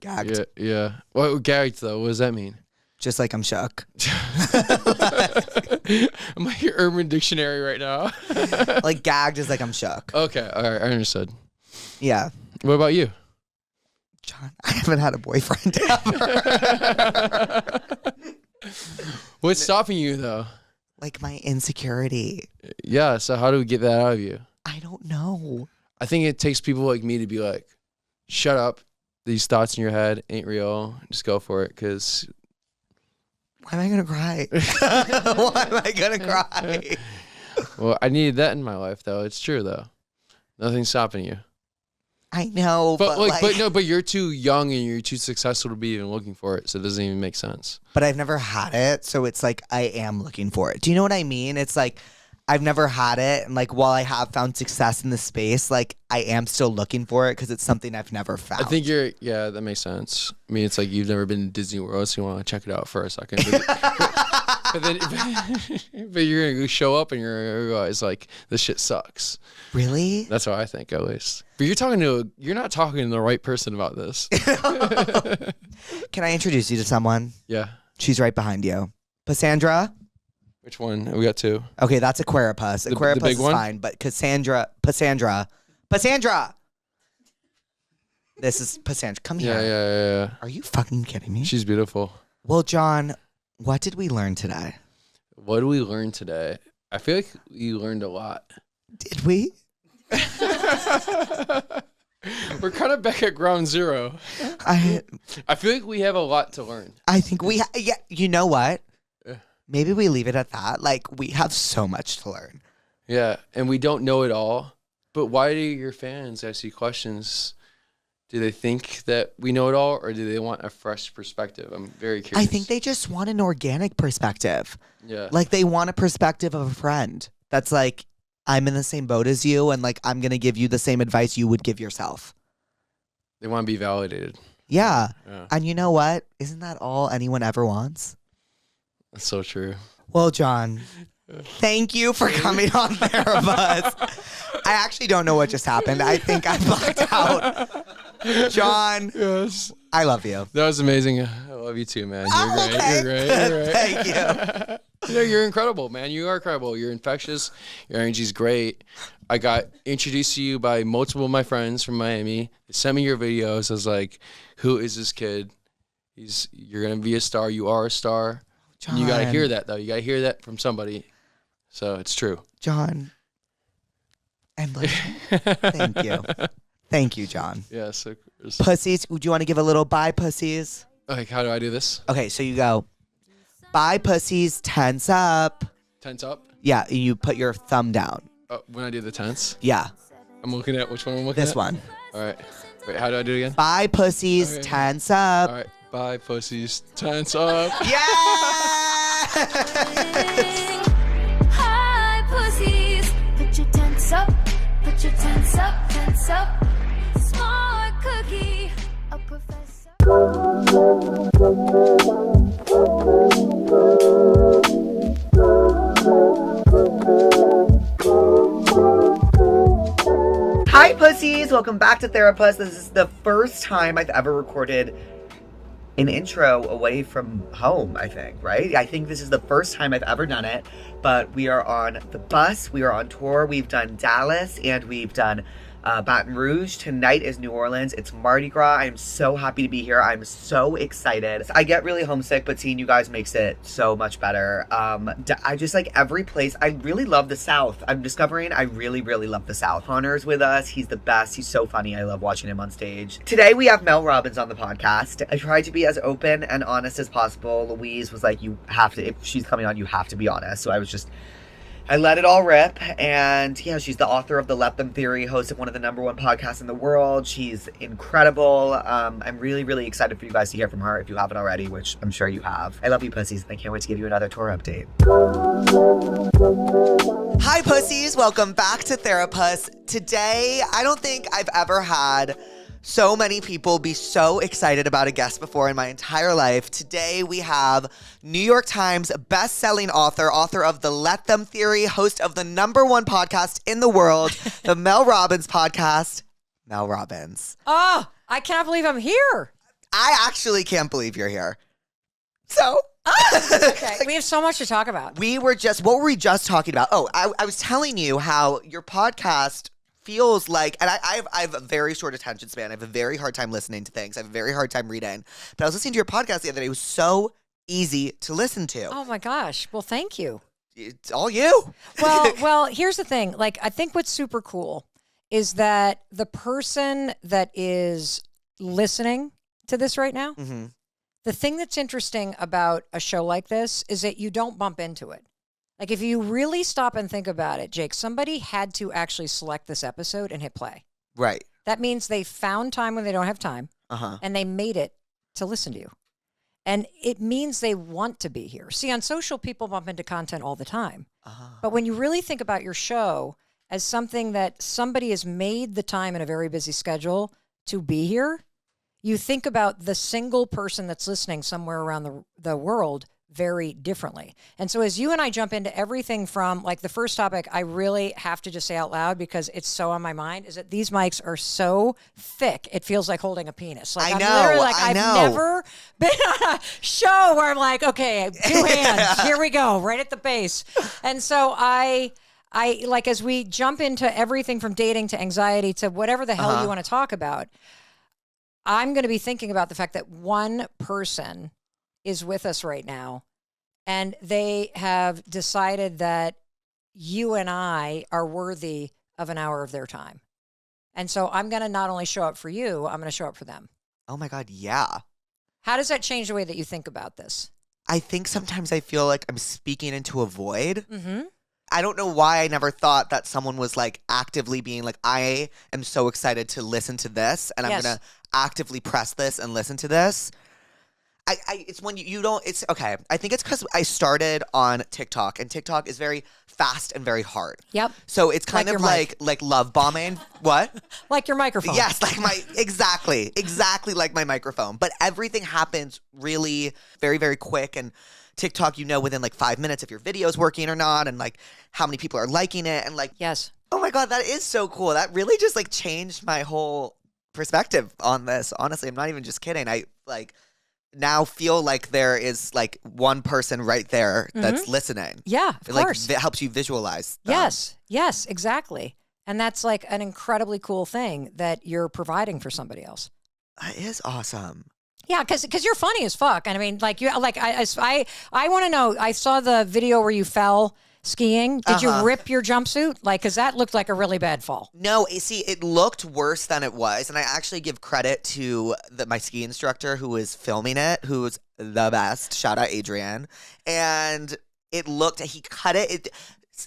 Gagged.
Yeah. What gagged though? What does that mean?
Just like I'm shook.
I'm like your Urban Dictionary right now.
Like gagged is like I'm shook.
Okay. All right. I understood.
Yeah.
What about you?
John, I haven't had a boyfriend ever.
What's stopping you though?
Like my insecurity.
Yeah. So how do we get that out of you?
I don't know.
I think it takes people like me to be like, shut up. These thoughts in your head ain't real. Just go for it. Because
why am I going to cry? Why am I going to cry?
Well, I needed that in my life though. It's true though. Nothing's stopping you.
I know,
but you're too young and you're too successful to be even looking for it. So it doesn't even make sense.
But I've never had it. So it's like, I am looking for it. Do you know what I mean? It's like, I've never had it. And like, while I have found success in this space, like I am still looking for it because it's something I've never found.
I think yeah, that makes sense. I mean, it's like you've never been to Disney World, so you want to check it out for a second. But you're going to show up and you're going to realize like, this shit sucks.
Really?
That's what I think at least. But you're not talking to the right person about this.
Can I introduce you to someone?
Yeah.
She's right behind you. Cassandra?
Which one? We got 2.
Okay, that's Aquarius.
The
Aquarius
big
is
one?
fine, but Cassandra. This is Cassandra. Come here.
Yeah.
Are you fucking kidding me?
She's beautiful.
Well, John, what did we learn today?
What did we learn today? I feel like we learned a lot.
Did we?
We're kind of back at ground zero. I feel like we have a lot to learn.
I think we yeah, you know what? Maybe we leave it at that. Like, we have so much to learn.
Yeah, and we don't know it all. But why do your fans ask you questions? Do they think that we know it all, or do they want a fresh perspective? I'm very curious.
I think they just want an organic perspective.
Yeah.
Like, they want a perspective of a friend. That's like, I'm in the same boat as you, and like, I'm going to give you the same advice you would give yourself.
They want to be validated.
Yeah.
Yeah.
And you know what? Isn't that all anyone ever wants?
That's so true.
Well, John, thank you for coming on Therapuss. I actually don't know what just happened. I think I blacked out. John,
Yes.
I love you.
That was amazing. I love you too, man. You're great.
Okay.
You're great. You're great.
Thank you.
Yeah, you're incredible, man. You are incredible. You're infectious. Your energy's great. I got introduced to you by multiple of my friends from Miami. They sent me your videos. I was like, who is this kid? You're going to be a star. You are a star.
John.
You got to hear that, though. You got to hear that from somebody. So it's true.
John, I'm like, thank you. Thank you, John.
Yeah, so
Pussies, do you want to give a little bye, pussies?
like, how do I do this?
Okay, so you go, bye, pussies, tense up.
Tense up?
Yeah, you put your thumb down.
When I do the tense?
Yeah,
I'm looking at which one I'm looking at?
this one.
All right. Wait, how do I do it again?
Bye, pussies,
Okay.
tense up.
All right. Bye, pussies. Tense up.
Yeah!
Hi, pussies. Put your tense up. Put your tense up. Tense up. Smart cookie. A professor.
Hi, pussies. Welcome back to Therapuss. This is the first time I've ever recorded an intro away from home, I think, right? I think this is the first time I've ever done it, but we are on the bus. We are on tour. We've done Dallas and we've done Baton Rouge. Tonight is New Orleans. It's Mardi Gras. I'm so happy to be here. I'm so excited. I get really homesick, but seeing you guys makes it so much better. I just like every place. I really love the South. I'm discovering I really, really love the South. Connor's with us. He's the best. He's so funny. I love watching him on stage. Today we have Mel Robbins on the podcast. I tried to be as open and honest as possible. Louise was like, you have to, if she's coming on, you have to be honest. So I let it all rip, and yeah, she's the author of the Let Them Theory, host of one of the #1 podcasts in the world. She's incredible. I'm really, really excited for you guys to hear from her if you haven't already, which I'm sure you have. I love you, pussies. I can't wait to give you another tour update. Hi, pussies. Welcome back to Therapuss. Today, I don't think I've ever had so many people be so excited about a guest before in my entire life. Today we have New York Times best-selling author of the Let Them Theory, host of the #1 podcast in the world, the Mel Robbins podcast, Mel Robbins.
Oh, I cannot believe I'm here.
I actually can't believe you're here. So...
Okay, we have so much to talk about.
what were we just talking about? Oh, I was telling you how your podcast feels like, and I have a very short attention span. I have a very hard time listening to things. I have a very hard time reading. But I was listening to your podcast the other day. It was so easy to listen to.
Oh my gosh. Well, thank you.
It's all you.
Well, here's the thing. Like, I think what's super cool is that the person that is listening to this right now,
Mm-hmm.
the thing that's interesting about a show like this is that you don't bump into it. Like, if you really stop and think about it, Jake, somebody had to actually select this episode and hit play.
Right.
That means they found time when they don't have time, and they made it to listen to you. And it means they want to be here. See, on social, people bump into content all the time. But when you really think about your show as something that somebody has made the time in a very busy schedule to be here, you think about the single person that's listening somewhere around the world very differently. And so as you and I jump into everything from, like, the first topic, I really have to just say out loud because it's so on my mind, is that these mics are so thick, it feels like holding a penis. Like, I'm literally like, I've never been on a show where I'm like, okay, 2 hands, here we go, right at the base. And so I like, as we jump into everything from dating to anxiety to whatever the hell you want to talk about, I'm going to be thinking about the fact that one person is with us right now, and they have decided that you and I are worthy of an hour of their time. And so I'm going to not only show up for you, I'm going to show up for them.
Oh my God, yeah.
How does that change the way that you think about this?
I think sometimes I feel like I'm speaking into a void.
Mm-hmm.
I don't know why I never thought that someone was like actively being like, I am so excited to listen to this, and I'm going to actively press this and listen to this. It's when you don't, it's okay. I think it's because I started on TikTok, and TikTok is very fast and very hard.
Yep.
So it's kind
Like
of
your
like love bombing. What?
Like your microphone.
Yes, like exactly like my microphone. But everything happens really very, very quick. And TikTok, within like 5 minutes if your video is working or not, and like how many people are liking it. And like,
yes.
Oh my God, that is so cool. That really just like changed my whole perspective on this. Honestly, I'm not even just kidding. I like now feel like there is like one person right there that's listening.
Yeah, of course.
It helps you visualize them.
Yes, exactly. And that's like an incredibly cool thing that you're providing for somebody else.
That is awesome.
Yeah, because you're funny as fuck. And I mean, like, I want to know. I saw the video where you fell skiing? Did you rip your jumpsuit? Like, because that looked like a really bad fall.
No, see, it looked worse than it was, and I actually give credit to my ski instructor who was filming it, who's the best. Shout out Adrian. And he cut it.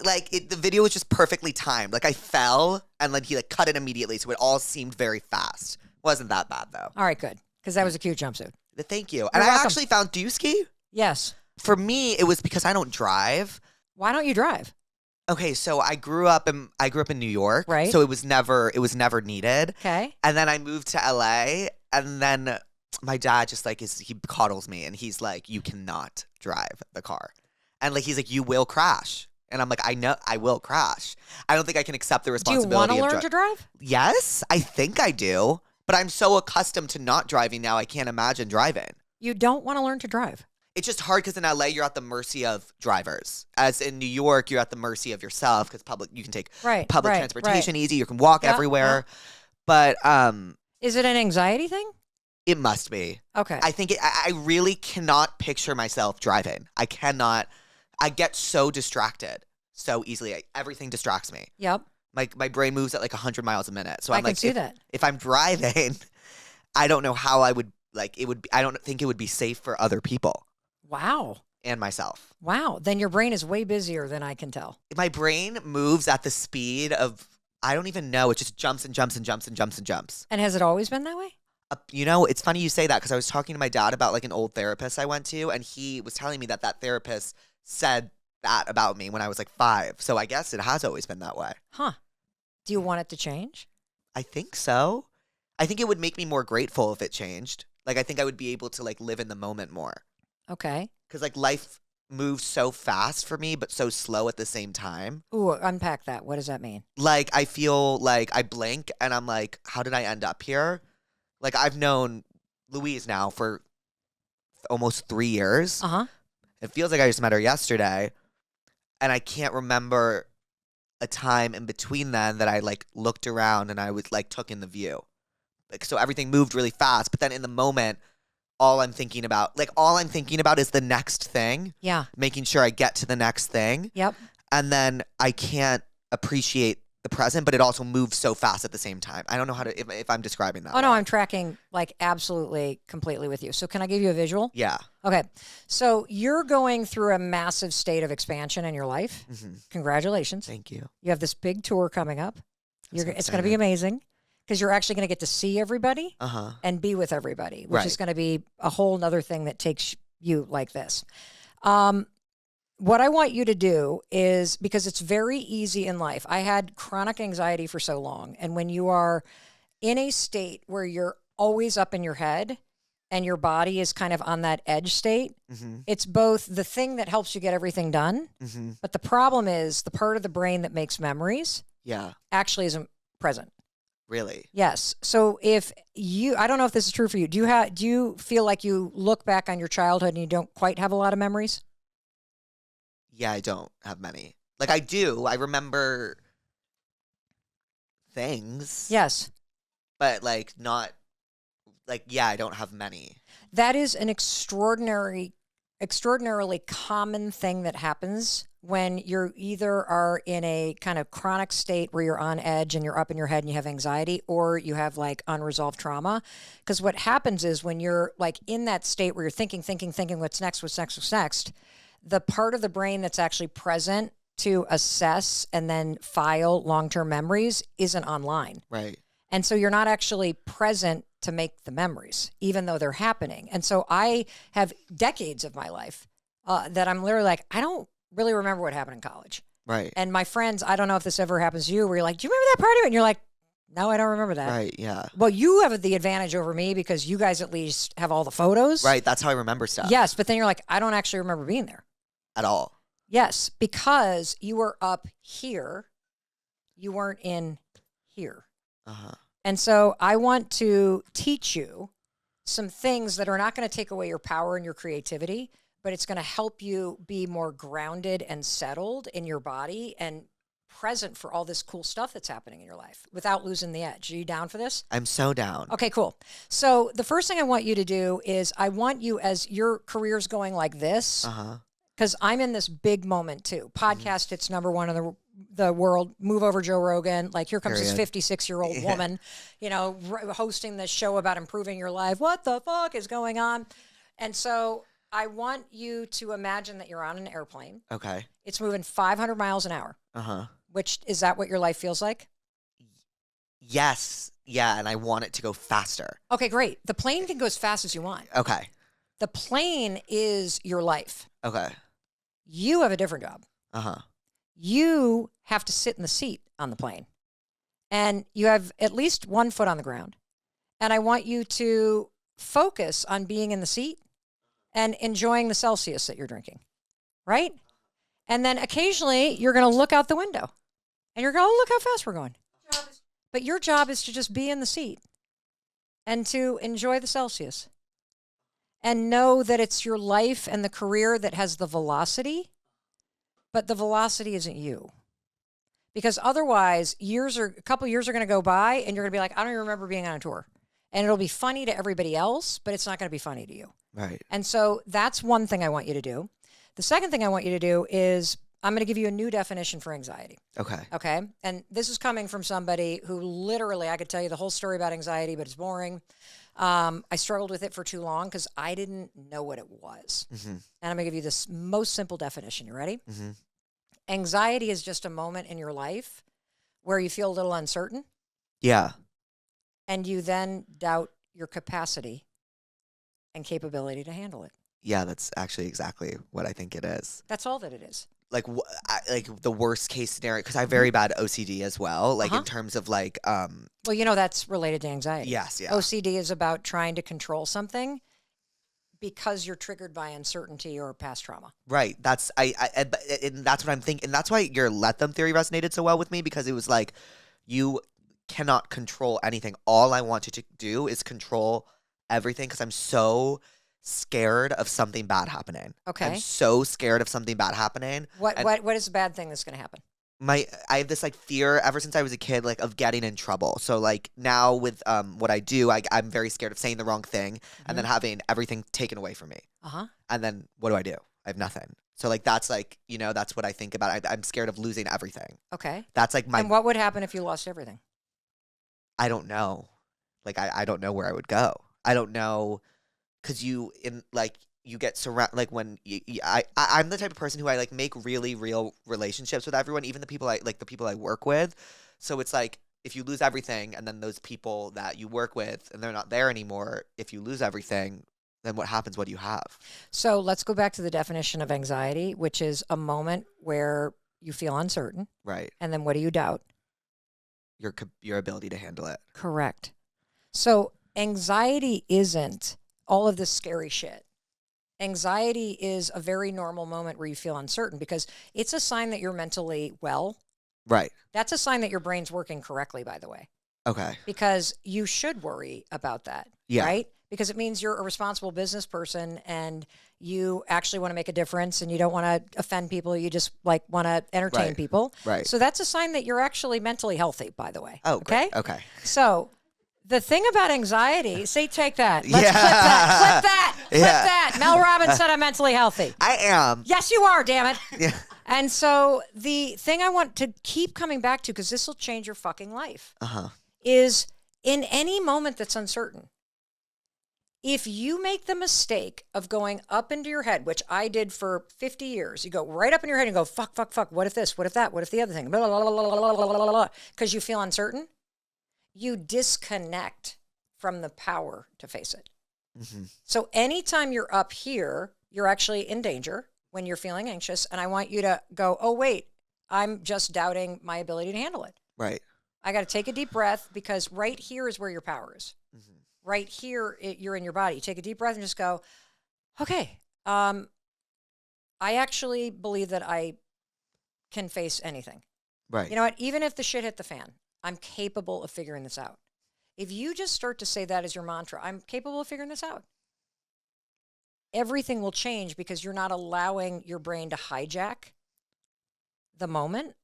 The video was just perfectly timed. Like I fell, and then he cut it immediately, so it all seemed very fast. Wasn't that bad though.
All right, good, because that was a cute jumpsuit.
Thank you. And I actually found. Do you ski?
Yes.
For me, it was because I don't drive.
Why don't you drive?
Okay, so I grew up in New York,
right?
So it was never needed.
Okay.
And then I moved to LA, and then my dad just he coddles me, and he's like, "You cannot drive the car," and he's like, "You will crash." And I'm like, I know I will crash. I don't think I can accept the responsibility.
Do you want to learn to drive?
Yes, I think I do. But I'm so accustomed to not driving now, I can't imagine driving.
You don't want to learn to drive?
It's just hard because in LA, you're at the mercy of drivers. As in New York, you're at the mercy of yourself because you can take public transportation easy. You can walk everywhere. Yeah. But
is it an anxiety thing?
It must be.
Okay.
I think I really cannot picture myself driving. I cannot. I get so distracted so easily. Everything distracts me.
Yep.
My brain moves at 100 miles a minute. So
I can see that.
If I'm driving, I don't know how I would it would be, I don't think it would be safe for other people.
Wow.
And myself.
Wow. Then your brain is way busier than I can tell.
My brain moves at the speed of, I don't even know. It just jumps and jumps and jumps and jumps and jumps.
And has it always been that way?
It's funny you say that because I was talking to my dad about an old therapist I went to, and he was telling me that therapist said that about me when I was 5. So I guess it has always been that way.
Huh. Do you want it to change?
I think so. I think it would make me more grateful if it changed. I think I would be able to live in the moment more.
Okay.
Because life moves so fast for me, but so slow at the same time.
Ooh, unpack that. What does that mean?
I feel I blink and I'm how did I end up here? I've known Louise now for almost 3 years.
Uh-huh.
It feels like I just met her yesterday. And I can't remember a time in between then that I looked around and I was took in the view. So everything moved really fast. But then in the moment, all I'm thinking about is the next thing.
Yeah.
Making sure I get to the next thing.
Yep.
And then I can't appreciate the present, but it also moves so fast at the same time. I don't know how to, if I'm describing that.
Oh, no, I'm tracking absolutely, completely with you. So can I give you a visual?
Yeah.
Okay. So you're going through a massive state of expansion in your life. Mm-hmm. Congratulations.
Thank you.
You have this big tour coming up. It's going to be amazing because you're actually going to get to see everybody and be with everybody, which is going to be a whole nother thing that takes you like this. What I want you to do is, because it's very easy in life. I had chronic anxiety for so long. And when you are in a state where you're always up in your head and your body is kind of on that edge state, it's both the thing that helps you get everything done. But the problem is the part of the brain that makes memories actually isn't present.
Really?
Yes. So I don't know if this is true for you. Do you feel like you look back on your childhood and you don't quite have a lot of memories?
Yeah, I don't have many. I do. I remember things.
Yes.
But not I don't have many.
That is an extraordinarily common thing that happens when you either are in a kind of chronic state where you're on edge and you're up in your head and you have anxiety, or you have unresolved trauma. Because what happens is when you're in that state where you're thinking, what's next, the part of the brain that's actually present to assess and then file long-term memories isn't online.
Right.
And so you're not actually present to make the memories, even though they're happening. And so I have decades of my life that I'm literally I don't really remember what happened in college.
Right.
And my friends, I don't know if this ever happens to you, where you're do you remember that party? And you're like, no, I don't remember that.
Right, yeah.
Well, you have the advantage over me because you guys at least have all the photos.
Right, that's how I remember stuff.
Yes, but then you're I don't actually remember being there.
At all.
Yes, because you were up here. You weren't in here. And so I want to teach you some things that are not going to take away your power and your creativity, but it's going to help you be more grounded and settled in your body and present for all this cool stuff that's happening in your life without losing the edge. Are you down for this?
I'm so down.
Okay, cool. So the first thing I want you to do is I want you, as your career's going like this, because I'm in this big moment too. Podcast, it's number one in the world. Move over Joe Rogan. Like, here comes this 56-year-old woman, you know, hosting this show about improving your life. What the fuck is going on? And so I want you to imagine that you're on an airplane.
Okay.
It's moving 500 miles an hour.
Uh-huh.
Which, is that what your life feels like?
Yes. Yeah, and I want it to go faster.
Okay, great. The plane can go as fast as you want.
Okay.
The plane is your life.
Okay.
You have a different job.
Uh-huh.
You have to sit in the seat on the plane. And you have at least one foot on the ground. And I want you to focus on being in the seat and enjoying the Celsius that you're drinking, right? And then occasionally you're going to look out the window and you're going, oh, look how fast we're going. But your job is to just be in the seat and to enjoy the Celsius and know that it's your life and the career that has the velocity, but the velocity isn't you. Because otherwise, a couple years are going to go by and you're going to be like, I don't even remember being on a tour. And it'll be funny to everybody else, but it's not going to be funny to you.
Right.
And so that's one thing I want you to do. The second thing I want you to do is I'm going to give you a new definition for anxiety.
Okay.
Okay. And this is coming from somebody who literally, I could tell you the whole story about anxiety, but it's boring. I struggled with it for too long because I didn't know what it was. Mm-hmm. And I'm going to give you this most simple definition. You ready? Mm-hmm. Anxiety is just a moment in your life where you feel a little uncertain.
Yeah.
And you then doubt your capacity and capability to handle it.
Yeah, that's actually exactly what I think it is.
That's all that it is.
Like, like the worst case scenario, because I have very bad OCD as well. Like in terms of like,
well, you know, that's related to anxiety.
Yes, yeah.
OCD is about trying to control something because you're triggered by uncertainty or past trauma.
Right. That's and that's what I'm thinking. And that's why your let them theory resonated so well with me, because it was like, you cannot control anything. All I want you to do is control everything, because I'm so scared of something bad happening.
Okay.
I'm so scared of something bad happening.
What is the bad thing that's going to happen?
I have this like fear ever since I was a kid, like of getting in trouble. So like now with what I do, I'm very scared of saying the wrong thing and then having everything taken away from me. And then what do? I have nothing. So like that's like, you know, that's what I think about. I'm scared of losing everything.
Okay.
That's like my.
And what would happen if you lost everything?
I don't know. Like I don't know where I would go. I don't know, because you get surrounded, like when I'm the type of person who I like make really real relationships with everyone, even the people I work with. So it's like, if you lose everything and then those people that you work with and they're not there anymore, if you lose everything, then what happens? What do you have?
So let's go back to the definition of anxiety, which is a moment where you feel uncertain.
Right.
And then what do you doubt?
Your ability to handle it.
Correct. So anxiety isn't all of this scary shit. Anxiety is a very normal moment where you feel uncertain, because it's a sign that you're mentally well.
Right.
That's a sign that your brain's working correctly, by the way.
Okay.
Because you should worry about that.
Yeah.
Right? Because it means you're a responsible business person and you actually want to make a difference and you don't want to offend people. You just like want to entertain people.
Right.
So that's a sign that you're actually mentally healthy, by the way.
Oh,
okay.
Great. Okay.
So the thing about anxiety, take that. Let's clip that. Clip that. Mel Robbins said I'm mentally healthy.
I am.
Yes, you are, damn it.
Yeah.
And so the thing I want to keep coming back to, because this will change your fucking life, is in any moment that's uncertain, if you make the mistake of going up into your head, which I did for 50 years, you go right up in your head and go, fuck, what if this, what if that, what if the other thing, because you feel uncertain, you disconnect from the power to face it. Mm-hmm. So anytime you're up here, you're actually in danger when you're feeling anxious. And I want you to go, oh, wait, I'm just doubting my ability to handle it.
Right. I
got to take a deep breath, because right here is where your power is. Mm-hmm. Right here, you're in your body. You take a deep breath and just go, okay, I actually believe that I can face anything.
Right.
You know what? Even if the shit hit the fan, I'm capable of figuring this out. If you just start to say that as your mantra, I'm capable of figuring this out, everything will change, because you're not allowing your brain to hijack the moment.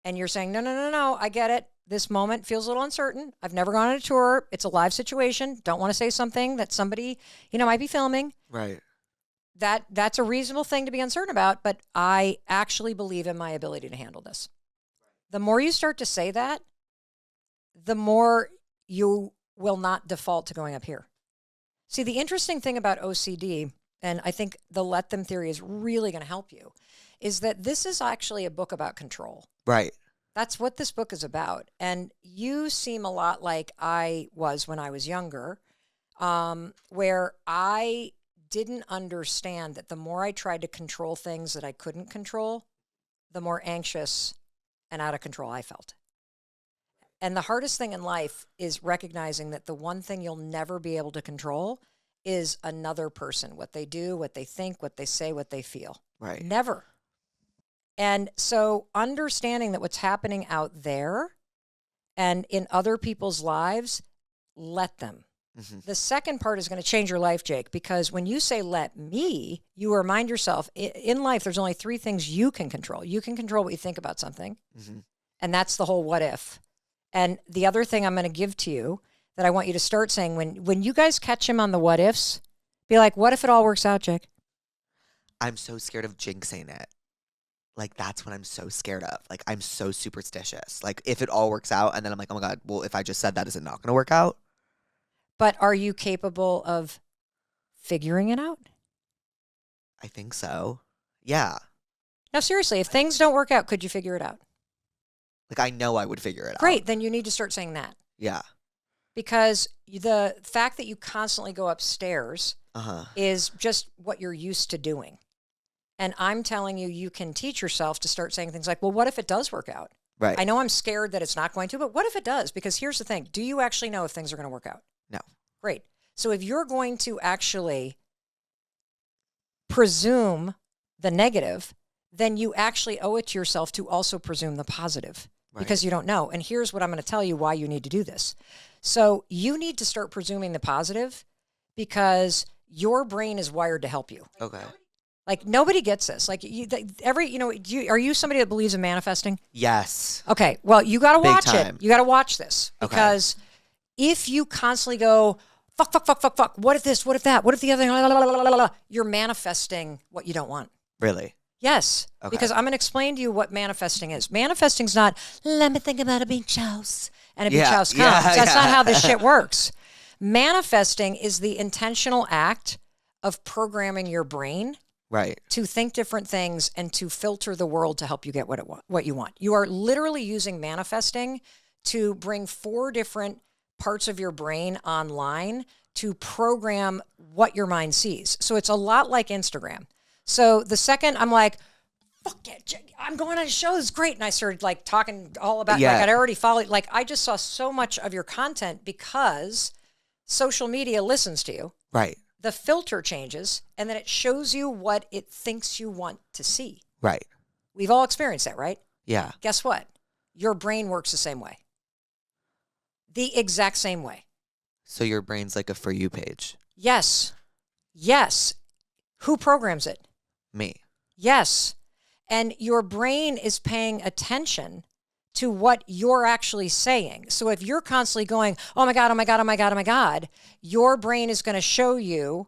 And you're saying, no, I get it. This moment feels a little uncertain. I've never gone on a tour. It's a live situation. Don't want to say something that somebody, might be filming.
Right.
that's a reasonable thing to be uncertain about, but I actually believe in my ability to handle this. The more you start to say that, the more you will not default to going up here. See, the interesting thing about OCD, and I think the let them theory is really going to help you, is that this is actually a book about control.
Right.
That's what this book is about. And you seem a lot like I was when I was younger, where I didn't understand that the more I tried to control things that I couldn't control, the more anxious and out of control I felt. And the hardest thing in life is recognizing that the one thing you'll never be able to control is another person, what they do, what they think, what they say, what they feel.
Right.
Never. And so understanding that what's happening out there and in other people's lives, let them. Mm-hmm. The second part is going to change your life, Jake, because when you say let me, you remind yourself in life, there's only three things you can control. You can control what you think about something. Mm-hmm. And that's the whole what if. And the other thing I'm going to give to you that I want you to start saying when you guys catch him on the what ifs, be like, what if it all works out, Jake?
I'm so scared of jinxing it. Like, that's what I'm so scared of. Like, I'm so superstitious. Like, if it all works out, and then I'm like, oh my God, well, if I just said that, is it not going to work out?
But are you capable of figuring it out?
I think so. Yeah.
No, seriously, if things don't work out, could you figure it out?
Like, I know I would figure it out.
Great, then you need to start saying that.
Yeah.
Because the fact that you constantly go upstairs is just what you're used to doing. And I'm telling you, you can teach yourself to start saying things like, well, what if it does work out?
Right.
I know I'm scared that it's not going to, but what if it does? Because here's the thing. Do you actually know if things are going to work out?
No.
Great. So if you're going to actually presume the negative, then you actually owe it to yourself to also presume the positive. Right. Because you don't know. And here's what I'm going to tell you why you need to do this. So you need to start presuming the positive because your brain is wired to help you.
Okay.
Like, nobody gets this. Like, are you somebody that believes in manifesting?
Yes.
Okay. Well, you got to watch it.
Time.
You got to watch this because if you constantly go, fuck, what if this, what if that, what if the other thing, you're manifesting what you don't want.
Really?
Yes. Okay. Because I'm going to explain to you what manifesting is. Manifesting's not, let me think about a beach house and a beach house comes. That's not how this shit works. Manifesting is the intentional act of programming your brain to think different things and to filter the world to help you get what you want. You are literally using manifesting to bring 4 different parts of your brain online to program what your mind sees. So it's a lot like Instagram. So the second I'm like, fuck it, I'm going on a show, it's great. And I started like talking all about, like I'd already followed, like I just saw so much of your content because social media listens to you.
Right.
The filter changes and then it shows you what it thinks you want to see.
Right.
We've all experienced that, right?
Yeah.
Guess what? Your brain works the same way. The exact same way.
So your brain's like a For You page.
Yes. Yes. Who programs it?
Me.
Yes. And your brain is paying attention to what you're actually saying. So if you're constantly going, oh my God, oh my God, oh my God, oh my God, your brain is going to show you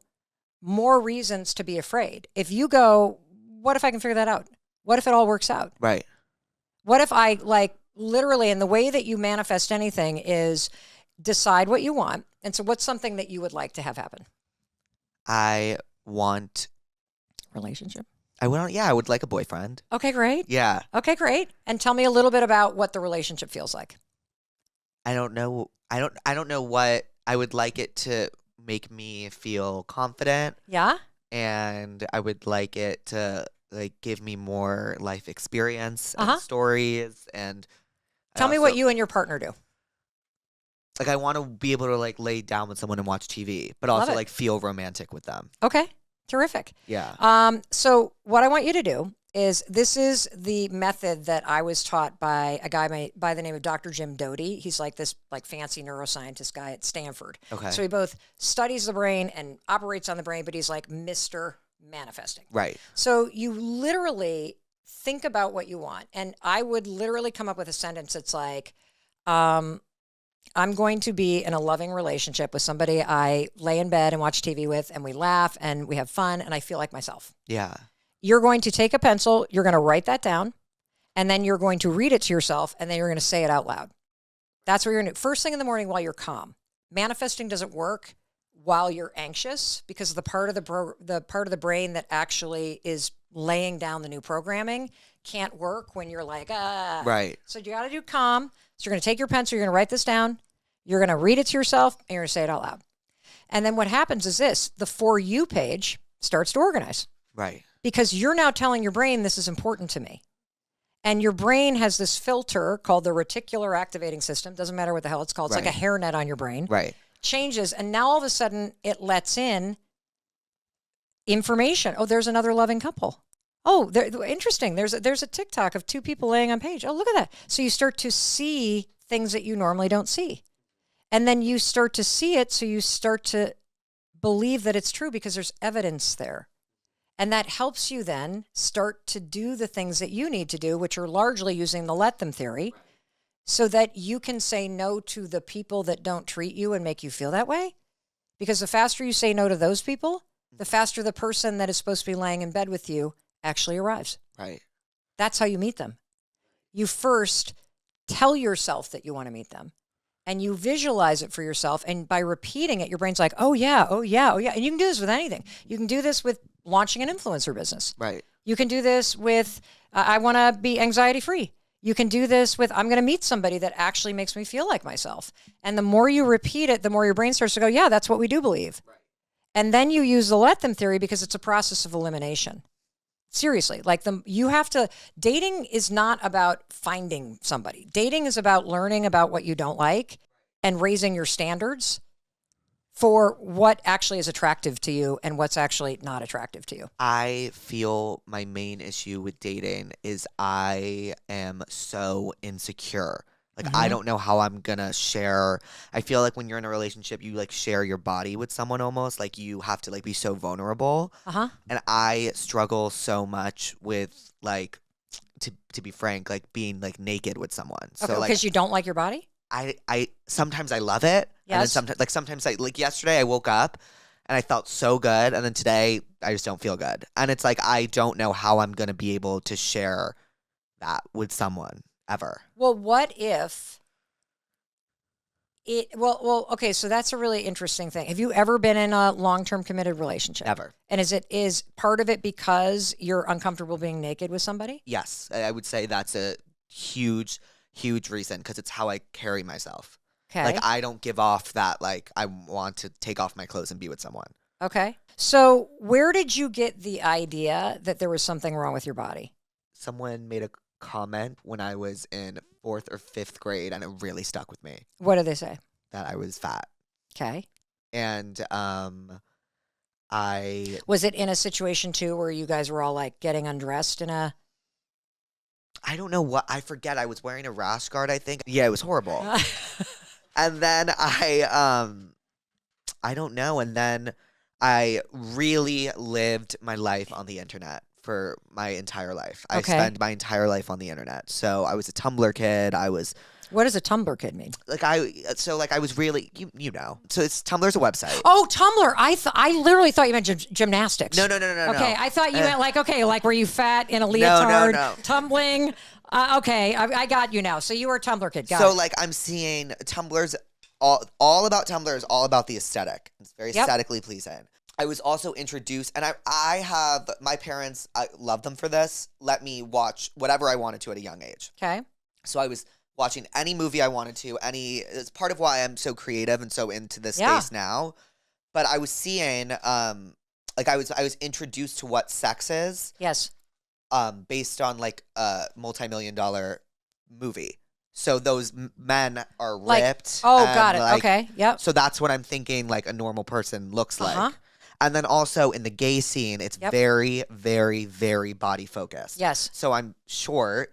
more reasons to be afraid. If you go, what if I can figure that out? What if it all works out?
Right.
What if I literally, and the way that you manifest anything is decide what you want. And so what's something that you would like to have happen?
I want
relationship.
I would like a boyfriend.
Okay, great.
Yeah.
Okay, great. And tell me a little bit about what the relationship feels like.
I don't know. I don't know what I would like it to make me feel confident.
Yeah.
And I would like it to give me more life experience and stories and
tell me what you and your partner do.
Like I want to be able to lay down with someone and watch TV, but also feel romantic with them.
Okay. Terrific.
Yeah.
So what I want you to do is this is the method that I was taught by a guy by the name of Dr. Jim Doty. He's like this fancy neuroscientist guy at Stanford.
Okay.
So he both studies the brain and operates on the brain, but he's like Mr. Manifesting.
Right.
So you literally think about what you want. And I would literally come up with a sentence that's like, I'm going to be in a loving relationship with somebody I lay in bed and watch TV with, and we laugh and we have fun, and I feel like myself.
Yeah.
You're going to take a pencil, you're going to write that down, and then you're going to read it to yourself, and then you're going to say it out loud. That's what you're going to do. First thing in the morning while you're calm. Manifesting doesn't work while you're anxious because the part of the brain that actually is laying down the new programming can't work when you're like, ah.
Right.
So you got to do calm. So you're going to take your pencil, you're going to write this down, you're going to read it to yourself, and you're going to say it out loud. And then what happens is this, the For You page starts to organize.
Right.
Because you're now telling your brain, this is important to me. And your brain has this filter called the reticular activating system. Doesn't matter what the hell it's called. It's like a hairnet on your brain.
Right.
Changes. And now all of a sudden it lets in information. Oh, there's another loving couple. Oh, interesting. There's a TikTok of two people laying on page. Oh, look at that. So you start to see things that you normally don't see. And then you start to see it. So you start to believe that it's true because there's evidence there. And that helps you then start to do the things that you need to do, which are largely using the let them theory, so that you can say no to the people that don't treat you and make you feel that way. Because the faster you say no to those people, the faster the person that is supposed to be laying in bed with you actually arrives.
Right.
That's how you meet them. You first tell yourself that you want to meet them. And you visualize it for yourself. And by repeating it, your brain's like, oh, yeah, oh, yeah, oh, yeah. And you can do this with anything. You can do this with launching an influencer business.
Right.
You can do this with, I want to be anxiety free. You can do this with, I'm going to meet somebody that actually makes me feel like myself. And the more you repeat it, the more your brain starts to go, yeah, that's what we do believe. Right. And then you use the let them theory because it's a process of elimination. Seriously, dating is not about finding somebody. Dating is about learning about what you don't like and raising your standards for what actually is attractive to you and what's actually not attractive to you.
I feel my main issue with dating is I am so insecure. Like, I don't know how I'm gonna share. I feel like when you're in a relationship, you like share your body with someone almost. Like, you have to like be so vulnerable. And I struggle so much with like, to be frank, like being like naked with someone.
Okay,
So like,
because you don't like your body?
I sometimes I love it.
Yes.
And then sometimes I like yesterday I woke up and I felt so good, and then today I just don't feel good. And it's like I don't know how I'm gonna be able to share that with someone ever.
Well, what if it, okay, so that's a really interesting thing. Have you ever been in a long-term committed relationship?
Ever.
And is part of it because you're uncomfortable being naked with somebody?
Yes, I would say that's a huge reason, because it's how I carry myself.
Okay.
Like, I don't give off that, like, I want to take off my clothes and be with someone.
Okay. So where did you get the idea that there was something wrong with your body?
Someone made a comment when I was in 4th or 5th grade, and it really stuck with me.
What did they say?
That I was fat.
Okay.
And
was it in a situation too where you guys were all like getting undressed in a?
I don't know what, I forget. I was wearing a rash guard, I think. Yeah, it was horrible. And then I don't know. And then I really lived my life on the internet for my entire life.
Okay.
I spent my entire life on the internet. So I was a Tumblr kid.
What does a Tumblr kid mean?
I was really, you know. So Tumblr's a website.
Oh, Tumblr. I literally thought you meant gymnastics.
No.
Okay, I thought you meant like were you fat in a leotard,
No.
tumbling? Okay, I got you now. So you were a Tumblr kid. Got
So
it.
like I'm seeing Tumblr's all about Tumblr is all about the aesthetic. It's very aesthetically pleasing. I was also introduced, and I have my parents. I love them for this. Let me watch whatever I wanted to at a young age.
Okay.
So I was watching any movie I wanted to. It's part of why I'm so creative and so into this space now. But I was seeing, I was introduced to what sex is.
Yes.
Based on like a multi-million-dollar movie. So those men are ripped.
Got it. Okay. Yep.
So that's what I'm thinking like a normal person looks like. And then also in the gay scene, it's very, very, very body focused.
Yes.
So I'm short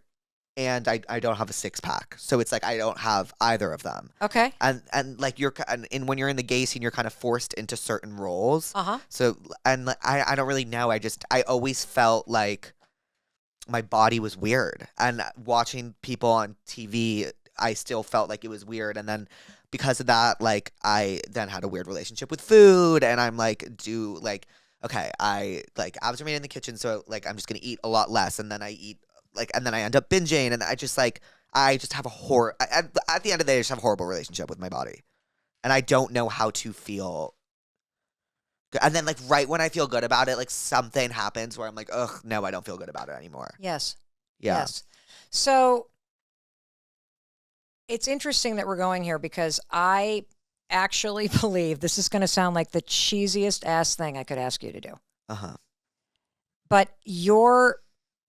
and I don't have a 6-pack. So it's like I don't have either of them.
Okay.
And like and when you're in the gay scene, you're kind of forced into certain roles. So, and I don't really know. I always felt like my body was weird, and watching people on TV, I still felt like it was weird. And then because of that, like, I then had a weird relationship with food, and I'm like, okay, I like abs are made in the kitchen, so like I'm just gonna eat a lot less, and then I eat and then I end up binging, and I just have at the end of the day, I just have a horrible relationship with my body, and I don't know how to feel. And then, like, right when I feel good about it, like, something happens where I'm like, ugh, no, I don't feel good about it anymore.
Yes.
Yeah.
Yes. So it's interesting that we're going here because I actually believe this is going to sound like the cheesiest ass thing I could ask you to do.
Uh-huh.
But your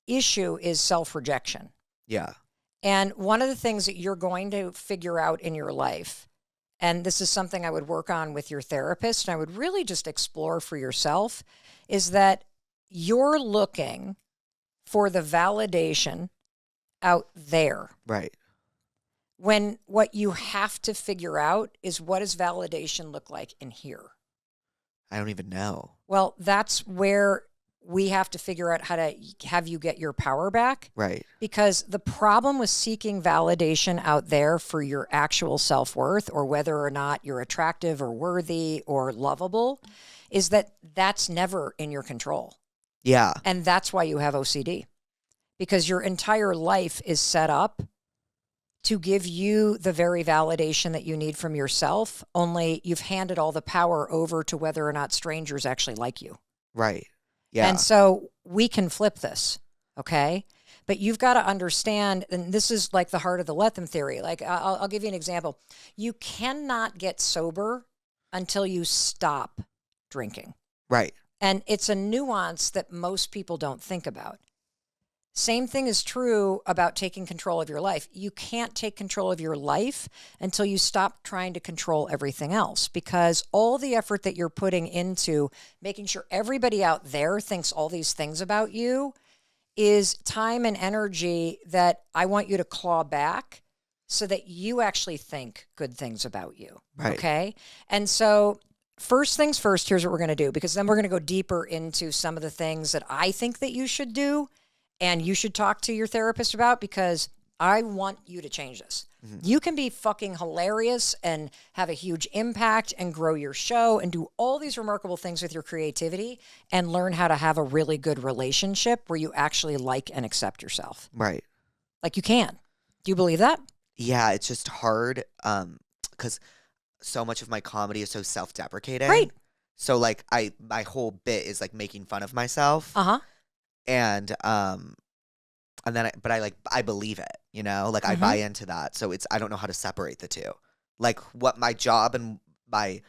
issue is self-rejection.
Yeah.
And one of the things that you're going to figure out in your life, and this is something I would work on with your therapist, and I would really just explore for yourself, is that you're looking for the validation out there.
Right.
When what you have to figure out is, what does validation look like in here?
I don't even know.
Well, that's where we have to figure out how to have you get your power back.
Right.
Because the problem with seeking validation out there for your actual self-worth, or whether or not you're attractive or worthy or lovable, is that that's never in your control.
Yeah.
And that's why you have OCD. Because your entire life is set up to give you the very validation that you need from yourself, only you've handed all the power over to whether or not strangers actually like you.
Right. Yeah.
And so we can flip this, okay? But you've got to understand, and this is like the heart of the let them theory. Like, I'll give you an example. You cannot get sober until you stop drinking.
Right.
And it's a nuance that most people don't think about. Same thing is true about taking control of your life. You can't take control of your life until you stop trying to control everything else, because all the effort that you're putting into making sure everybody out there thinks all these things about you is time and energy that I want you to claw back so that you actually think good things about you.
Right.
Okay? And so first things first, here's what we're going to do, because then we're going to go deeper into some of the things that I think that you should do and you should talk to your therapist about, because I want you to change this. Mm-hmm. You can be fucking hilarious and have a huge impact and grow your show and do all these remarkable things with your creativity and learn how to have a really good relationship where you actually like and accept yourself.
Right.
Like, you can. Do you believe that?
Yeah, it's just hard because so much of my comedy is so self-deprecating.
Right.
So like my whole bit is like making fun of myself.
Uh-huh.
And then I believe it, you know, like I buy into that. So I don't know how to separate the two. Like, what my job and my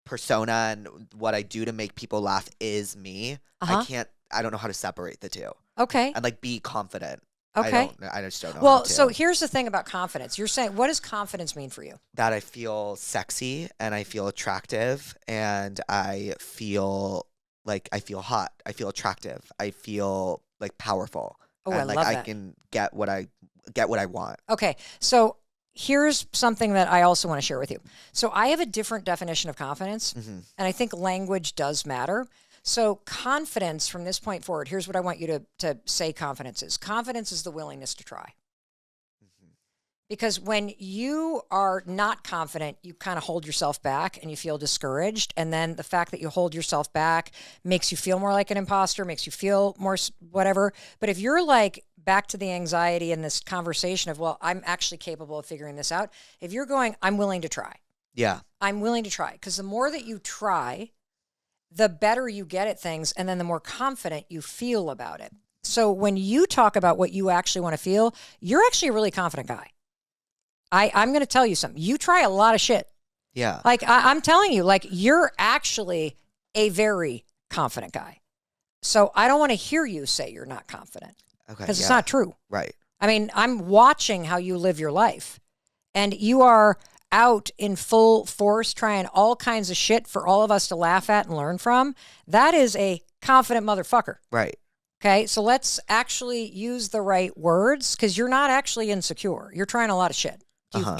persona and what I do to make people laugh is me. I don't know how to separate the two.
Okay.
And like be confident.
Okay.
I just don't know.
Well, so here's the thing about confidence. You're saying, what does confidence mean for you?
That I feel sexy and I feel attractive and I feel hot. I feel attractive. I feel like powerful.
Oh,
and
I
like
love
I
that.
can get what I want.
Okay. So here's something that I also want to share with you. So I have a different definition of confidence, and I think language does matter. So confidence, from this point forward, here's what I want you to say confidence is. Confidence is the willingness to try. Because when you are not confident, you kind of hold yourself back and you feel discouraged. And then the fact that you hold yourself back makes you feel more like an imposter, makes you feel more whatever. But if you're like back to the anxiety in this conversation of, well, I'm actually capable of figuring this out. If you're going, I'm willing to try.
Yeah.
I'm willing to try. Because the more that you try, the better you get at things. And then the more confident you feel about it. So when you talk about what you actually want to feel, you're actually a really confident guy. I'm going to tell you something. You try a lot of shit.
Yeah.
Like, I'm telling you, like, you're actually a very confident guy. So I don't want to hear you say you're not confident.
Okay.
Because it's not true.
Right.
I mean, I'm watching how you live your life. And you are out in full force trying all kinds of shit for all of us to laugh at and learn from. That is a confident motherfucker.
Right.
Okay, so let's actually use the right words, because you're not actually insecure. You're trying a lot of shit.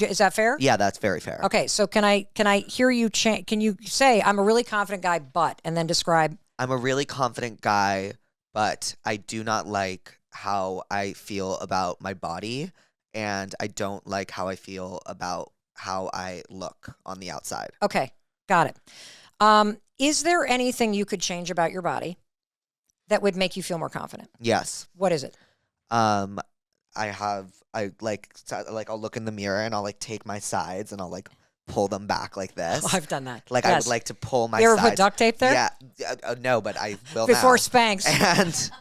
Is that fair?
Yeah, that's very fair.
Okay, so can I hear you can you say, I'm a really confident guy, but, and then describe?
I'm a really confident guy, but I do not like how I feel about my body, and I don't like how I feel about how I look on the outside.
Okay, got it. Is there anything you could change about your body that would make you feel more confident?
Yes.
What is it?
I'll look in the mirror and I'll like take my sides and I'll like pull them back like this.
Oh, I've done that.
Like I would like to pull my
You ever
sides.
put duct tape there?
Yeah. No, but I will
Before
now.
Spanx.
And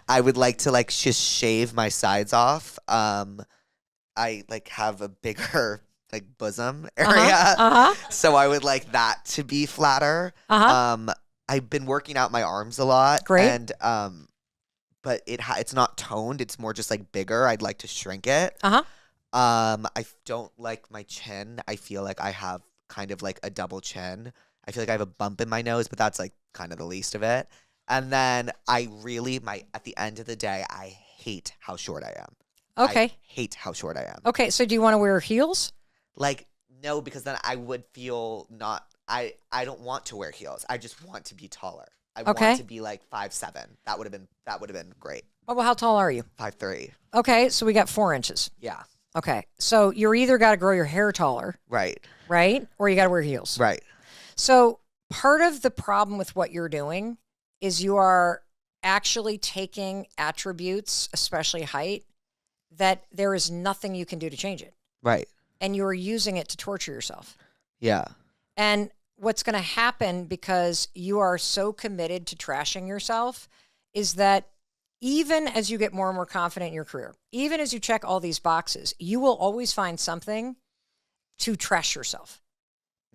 I would like to like just shave my sides off. I like have a bigger like bosom area. So I would like that to be flatter. I've been working out my arms a lot.
Great.
And but it's not toned. It's more just like bigger. I'd like to shrink it. I don't like my chin. I feel like I have kind of like a double chin. I feel like I have a bump in my nose, but that's like kind of the least of it. And then at the end of the day, I hate how short I am.
Okay.
I hate how short I am.
Okay, so do you want to wear heels?
Like, no, because then I would feel not, I don't want to wear heels. I just want to be taller. I want to be like 5'7". That would have been great.
Oh, well, how tall are you?
5'3".
Okay, so we got 4 inches.
Yeah.
Okay, so you're either got to grow your hair taller,
Right.
right? Or you got to wear heels.
Right.
So part of the problem with what you're doing is you are actually taking attributes, especially height, that there is nothing you can do to change it.
Right.
And you are using it to torture yourself.
Yeah.
And what's going to happen because you are so committed to trashing yourself is that even as you get more and more confident in your career, even as you check all these boxes, you will always find something to trash yourself.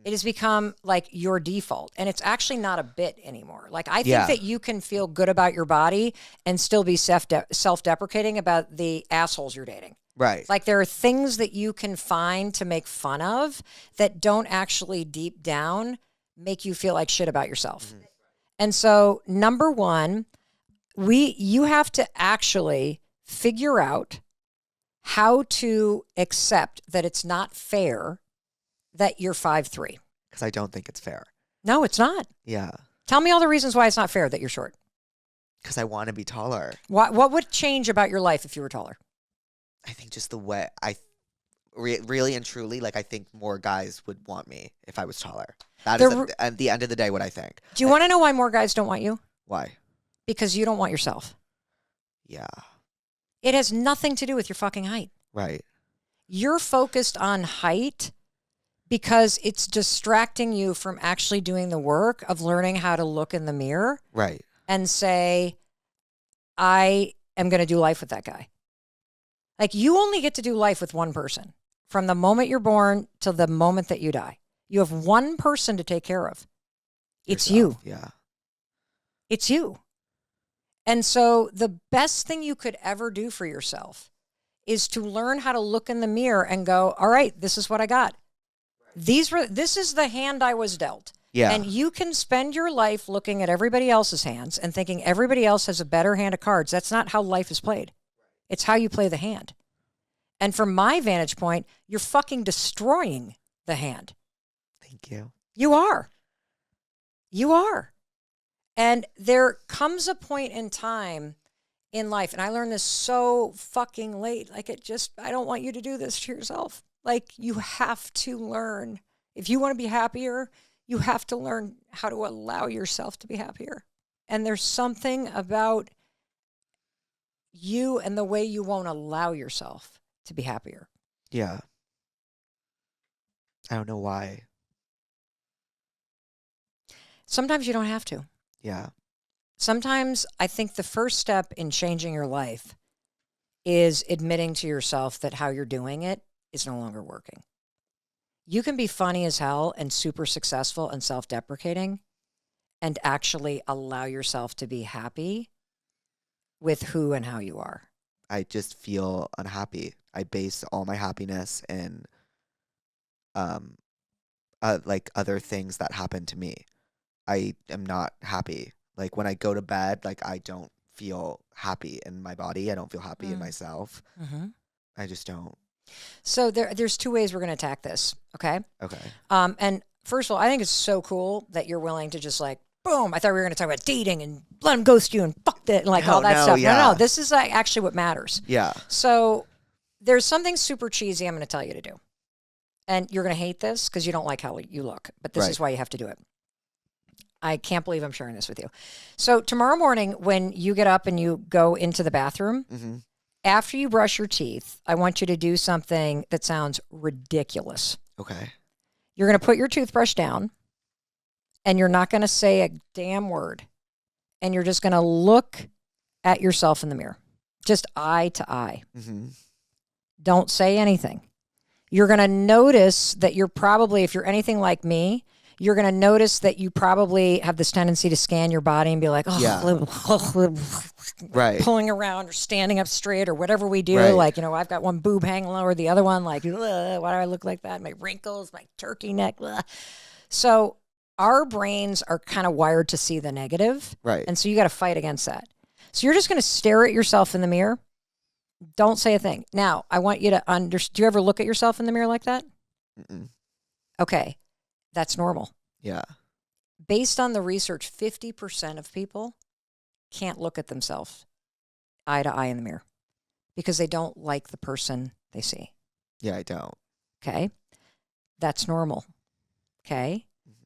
It has become like your default, and it's actually not a bit anymore. Like I think that you can feel good about your body and still be self-deprecating about the assholes you're dating.
Right.
Like there are things that you can find to make fun of that don't actually deep down make you feel like shit about yourself. Mm-hmm. And so number one, you have to actually figure out how to accept that it's not fair that you're 5'3".
Because I don't think it's fair.
No, it's not.
Yeah.
Tell me all the reasons why it's not fair that you're short.
Because I want to be taller.
What would change about your life if you were taller?
I think just the way really and truly, like I think more guys would want me if I was taller. That is at the end of the day what I think.
Do you want to know why more guys don't want you?
Why?
Because you don't want yourself.
Yeah.
It has nothing to do with your fucking height.
Right.
You're focused on height because it's distracting you from actually doing the work of learning how to look in the mirror.
Right.
And say, I am going to do life with that guy. Like you only get to do life with one person from the moment you're born till the moment that you die. You have one person to take care of. It's you.
Yeah.
It's you. And so the best thing you could ever do for yourself is to learn how to look in the mirror and go, all right, this is what I got. This is the hand I was dealt.
Yeah.
And you can spend your life looking at everybody else's hands and thinking everybody else has a better hand of cards. That's not how life is played. It's how you play the hand. And from my vantage point, you're fucking destroying the hand.
Thank you.
You are. You are. And there comes a point in time in life, and I learned this so fucking late. Like I don't want you to do this to yourself. Like you have to learn. If you want to be happier, you have to learn how to allow yourself to be happier. And there's something about you and the way you won't allow yourself to be happier.
Yeah. I don't know why.
Sometimes you don't have to.
Yeah.
Sometimes I think the first step in changing your life is admitting to yourself that how you're doing it is no longer working. You can be funny as hell and super successful and self-deprecating and actually allow yourself to be happy with who and how you are.
I just feel unhappy. I base all my happiness in like other things that happen to me. I am not happy. Like when I go to bed, like I don't feel happy in my body. I don't feel happy in myself. Mm-hmm. I just don't.
So there's two ways we're going to attack this. Okay.
Okay.
And first of all, I think it's so cool that you're willing to just like, boom. I thought we were going to talk about dating and let him ghost you and fuck that and like all that stuff.
Yeah.
No, this is like actually what matters.
Yeah.
So there's something super cheesy I'm going to tell you to do. and you're going to hate this because you don't like how you look, but this is why you have to do it. I can't believe I'm sharing this with you. So tomorrow morning, when you get up and you go into the bathroom, after you brush your teeth, I want you to do something that sounds ridiculous.
Okay.
You're going to put your toothbrush down, and you're not going to say a damn word. And you're just going to look at yourself in the mirror, just eye to eye. Don't say anything. You're going to notice that you're probably, if you're anything like me, you're going to notice that you probably have this tendency to scan your body and be like, pulling around or standing up straight or whatever we do. Like, I've got one boob hanging lower, the other one, like, why do I look like that? My wrinkles, my turkey neck. So our brains are kind of wired to see the negative.
Right.
And so you got to fight against that. So you're just going to stare at yourself in the mirror. Don't say a thing. Now, I want you to understand. Do you ever look at yourself in the mirror like that? Okay. That's normal.
Yeah.
Based on the research, 50% of people can't look at themselves eye to eye in the mirror because they don't like the person they see.
Yeah, I don't.
Okay. That's normal. Okay.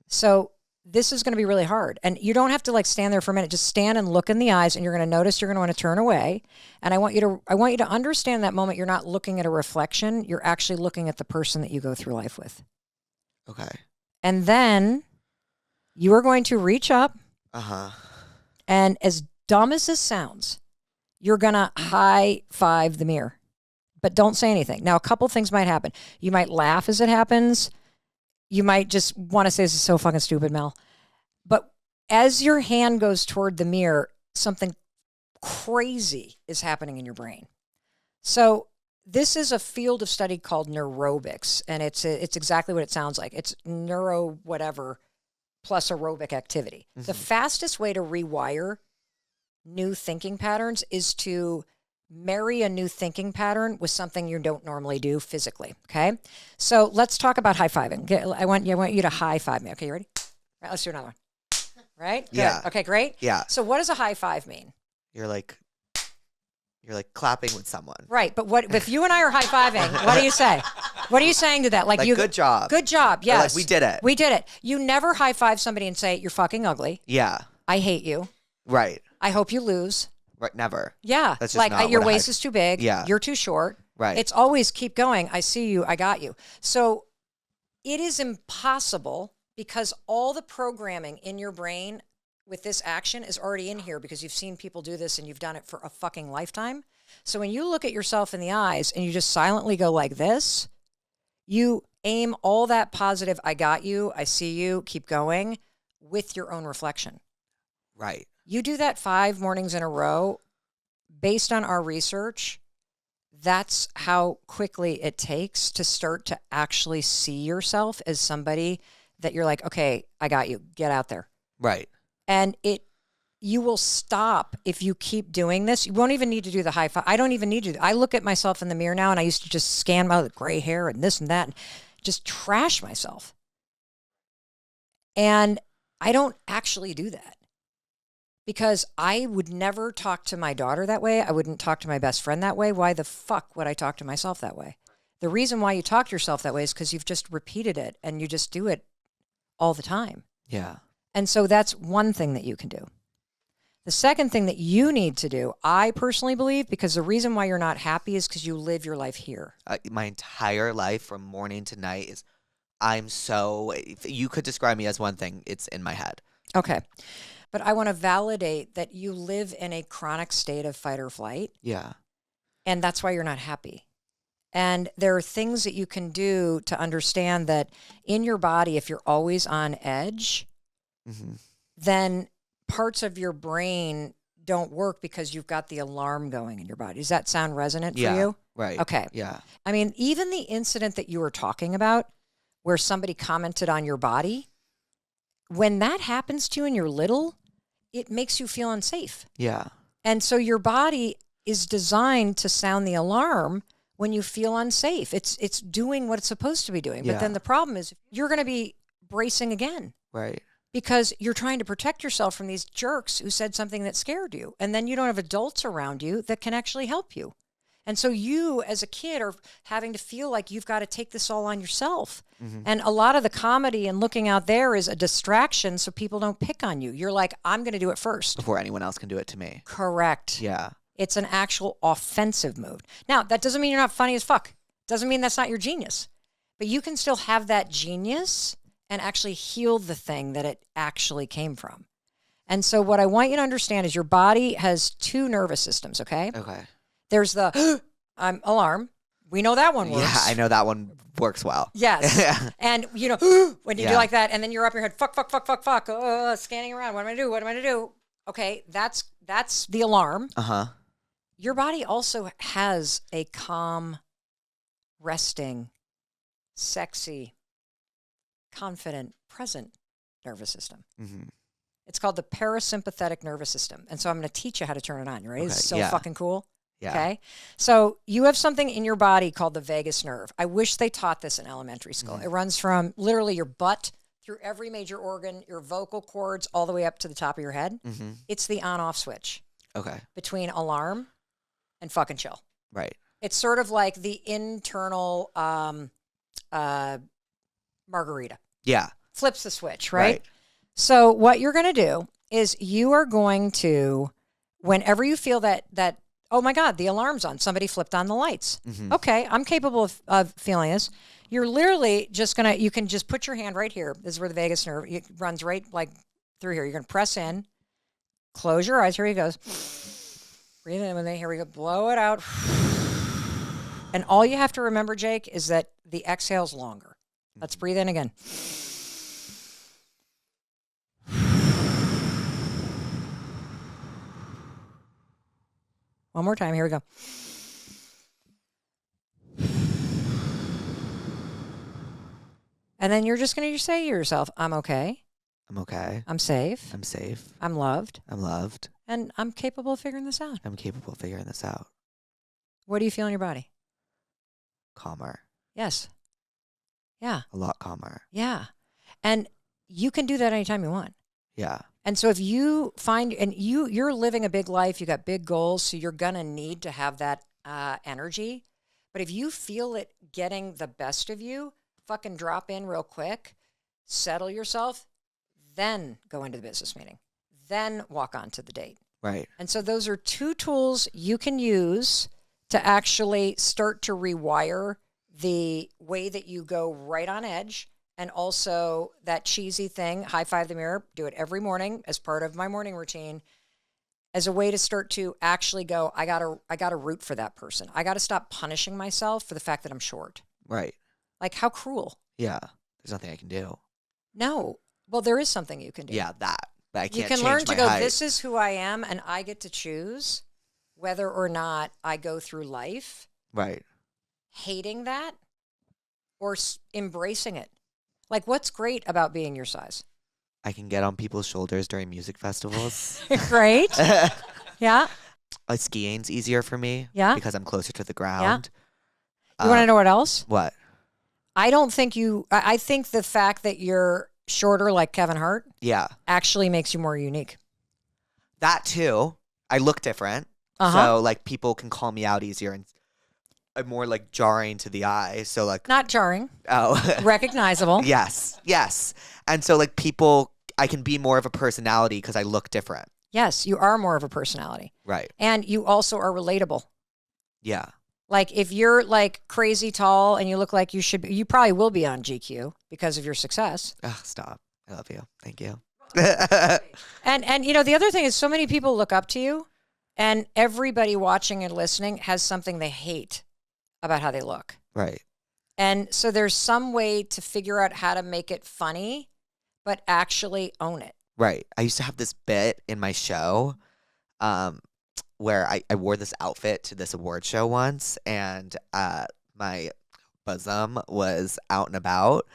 So this is going to be really hard. And you don't have to like stand there for a minute. Just stand and look in the eyes, and you're going to notice you're going to want to turn away. And I want you to understand that moment you're not looking at a reflection. You're actually looking at the person that you go through life with.
Okay.
And then you are going to reach up. And as dumb as this sounds, you're going to high five the mirror. But don't say anything. Now, a couple things might happen. You might laugh as it happens. You might just want to say, this is so fucking stupid, Mel. But as your hand goes toward the mirror, something crazy is happening in your brain. So this is a field of study called neurobics, and it's exactly what it sounds like. It's neuro whatever plus aerobic activity. The fastest way to rewire new thinking patterns is to marry a new thinking pattern with something you don't normally do physically, okay? So let's talk about high-fiving. I want you to high-five me. Okay, you ready? All right, let's do another one. Right? Good.
Yeah.
Okay, great.
Yeah.
So what does a high-five mean?
You're like clapping with someone.
Right, but what if you and I are high-fiving, what do you say? What are you saying to that?
Like good job.
Good job, yes.
Or like, we did it.
We did it. You never high-five somebody and say, you're fucking ugly.
Yeah.
I hate you.
Right.
I hope you lose.
Right. Never.
Yeah.
That's just
like
not
your
what
waist is too big.
Yeah.
You're too short.
Right.
It's always keep going. I see you. I got you. So it is impossible because all the programming in your brain with this action is already in here because you've seen people do this and you've done it for a fucking lifetime. So when you look at yourself in the eyes and you just silently go like this, you aim all that positive, I got you, I see you, keep going with your own reflection.
Right.
You do that 5 mornings in a row, based on our research, that's how quickly it takes to start to actually see yourself as somebody that you're like, okay, I got you, get out there.
Right.
And you will stop if you keep doing this. You won't even need to do the high five. I don't even need to. I look at myself in the mirror now, and I used to just scan my gray hair and this and that and just trash myself. And I don't actually do that because I would never talk to my daughter that way. I wouldn't talk to my best friend that way. Why the fuck would I talk to myself that way? The reason why you talk to yourself that way is because you've just repeated it and you just do it all the time.
Yeah.
And so that's one thing that you can do. The second thing that you need to do, I personally believe, because the reason why you're not happy is because you live your life here.
My entire life from morning to night is if you could describe me as one thing, it's in my head.
Okay. But I want to validate that you live in a chronic state of fight or flight.
Yeah.
And that's why you're not happy. And there are things that you can do to understand that in your body, if you're always on edge, then parts of your brain don't work because you've got the alarm going in your body. Does that sound resonant for you?
Right.
Okay.
Yeah.
I mean, even the incident that you were talking about where somebody commented on your body, when that happens to you and you're little, it makes you feel unsafe.
Yeah.
And so your body is designed to sound the alarm when you feel unsafe. It's doing what it's supposed to be doing. But then the problem is you're going to be bracing again.
Right.
Because you're trying to protect yourself from these jerks who said something that scared you. And then you don't have adults around you that can actually help you. And so you, as a kid, are having to feel like you've got to take this all on yourself.
Mm-hmm.
And a lot of the comedy and looking out there is a distraction so people don't pick on you. You're like, I'm going to do it first.
Before anyone else can do it to me.
Correct.
Yeah.
It's an actual offensive move. Now, that doesn't mean you're not funny as fuck. Doesn't mean that's not your genius. But you can still have that genius and actually heal the thing that it actually came from. And so what I want you to understand is your body has 2 nervous systems, okay?
Okay.
There's the alarm. We know that one works.
Yeah, I know that one works well.
Yes. And, when you do like that, and then you're up in your head, fuck, scanning around. What am I going to do? Okay, that's the alarm.
Uh-huh.
Your body also has a calm, resting, sexy, confident, present nervous system.
Mm-hmm.
It's called the parasympathetic nervous system. And so I'm going to teach you how to turn it on. You ready?
Okay,
It's so
yeah.
fucking cool.
Yeah.
Okay. So you have something in your body called the vagus nerve. I wish they taught this in elementary school.
Mm-hmm.
It runs from literally your butt through every major organ, your vocal cords, all the way up to the top of your head.
Mm-hmm.
It's the on-off switch
Okay.
between alarm and fucking chill.
Right.
It's sort of like the internal margarita.
Yeah.
Flips the switch, right? So what you're going to do is you are going to, whenever you feel that, oh my God, the alarm's on, somebody flipped on the lights.
Mm-hmm.
Okay, I'm capable of feeling this. You're literally just going to, you can just put your hand right here. This is where the vagus nerve, it runs right like through here. You're going to press in, close your eyes. Here he goes. Breathe in with me. Here we go. Blow it out. And all you have to remember, Jake, is that the exhale's longer. Let's breathe in again. One more time. Here we go. And then you're just going to say to yourself, I'm okay.
I'm okay.
I'm safe.
I'm safe.
I'm loved.
I'm loved.
And I'm capable of figuring this out.
I'm capable of figuring this out.
What do you feel in your body?
Calmer.
Yes. Yeah.
A lot calmer.
Yeah. And you can do that anytime you want.
Yeah.
And so if you find, and you're living a big life, you got big goals, so you're going to need to have that energy. But if you feel it getting the best of you, fucking drop in real quick, settle yourself, then go into the business meeting, then walk on to the date.
Right.
And so those are 2 tools you can use to actually start to rewire the way that you go right on edge. And also that cheesy thing, high five the mirror, do it every morning as part of my morning routine, as a way to start to actually go, I gotta root for that person. I gotta stop punishing myself for the fact that I'm short.
Right.
Like, how cruel.
Yeah. There's nothing I can do.
No. Well, there is something you can do.
Yeah, that. But I
You
can't
can
change
learn to
my
go,
height.
this is who I am, and I get to choose whether or not I go through life
Right.
hating that or embracing it. Like, what's great about being your size?
I can get on people's shoulders during music festivals.
Great. Yeah.
Skiing's easier for me.
Yeah.
Because I'm closer to the ground.
You want to know what else?
What?
I don't think I think the fact that you're shorter like Kevin Hart
Yeah.
actually makes you more unique.
That too. I look different.
Uh-huh.
So like people can call me out easier and I'm more like jarring to the eye. So like
Not jarring,
oh
recognizable.
yes. Yes. And so like people I can be more of a personality because I look different.
Yes, you are more of a personality.
Right.
And you also are relatable.
Yeah.
Like if you're like crazy tall and you look like you should be, you probably will be on GQ because of your success.
Ugh, stop. I love you. Thank you.
And you know, the other thing is so many people look up to you and everybody watching and listening has something they hate about how they look.
Right.
And so there's some way to figure out how to make it funny, but actually own it.
Right. I used to have this bit in my show where I wore this outfit to this award show once and my bosom was out and about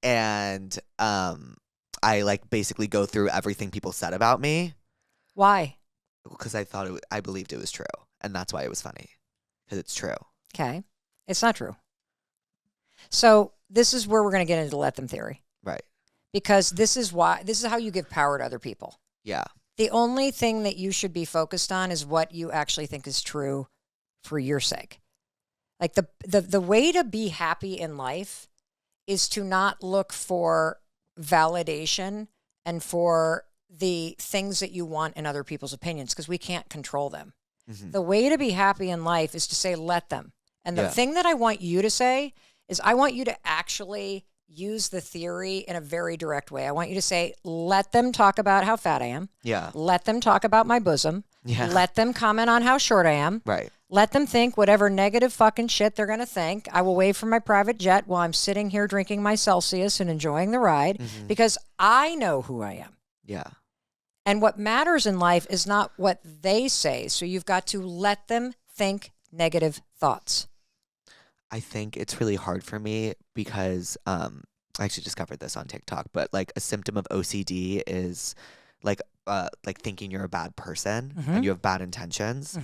and I like basically go through everything people said about me
Why?
because I believed it was true and that's why it was funny because it's true.
Okay. It's not true. So this is where we're going to get into the let them theory.
Right.
Because this is how you give power to other people.
Yeah.
The only thing that you should be focused on is what you actually think is true for your sake. Like the way to be happy in life is to not look for validation and for the things that you want in other people's opinions, because we can't control them. The way to be happy in life is to say, let them. And the thing that I want you to say is I want you to actually use the theory in a very direct way. I want you to say, let them talk about how fat I am.
Yeah.
Let them talk about my bosom.
Yeah.
Let them comment on how short I am.
Right.
Let them think whatever negative fucking shit they're going to think. I will wave from my private jet while I'm sitting here drinking my Celsius and enjoying the ride because I know who I am.
Yeah.
And what matters in life is not what they say. So you've got to let them think negative thoughts.
I think it's really hard for me because I actually discovered this on TikTok, but like a symptom of OCD is like thinking you're a bad person and you have bad intentions.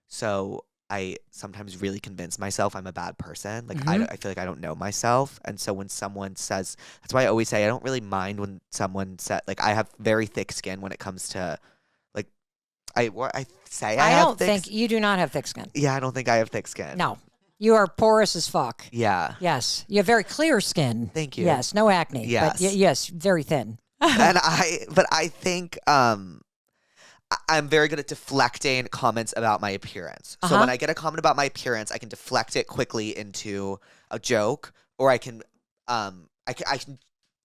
So I sometimes really convince myself I'm a bad person. Like I feel like I don't know myself. And so when someone says, that's why I always say I don't really mind when someone said, like, I have very thick skin when it comes to like, I
don't think you do not have thick skin.
Yeah, I don't think I have thick skin.
No. You are porous as fuck.
Yeah.
Yes. You have very clear skin.
Thank you.
Yes. No acne.
Yes.
But yes, very thin.
And I think I'm very good at deflecting comments about my appearance. So when I get a comment about my appearance, I can deflect it quickly into a joke, or I can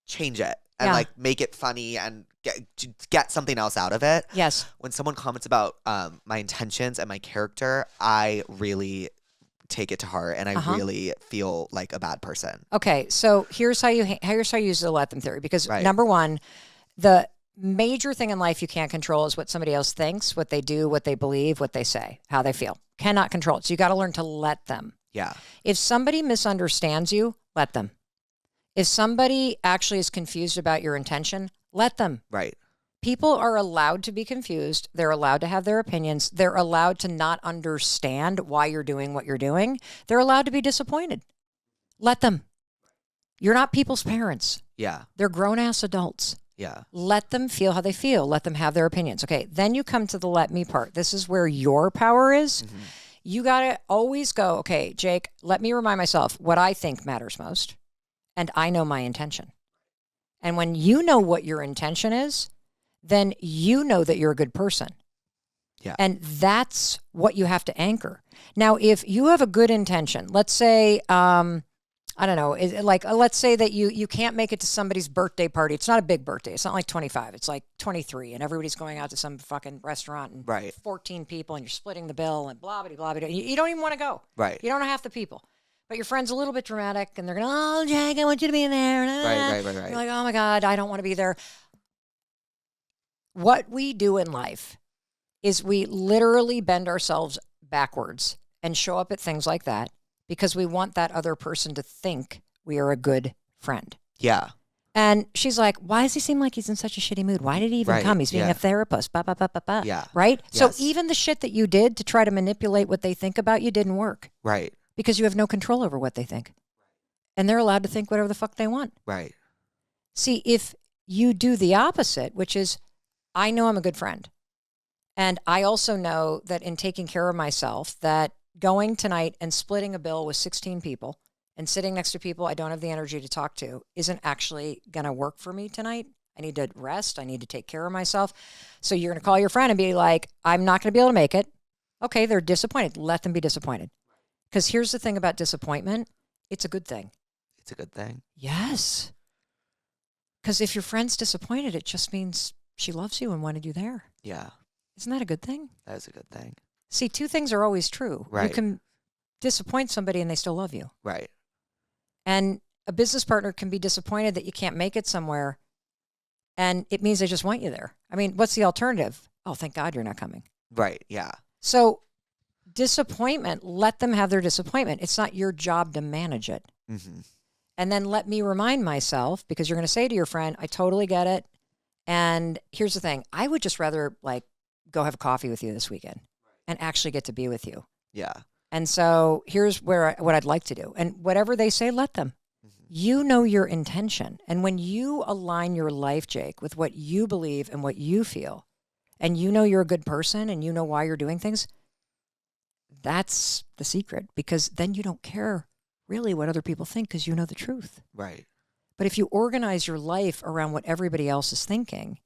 change it and like make it funny and get something else out of it.
Yes.
When someone comments about my intentions and my character, I really take it to heart and I really feel like a bad person.
Okay, so here's how you use the let them theory, because number one, the major thing in life you can't control is what somebody else thinks, what they do, what they believe, what they say, how they feel. Cannot control it. So you got to learn to let them.
Yeah.
If somebody misunderstands you, let them. If somebody actually is confused about your intention, let them.
Right.
People are allowed to be confused. They're allowed to have their opinions. They're allowed to not understand why you're doing what you're doing. They're allowed to be disappointed. Let them. You're not people's parents.
Yeah.
They're grown-ass adults.
Yeah.
Let them feel how they feel. Let them have their opinions. Okay, then you come to the let me part. This is where your power is. You got to always go, okay, Jake, let me remind myself what I think matters most. And I know my intention. And when you know what your intention is, then you know that you're a good person.
Yeah.
And that's what you have to anchor. Now, if you have a good intention, let's say, I don't know, let's say that you can't make it to somebody's birthday party. It's not a big birthday. It's not like 25. It's like 23 and everybody's going out to some fucking restaurant and 14 people and you're splitting the bill and blah, blah, blah, blah. You don't even want to go.
Right.
You don't know half the people. But your friend's a little bit dramatic and they're going, oh, Jake, I want you to be in there.
Right.
You're like, oh my God, I don't want to be there. What we do in life is we literally bend ourselves backwards and show up at things like that because we want that other person to think we are a good friend.
Yeah.
And she's like, why does he seem like he's in such a shitty mood? Why did he even come? He's being a therapist.
Yeah.
Right?
Yes.
So even the shit that you did to try to manipulate what they think about you didn't work.
Right.
Because you have no control over what they think. And they're allowed to think whatever the fuck they want.
Right.
See, if you do the opposite, which is, I know I'm a good friend. And I also know that in taking care of myself, that going tonight and splitting a bill with 16 people and sitting next to people I don't have the energy to talk to isn't actually going to work for me tonight. I need to rest. I need to take care of myself. So you're going to call your friend and be like, I'm not going to be able to make it. Okay, they're disappointed. Let them be disappointed. Because here's the thing about disappointment. It's a good thing.
It's a good thing.
Yes. Because if your friend's disappointed, it just means she loves you and wanted you there.
Yeah.
Isn't that a good thing?
That is a good thing.
See, two things are always true.
Right.
You can disappoint somebody and they still love you.
Right.
And a business partner can be disappointed that you can't make it somewhere. And it means they just want you there. I mean, what's the alternative? Oh, thank God you're not coming.
Right. Yeah.
So disappointment, let them have their disappointment. It's not your job to manage it. And then let me remind myself, because you're going to say to your friend, I totally get it. And here's the thing. I would just rather go have coffee with you this weekend and actually get to be with you.
Yeah.
And so here's what I'd like to do. And whatever they say, let them. You know your intention. And when you align your life, Jake, with what you believe and what you feel, and you know you're a good person and you know why you're doing things, That's the secret, because then you don't care really what other people think because you know the truth.
Right.
But if you organize your life around what everybody else is thinking,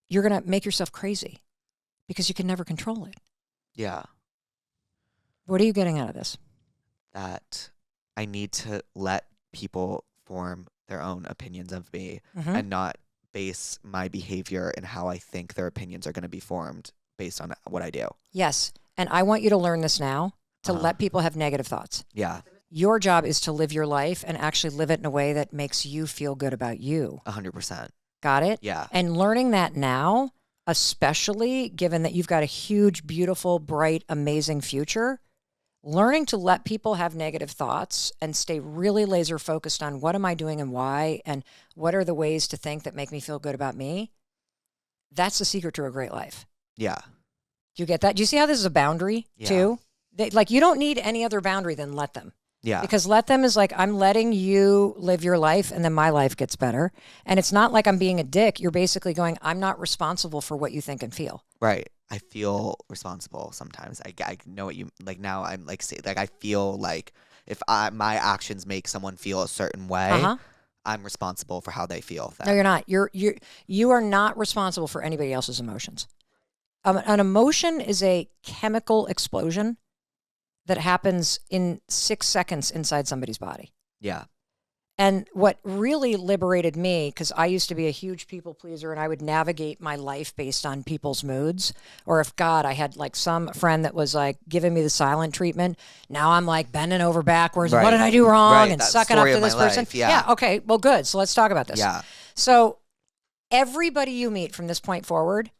you're going to make yourself crazy because you can never control it.
Yeah.
What are you getting out of this?
That I need to let people form their own opinions of me
Mm-hmm.
and not base my behavior and how I think their opinions are going to be formed based on what I do.
Yes. And I want you to learn this now, to
Uh-huh.
let people have negative thoughts.
Yeah.
Your job is to live your life and actually live it in a way that makes you feel good about you.
100%.
Got it?
Yeah.
And learning that now, especially given that you've got a huge, beautiful, bright, amazing future, learning to let people have negative thoughts and stay really laser focused on what am I doing and why, and what are the ways to think that make me feel good about me. That's the secret to a great life.
Yeah.
Do you get that? Do you see how this is a boundary
Yeah.
too? Like, you don't need any other boundary than let them.
Yeah.
Because let them is like, I'm letting you live your life and then my life gets better. And it's not like I'm being a dick. You're basically going, I'm not responsible for what you think and feel.
Right. I feel responsible sometimes. I know what you like now. I'm like, say, like I feel like if my actions make someone feel a certain way,
Uh-huh.
I'm responsible for how they feel. Then.
No, you're not. You are not responsible for anybody else's emotions. An emotion is a chemical explosion that happens in 6 seconds inside somebody's body.
Yeah.
And what really liberated me, because I used to be a huge people pleaser and I would navigate my life based on people's moods. Or if God, I had like some friend that was like giving me the silent treatment. Now I'm like bending over backwards.
Right.
What did I do wrong?
Right.
And
That
sucking up
story
to
of my
this person.
life, yeah.
Okay. Well, good. So let's talk about this.
Yeah.
So everybody you meet from this point forward,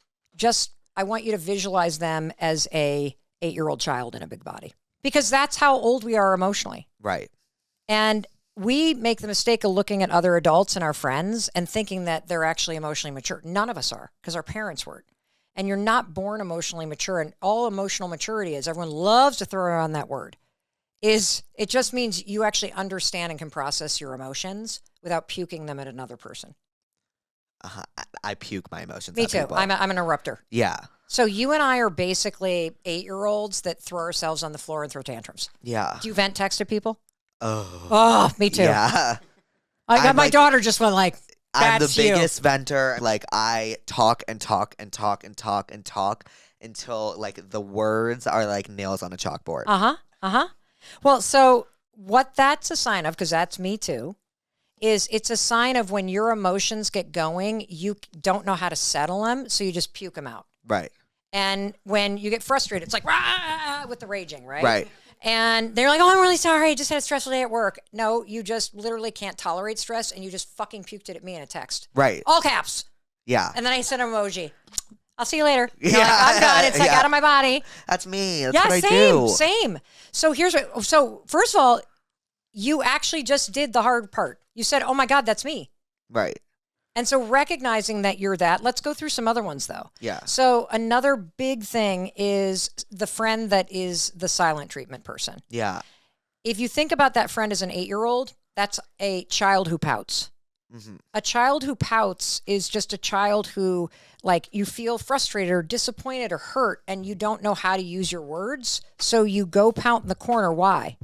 I want you to visualize them as a 8-year-old child in a big body. Because that's how old we are emotionally.
Right.
And we make the mistake of looking at other adults and our friends and thinking that they're actually emotionally mature. None of us are, because our parents weren't. And you're not born emotionally mature. And all emotional maturity is, everyone loves to throw around that word, is it just means you actually understand and can process your emotions without puking them at another person.
I puke my emotions.
Me
at
too.
people.
I'm an erupter.
Yeah.
So you and I are basically 8-year-olds that throw ourselves on the floor and throw tantrums.
Yeah.
Do you vent text to people?
Oh.
Oh, me too.
Yeah.
I got
I'm
my
like-
daughter just went like,
I'm the
that's you.
biggest venter. Like I talk and talk and talk and talk and talk until like the words are like nails on a chalkboard.
Well, so what that's a sign of, because that's me too, is it's a sign of when your emotions get going, you don't know how to settle them, so you just puke them out.
Right.
And when you get frustrated, it's like, rah, with the raging, right?
Right.
And they're like, oh, I'm really sorry. I just had a stressful day at work. No, you just literally can't tolerate stress, and you just fucking puked it at me in a text.
Right.
All caps.
Yeah.
And then I sent an emoji. I'll see you later.
Yeah.
Like, I'm done. It's like
Yeah.
out of my body.
That's me. That's
Yeah,
what I
same,
do.
same. So so first of all, you actually just did the hard part. You said, oh my God, that's me.
Right.
And so recognizing that you're that, let's go through some other ones though.
Yeah.
So another big thing is the friend that is the silent treatment person.
Yeah.
If you think about that friend as an 8-year-old, that's a child who pouts.
Mm-hmm.
A child who pouts is just a child who, like, you feel frustrated or disappointed or hurt and you don't know how to use your words. So you go pout in the corner. Why?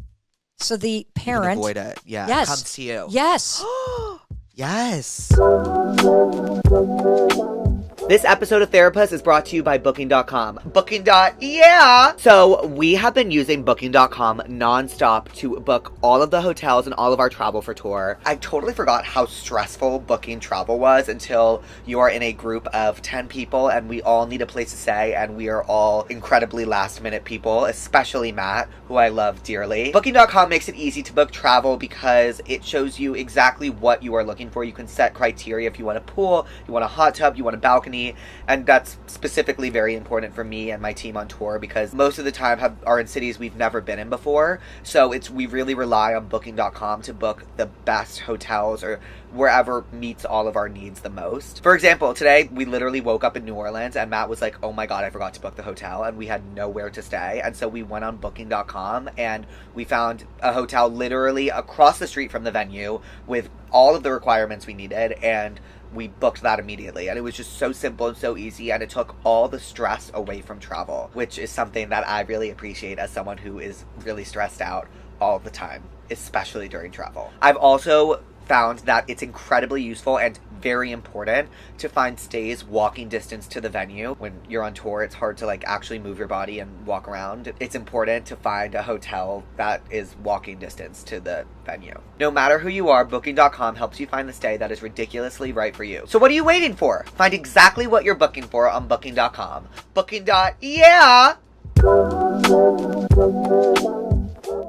So the
You can
parent.
avoid it. Yeah.
Yes.
It comes to you.
Yes.
Yes. This episode of Therapuss is brought to you by Booking.com. Yeah! So, we have been using Booking.com nonstop to book all of the hotels and all of our travel for tour. I totally forgot how stressful booking travel was until you are in a group of 10 people and we all need a place to stay and we are all incredibly last minute people, especially Matt, who I love dearly. Booking.com makes it easy to book travel because it shows you exactly what you are looking for. You can set criteria if you want a pool, you want a hot tub, you want a balcony, and that's specifically very important for me and my team on tour because most of the time are in cities we've never been in before. So we really rely on Booking.com to book the best hotels or wherever meets all of our needs the most. For example, today we literally woke up in New Orleans and Matt was like, oh my God, I forgot to book the hotel, and we had nowhere to stay. And so we went on Booking.com and we found a hotel literally across the street from the venue with all of the requirements we needed, and we booked that immediately. And it was just so simple and so easy, and it took all the stress away from travel, which is something that I really appreciate as someone who is really stressed out all the time, especially during travel. I've also found that it's incredibly useful and very important to find stays walking distance to the venue. When you're on tour, it's hard to like actually move your body and walk around. It's important to find a hotel that is walking distance to the venue. No matter who you are, Booking.com helps you find the stay that is ridiculously right for you. So what are you waiting for? Find exactly what you're booking for on Booking.com. Yeah!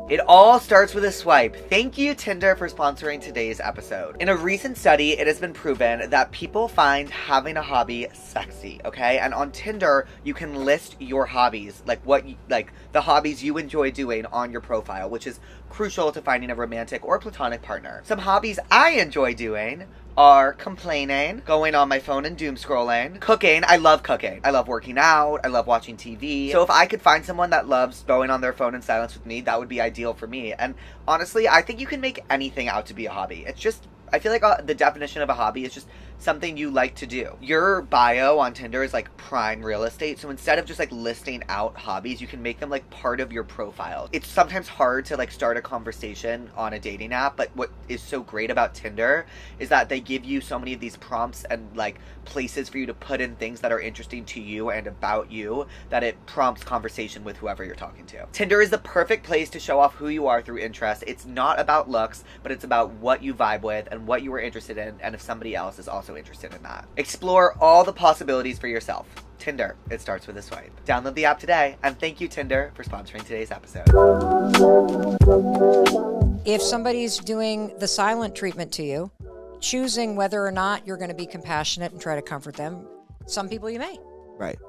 It all starts with a swipe. Thank you, Tinder, for sponsoring today's episode. In a recent study, it has been proven that people find having a hobby sexy, okay? And on Tinder, you can list your hobbies, like the hobbies you enjoy doing on your profile, which is crucial to finding a romantic or platonic partner. Some hobbies I enjoy doing are complaining, going on my phone and doom scrolling, cooking. I love cooking. I love working out. I love watching TV. So if I could find someone that loves going on their phone in silence with me, that would be ideal for me. And honestly, I think you can make anything out to be a hobby. It's just, I feel like the definition of a hobby is just something you like to do. Your bio on Tinder is like prime real estate. So instead of just like listing out hobbies, you can make them like part of your profile. It's sometimes hard to like start a conversation on a dating app, but what is so great about Tinder is that they give you so many of these prompts and like places for you to put in things that are interesting to you and about you, that it prompts conversation with whoever you're talking to. Tinder is the perfect place to show off who you are through interest. It's not about looks, but it's about what you vibe with and what you are interested in, and if somebody else is also interested in that. Explore all the possibilities for yourself. Tinder, it starts with a swipe. Download the app today, and thank you, Tinder, for sponsoring today's episode.
If somebody's doing the silent treatment to you, choosing whether or not you're going to be compassionate and try to comfort them, some people you may.
Right.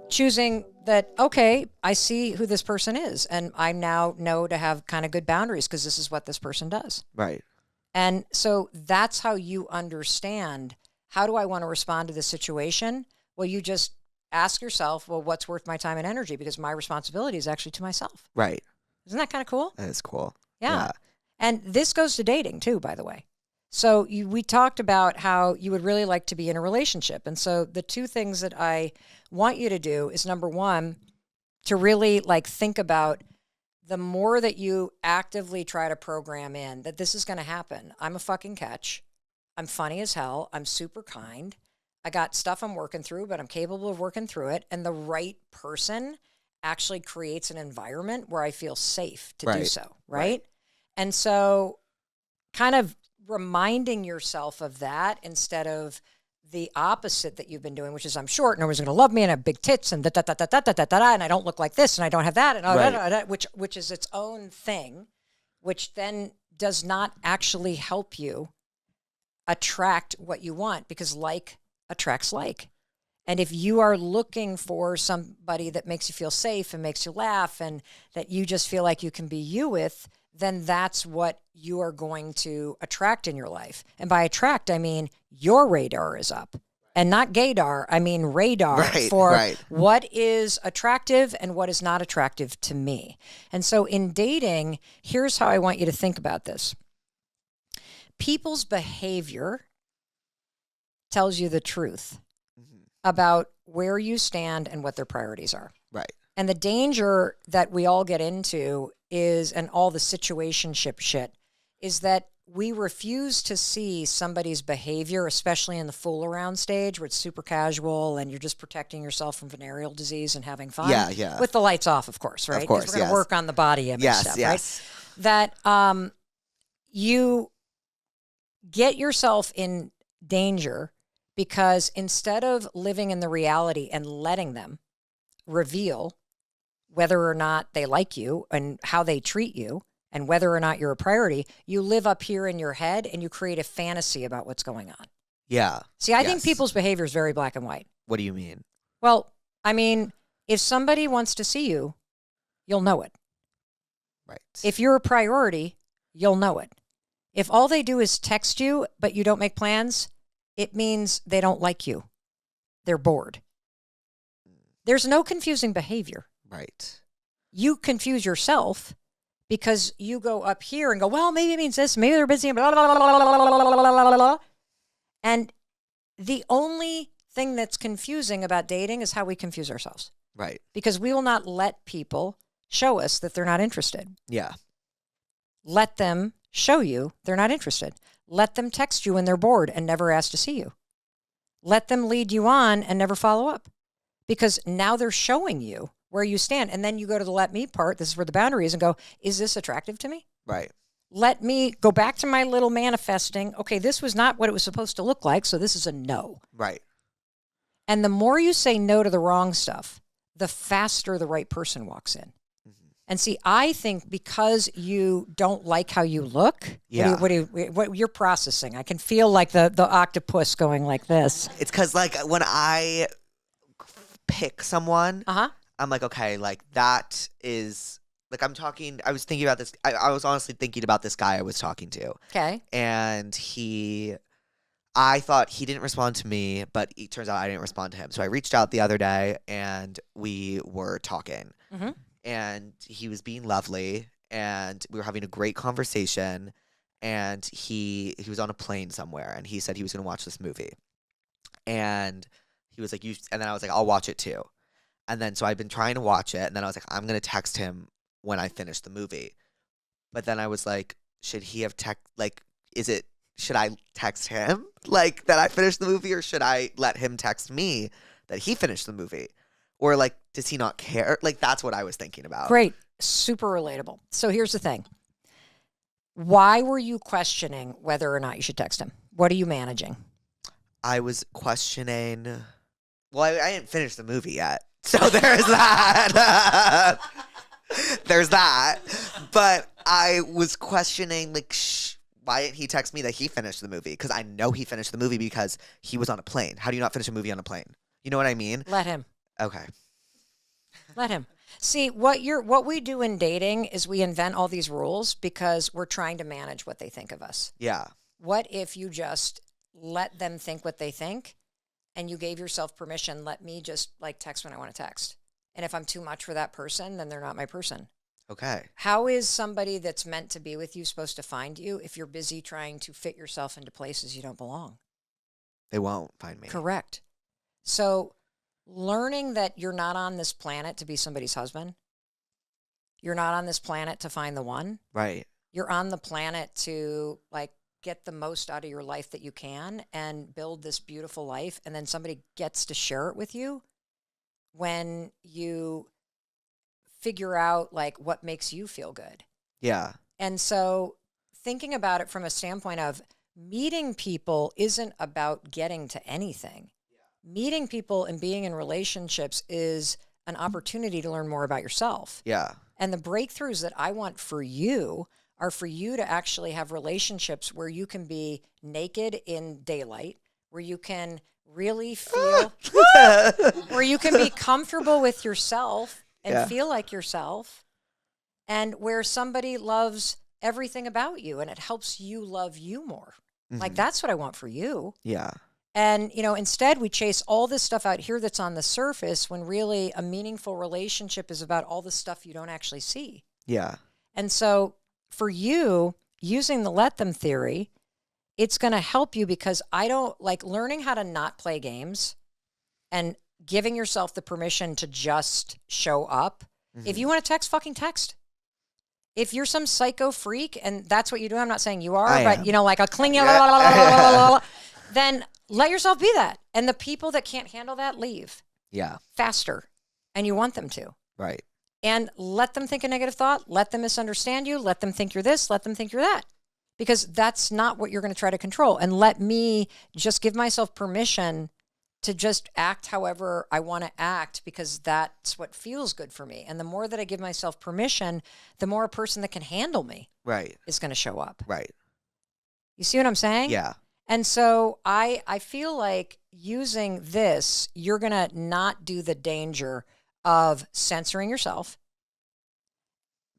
Choosing that, okay, I see who this person is, and I now know to have kind of good boundaries because this is what this person does.
Right.
And so that's how you understand, how do I want to respond to this situation? Well, you just ask yourself, well, what's worth my time and energy? Because my responsibility is actually to myself.
Right.
Isn't that kind of cool?
That is cool.
Yeah. And this goes to dating too, by the way. So we talked about how you would really like to be in a relationship. And so the two things that I want you to do is, number one, to really like think about the more that you actively try to program in that this is going to happen. I'm a fucking catch. I'm funny as hell. I'm super kind. I got stuff I'm working through, but I'm capable of working through it. And the right person actually creates an environment where I feel safe to do so, right? And so kind of reminding yourself of that instead of the opposite that you've been doing, which is I'm short and nobody's going to love me and I have big tits and and I don't look like this and I don't have that and which is its own thing, which then does not actually help you attract what you want, because like attracts like. And if you are looking for somebody that makes you feel safe and makes you laugh and that you just feel like you can be you with, then that's what you are going to attract in your life. And by attract, I mean your radar is up. And not gaydar, I mean radar for what is attractive and what is not attractive to me. And so in dating, here's how I want you to think about this. People's behavior tells you the truth about where you stand and what their priorities are.
Right.
And the danger that we all get into is, and all the situationship shit, is that we refuse to see somebody's behavior, especially in the fool around stage where it's super casual and you're just protecting yourself from venereal disease and having fun.
Yeah.
With the lights off, of course, right?
Of course,
Because we're going to work on the body image stuff,
yes.
right? That you get yourself in danger because instead of living in the reality and letting them reveal whether or not they like you and how they treat you and whether or not you're a priority, you live up here in your head and you create a fantasy about what's going on.
Yeah.
See, I think people's behavior is very black and white.
What do you mean?
Well, I mean, if somebody wants to see you, you'll know it.
Right.
If you're a priority, you'll know it. If all they do is text you, but you don't make plans, it means they don't like you. They're bored. There's no confusing behavior.
Right.
You confuse yourself because you go up here and go, well, maybe it means this, maybe they're busy, blah, blah, blah, blah, blah, blah, blah, blah. And the only thing that's confusing about dating is how we confuse ourselves.
Right.
Because we will not let people show us that they're not interested.
Yeah.
Let them show you they're not interested. Let them text you when they're bored and never ask to see you. Let them lead you on and never follow up. Because now they're showing you where you stand. And then you go to the let me part, this is where the boundary is, and go, is this attractive to me?
Right.
Let me go back to my little manifesting. Okay, this was not what it was supposed to look like, so this is a no.
Right.
And the more you say no to the wrong stuff, the faster the right person walks in. And see, I think because you don't like how you look,
Yeah.
what you're processing. I can feel like the octopus going like this.
It's because, like, when I pick someone, I'm like, okay, like, that is, like, I was thinking about this. I was honestly thinking about this guy I was talking to.
Okay.
And I thought he didn't respond to me, but it turns out I didn't respond to him. So I reached out the other day, and we were talking.
Mm-hmm.
And he was being lovely, and we were having a great conversation, and he was on a plane somewhere, and he said he was going to watch this movie. And he was like, and then I was like, I'll watch it too. And then so I've been trying to watch it, and then I was like, I'm going to text him when I finish the movie. But then I was like, should he have should I text him like that I finished the movie, or should I let him text me that he finished the movie? Or, like, does he not care? Like, that's what I was thinking about.
Great. Super relatable. So here's the thing. Why were you questioning whether or not you should text him? What are you managing?
I was questioning. Well, I didn't finish the movie yet. So there's that. There's that. But I was questioning, like, why didn't he text me that he finished the movie? Because I know he finished the movie because he was on a plane. How do you not finish a movie on a plane? You know what I mean?
Let him.
Okay.
Let him. See, what we do in dating is we invent all these rules because we're trying to manage what they think of us.
Yeah.
What if you just let them think what they think and you gave yourself permission, let me just like text when I want to text. And if I'm too much for that person, then they're not my person.
Okay.
How is somebody that's meant to be with you supposed to find you if you're busy trying to fit yourself into places you don't belong?
They won't find me.
Correct. So learning that you're not on this planet to be somebody's husband. You're not on this planet to find the one.
Right.
You're on the planet to like get the most out of your life that you can and build this beautiful life. And then somebody gets to share it with you when you figure out like what makes you feel good.
Yeah.
And so thinking about it from a standpoint of meeting people isn't about getting to anything. Meeting people and being in relationships is an opportunity to learn more about yourself.
Yeah.
And the breakthroughs that I want for you are for you to actually have relationships where you can be naked in daylight, where you can really feel, where you can be comfortable with yourself and feel like yourself, and where somebody loves everything about you and it helps you love you more. Mm-hmm. Like that's what I want for you.
Yeah.
And, you know, instead we chase all this stuff out here that's on the surface when really a meaningful relationship is about all the stuff you don't actually see.
Yeah.
And so for you, using the let them theory, it's going to help you because I don't like learning how to not play games and giving yourself the permission to just show up. Mm-hmm. If you want to text, fucking text. If you're some psycho freak and that's what you do, I'm not saying you are, but you know, like a clingy, then let yourself be that. And the people that can't handle that, leave.
Yeah.
Faster. And you want them to.
Right.
And let them think a negative thought. Let them misunderstand you. Let them think you're this. Let them think you're that. Because that's not what you're going to try to control. And let me just give myself permission to just act however I want to act because that's what feels good for me. And the more that I give myself permission, the more a person that can handle me is going to show up.
Right.
You see what I'm saying?
Yeah.
And so I feel like using this, you're going to not do the danger of censoring yourself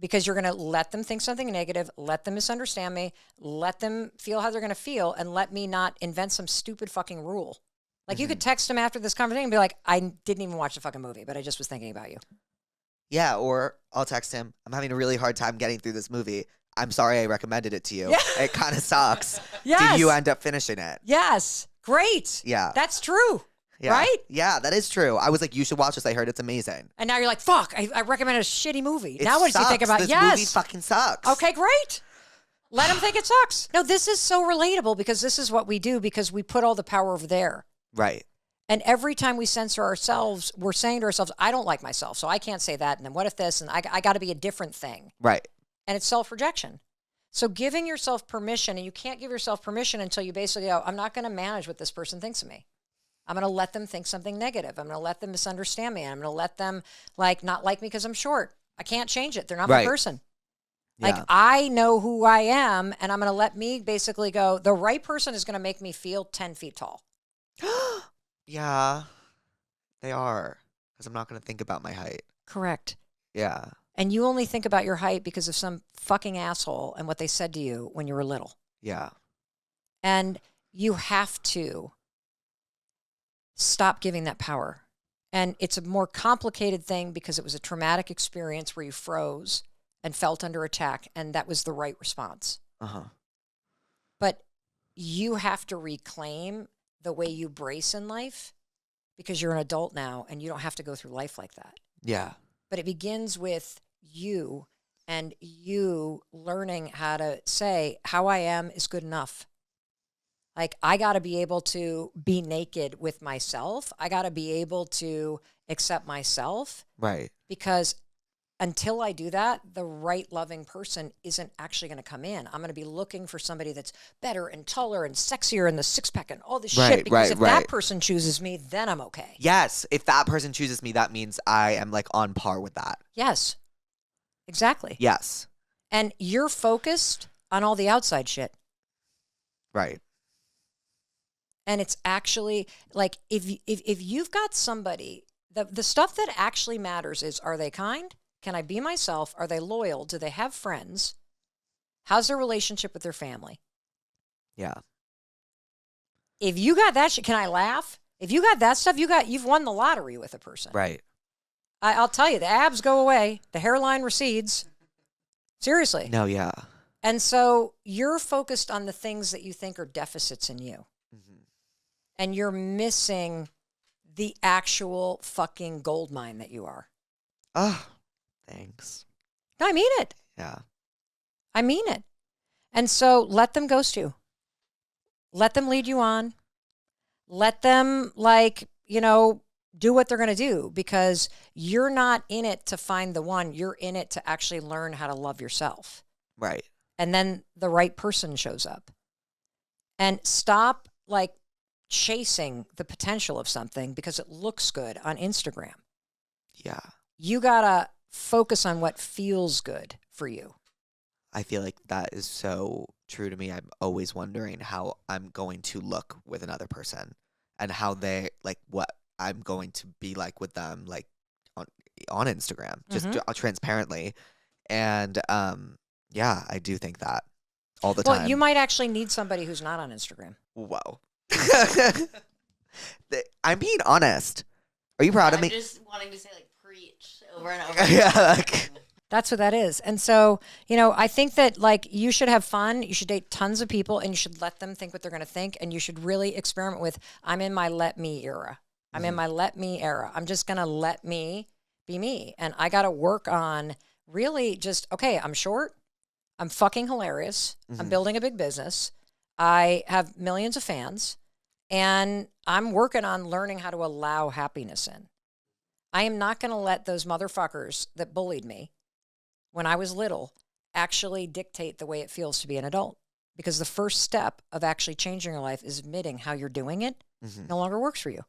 because you're going to let them think something negative, let them misunderstand me, let them feel how they're going to feel, and let me not invent some stupid fucking rule. Like you could text them after this conversation and be like, I didn't even watch the fucking movie, but I just was thinking about you.
Yeah, or I'll text him, I'm having a really hard time getting through this movie. I'm sorry I recommended it to you.
Yeah.
It kind of sucks.
Yes.
Do you end up finishing it?
Yes. Great.
Yeah.
That's true.
Yeah.
Right?
Yeah, that is true. I was like, you should watch this. I heard it's amazing.
And now you're like, fuck, I recommended a shitty movie.
It
Now what do you think
sucks.
about
this
yes.
movie fucking sucks.
Okay, great. Let them think it sucks. No, this is so relatable because this is what we do because we put all the power over there.
Right.
And every time we censor ourselves, we're saying to ourselves, I don't like myself, so I can't say that. And then what if this? And I got to be a different thing.
Right.
And it's self-rejection. So giving yourself permission, and you can't give yourself permission until you basically go, I'm not going to manage what this person thinks of me. I'm going to let them think something negative. I'm going to let them misunderstand me. I'm going to let them not like me because I'm short. I can't change it. They're not my person.
Yeah.
Like I know who I am, and I'm going to let me basically go, the right person is going to make me feel 10 feet tall.
Yeah, they are. Because I'm not going to think about my height.
Correct.
Yeah.
And you only think about your height because of some fucking asshole and what they said to you when you were little.
Yeah.
And you have to stop giving that power. And it's a more complicated thing because it was a traumatic experience where you froze and felt under attack, and that was the right response.
Uh-huh.
But you have to reclaim the way you brace in life because you're an adult now and you don't have to go through life like that.
Yeah.
But it begins with you and you learning how to say, how I am is good enough. Like, I got to be able to be naked with myself. I got to be able to accept myself.
Right.
Because until I do that, the right loving person isn't actually going to come in. I'm going to be looking for somebody that's better and taller and sexier and the six pack and all this shit. Because if that person chooses me, then I'm okay.
Yes. If that person chooses me, that means I am like on par with that.
Yes. Exactly.
Yes.
And you're focused on all the outside shit.
Right.
And it's actually like if you've got somebody, the stuff that actually matters is, are they kind? Can I be myself? Are they loyal? Do they have friends? How's their relationship with their family?
Yeah.
If you got that shit, can I laugh? If you got that stuff, you've won the lottery with a person.
Right.
I'll tell you, the abs go away, the hairline recedes. Seriously.
No, yeah.
And so you're focused on the things that you think are deficits in you.
Mm-hmm.
And you're missing the actual fucking gold mine that you are.
Oh, thanks.
No, I mean it.
Yeah.
I mean it. And so let them ghost you. Let them lead you on. Let them, do what they're going to do, because you're not in it to find the one. You're in it to actually learn how to love yourself.
Right.
And then the right person shows up. And stop, chasing the potential of something because it looks good on Instagram.
Yeah.
You got to focus on what feels good for you.
I feel like that is so true to me. I'm always wondering how I'm going to look with another person and how they, what I'm going to be like with them, on Instagram, just transparently. And, yeah, I do think that all the time.
Well, you might actually need somebody who's not on Instagram.
Whoa. I'm being honest. Are you proud of me?
I'm just wanting to say preach over and over.
Yeah,
That's what that is. And so, I think that you should have fun. You should date tons of people and you should let them think what they're going to think. And you should really experiment with, I'm in my let me era. I'm in my let me era. I'm just going to let me be me. And I got to work on really just, okay, I'm short. I'm fucking hilarious. I'm building a big business. I have millions of fans. And I'm working on learning how to allow happiness in. I am not going to let those motherfuckers that bullied me when I was little actually dictate the way it feels to be an adult. Because the first step of actually changing your life is admitting how you're doing it no longer works for you.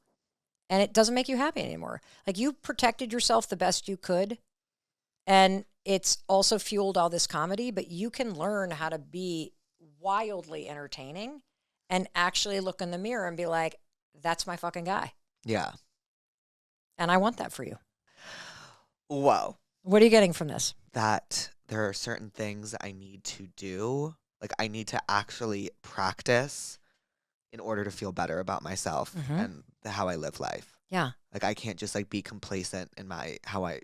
And it doesn't make you happy anymore. You protected yourself the best you could. And it's also fueled all this comedy, but you can learn how to be wildly entertaining and actually look in the mirror and be like, that's my fucking guy.
Yeah.
And I want that for you.
Whoa.
What are you getting from this?
That there are certain things I need to do. I need to actually practice in order to feel better about myself and how I live life.
Yeah.
I can't just be complacent in how I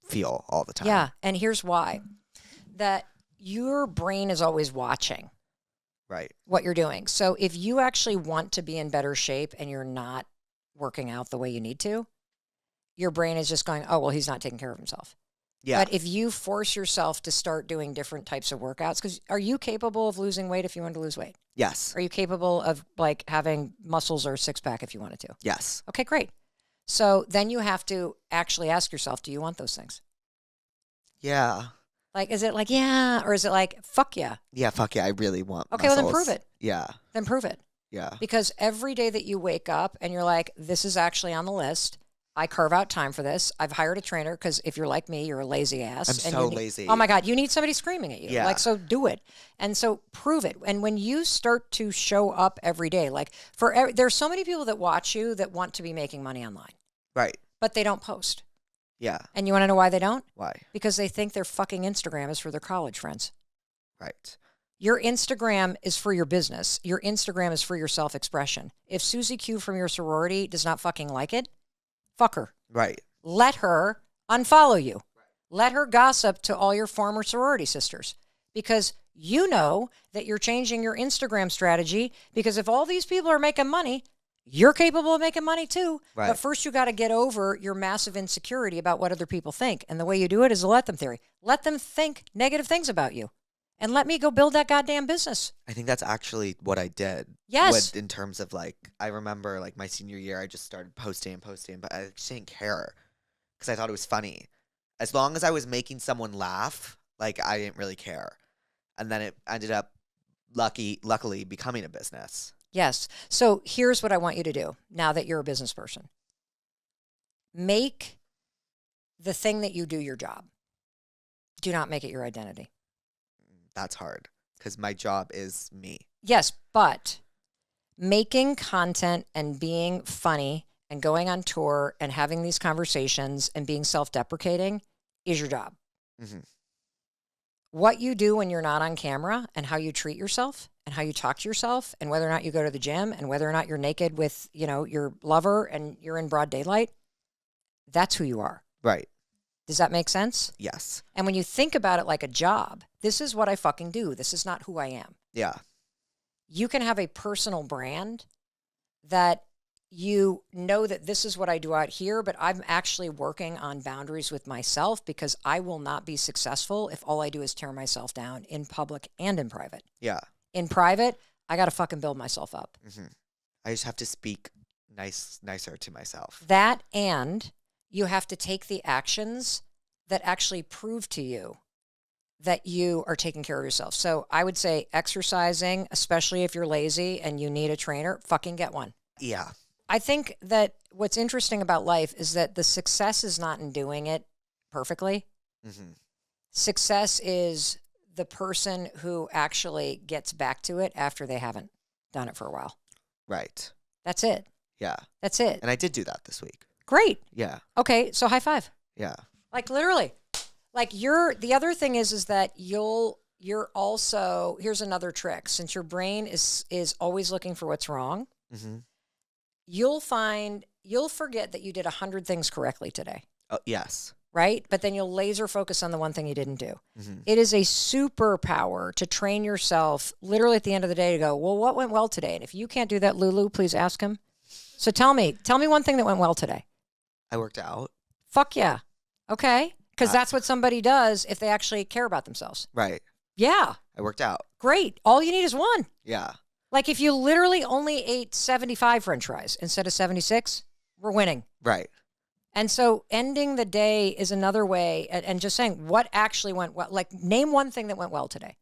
feel all the time.
Yeah. And here's why. That your brain is always watching.
Right.
what you're doing. So if you actually want to be in better shape and you're not working out the way you need to, your brain is just going, oh, well, he's not taking care of himself.
Yeah.
But if you force yourself to start doing different types of workouts, because are you capable of losing weight if you want to lose weight?
Yes.
Are you capable of like having muscles or a six pack if you wanted to?
Yes.
Okay, great. So then you have to actually ask yourself, do you want those things?
Yeah.
Like, is it like, yeah, or is it like, fuck yeah?
Yeah, fuck yeah, I really want
Okay, well, then
muscles.
prove it.
Yeah.
Then prove it.
Yeah.
Because every day that you wake up and you're like, this is actually on the list, I carve out time for this. I've hired a trainer because if you're like me, you're a lazy ass.
I'm so lazy.
Oh my God, you need somebody screaming at you.
Yeah.
Like, so do it. And so prove it. And when you start to show up every day, like there's so many people that watch you that want to be making money online,
Right.
but they don't post.
Yeah.
And you want to know why they don't?
Why?
Because they think their fucking Instagram is for their college friends.
Right.
Your Instagram is for your business. Your Instagram is for your self-expression. If Susie Q from your sorority does not fucking like it, fuck her.
Right.
Let her unfollow you. Let her gossip to all your former sorority sisters because you know that you're changing your Instagram strategy because if all these people are making money, you're capable of making money too.
Right.
But first you got to get over your massive insecurity about what other people think. And the way you do it is a let them theory. Let them think negative things about you. And let me go build that goddamn business.
I think that's actually what I did.
Yes.
In terms of like, I remember like my senior year, I just started posting, but I just didn't care because I thought it was funny. As long as I was making someone laugh, like I didn't really care. And then it ended up luckily becoming a business.
Yes. So here's what I want you to do now that you're a business person. Make the thing that you do your job. Do not make it your identity.
That's hard because my job is me.
Yes, but making content and being funny and going on tour and having these conversations and being self-deprecating is your job.
Mm-hmm.
What you do when you're not on camera and how you treat yourself and how you talk to yourself and whether or not you go to the gym and whether or not you're naked with, your lover and you're in broad daylight, that's who you are.
Right.
Does that make sense?
Yes.
And when you think about it like a job, this is what I fucking do. This is not who I am.
Yeah.
You can have a personal brand that you know that this is what I do out here, but I'm actually working on boundaries with myself because I will not be successful if all I do is tear myself down in public and in private.
Yeah.
In private, I got to fucking build myself up.
Mm-hmm. I just have to speak nicer to myself.
That, and you have to take the actions that actually prove to you that you are taking care of yourself. So I would say exercising, especially if you're lazy and you need a trainer, fucking get one.
Yeah.
I think that what's interesting about life is that the success is not in doing it perfectly.
Mm-hmm.
Success is the person who actually gets back to it after they haven't done it for a while.
Right.
That's it.
Yeah.
That's it.
And I did do that this week.
Great.
Yeah.
Okay, so high five.
Yeah.
Like literally. Like the other thing is that you're also, here's another trick. Since your brain is always looking for what's wrong,
Mm-hmm.
you'll forget that you did 100 things correctly today.
Oh, yes.
Right? But then you'll laser focus on the one thing you didn't do.
Mm-hmm.
It is a superpower to train yourself literally at the end of the day to go, well, what went well today? And if you can't do that, Lulu, please ask him. So tell me one thing that went well today.
I worked out.
Fuck yeah. Okay. Because that's what somebody does if they actually care about themselves.
Right.
Yeah.
I worked out.
Great. All you need is one.
Yeah.
Like if you literally only ate 75 French fries instead of 76, we're winning.
Right.
And so ending the day is another way and just saying what actually went well. Like name one thing that went well today.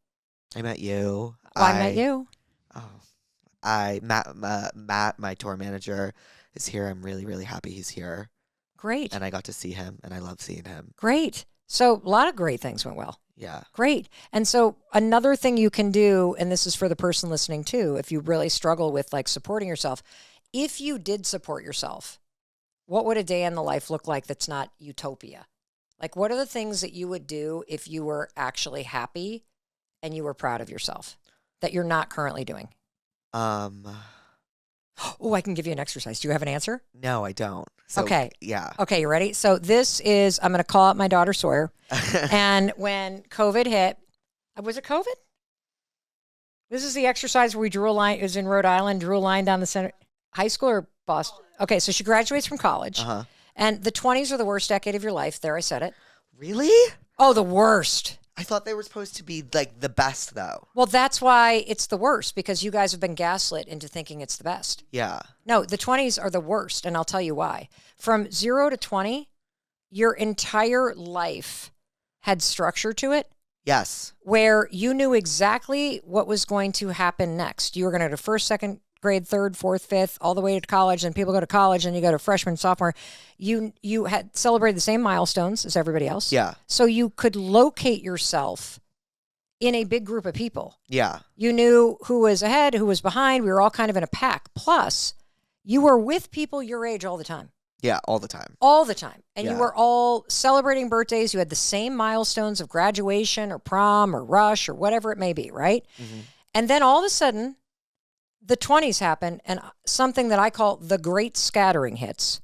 I met you.
I met you.
Oh, Matt, my tour manager, is here. I'm really, really happy he's here.
Great.
And I got to see him, and I love seeing him.
Great. So a lot of great things went well.
Yeah.
Great. And so another thing you can do, and this is for the person listening too, if you really struggle with like supporting yourself, if you did support yourself, what would a day in the life look like that's not utopia? Like what are the things that you would do if you were actually happy and you were proud of yourself that you're not currently doing? Oh, I can give you an exercise. Do you have an answer?
No, I don't. So,
okay.
Yeah.
Okay, you ready? So this is, I'm going to call out my daughter Sawyer. And when COVID hit, was it COVID? This is the exercise where we drew a line. It was in Rhode Island, drew a line down the center. High school or Boston? Okay, so she graduates from college.
Uh-huh.
And the 20s are the worst decade of your life. There, I said it.
Really?
Oh, the worst.
I thought they were supposed to be like the best though.
Well, that's why it's the worst, because you guys have been gaslit into thinking it's the best.
Yeah.
No, the 20s are the worst, and I'll tell you why. From 0 to 20, your entire life had structure to it.
Yes.
Where you knew exactly what was going to happen next. You were going to go to first, second grade, third, fourth, fifth, all the way to college, and people go to college, and you go to freshman, sophomore. You had celebrated the same milestones as everybody else.
Yeah.
So you could locate yourself in a big group of people.
Yeah.
You knew who was ahead, who was behind. We were all kind of in a pack. Plus, you were with people your age all the time.
Yeah, all the time.
All the time. And you
Yeah.
were all celebrating birthdays. You had the same milestones of graduation or prom or rush or whatever it may be, right?
Mm-hmm.
And then all of a sudden, the 20s happen, and something that I call the great scattering hits.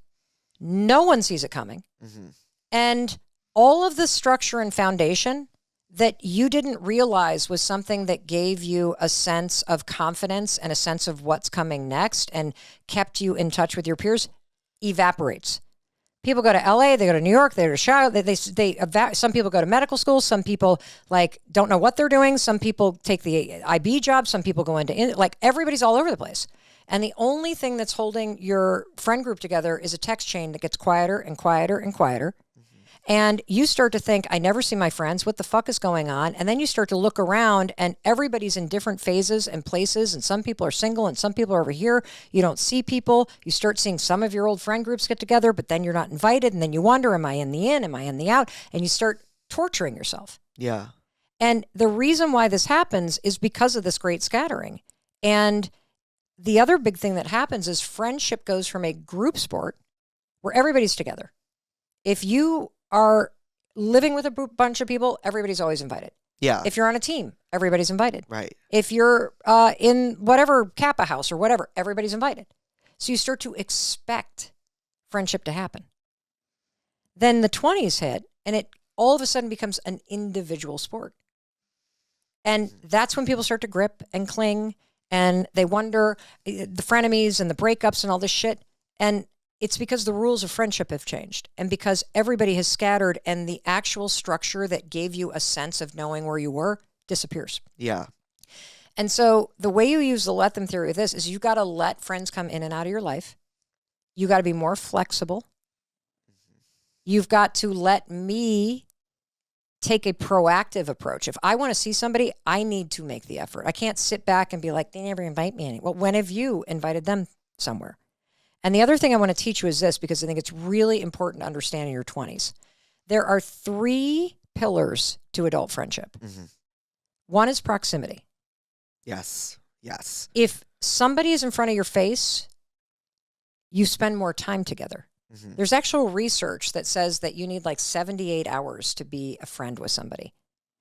No one sees it coming.
Mm-hmm.
And all of the structure and foundation that you didn't realize was something that gave you a sense of confidence and a sense of what's coming next and kept you in touch with your peers evaporates. People go to LA, they go to New York, they go to Chicago, some people go to medical school, some people like don't know what they're doing, some people take the IB job, some people go into like everybody's all over the place. And the only thing that's holding your friend group together is a text chain that gets quieter and quieter and quieter. And you start to think, I never see my friends. What the fuck is going on? And then you start to look around and everybody's in different phases and places. And some people are single and some people are over here. You don't see people. You start seeing some of your old friend groups get together, but then you're not invited. And then you wonder, am I in the in? Am I in the out? And you start torturing yourself.
Yeah.
And the reason why this happens is because of this great scattering. And the other big thing that happens is friendship goes from a group sport where everybody's together. If you are living with a bunch of people, everybody's always invited.
Yeah.
If you're on a team, everybody's invited.
Right.
If you're in whatever Kappa house or whatever, everybody's invited. So you start to expect friendship to happen. Then the 20s hit, and it all of a sudden becomes an individual sport. And that's when people start to grip and cling, and they wonder the frenemies and the breakups and all this shit. And it's because the rules of friendship have changed and because everybody has scattered and the actual structure that gave you a sense of knowing where you were disappears.
Yeah.
And so the way you use the let them theory with this is you got to let friends come in and out of your life. You got to be more flexible. You've got to let me take a proactive approach. If I want to see somebody, I need to make the effort. I can't sit back and be like, they never invite me anywhere. Well, when have you invited them somewhere? And the other thing I want to teach you is this, because I think it's really important to understand in your 20s. There are 3 pillars to adult friendship.
Mm-hmm.
One is proximity.
Yes. Yes.
If somebody is in front of your face, you spend more time together.
Mm-hmm.
There's actual research that says that you need like 78 hours to be a friend with somebody.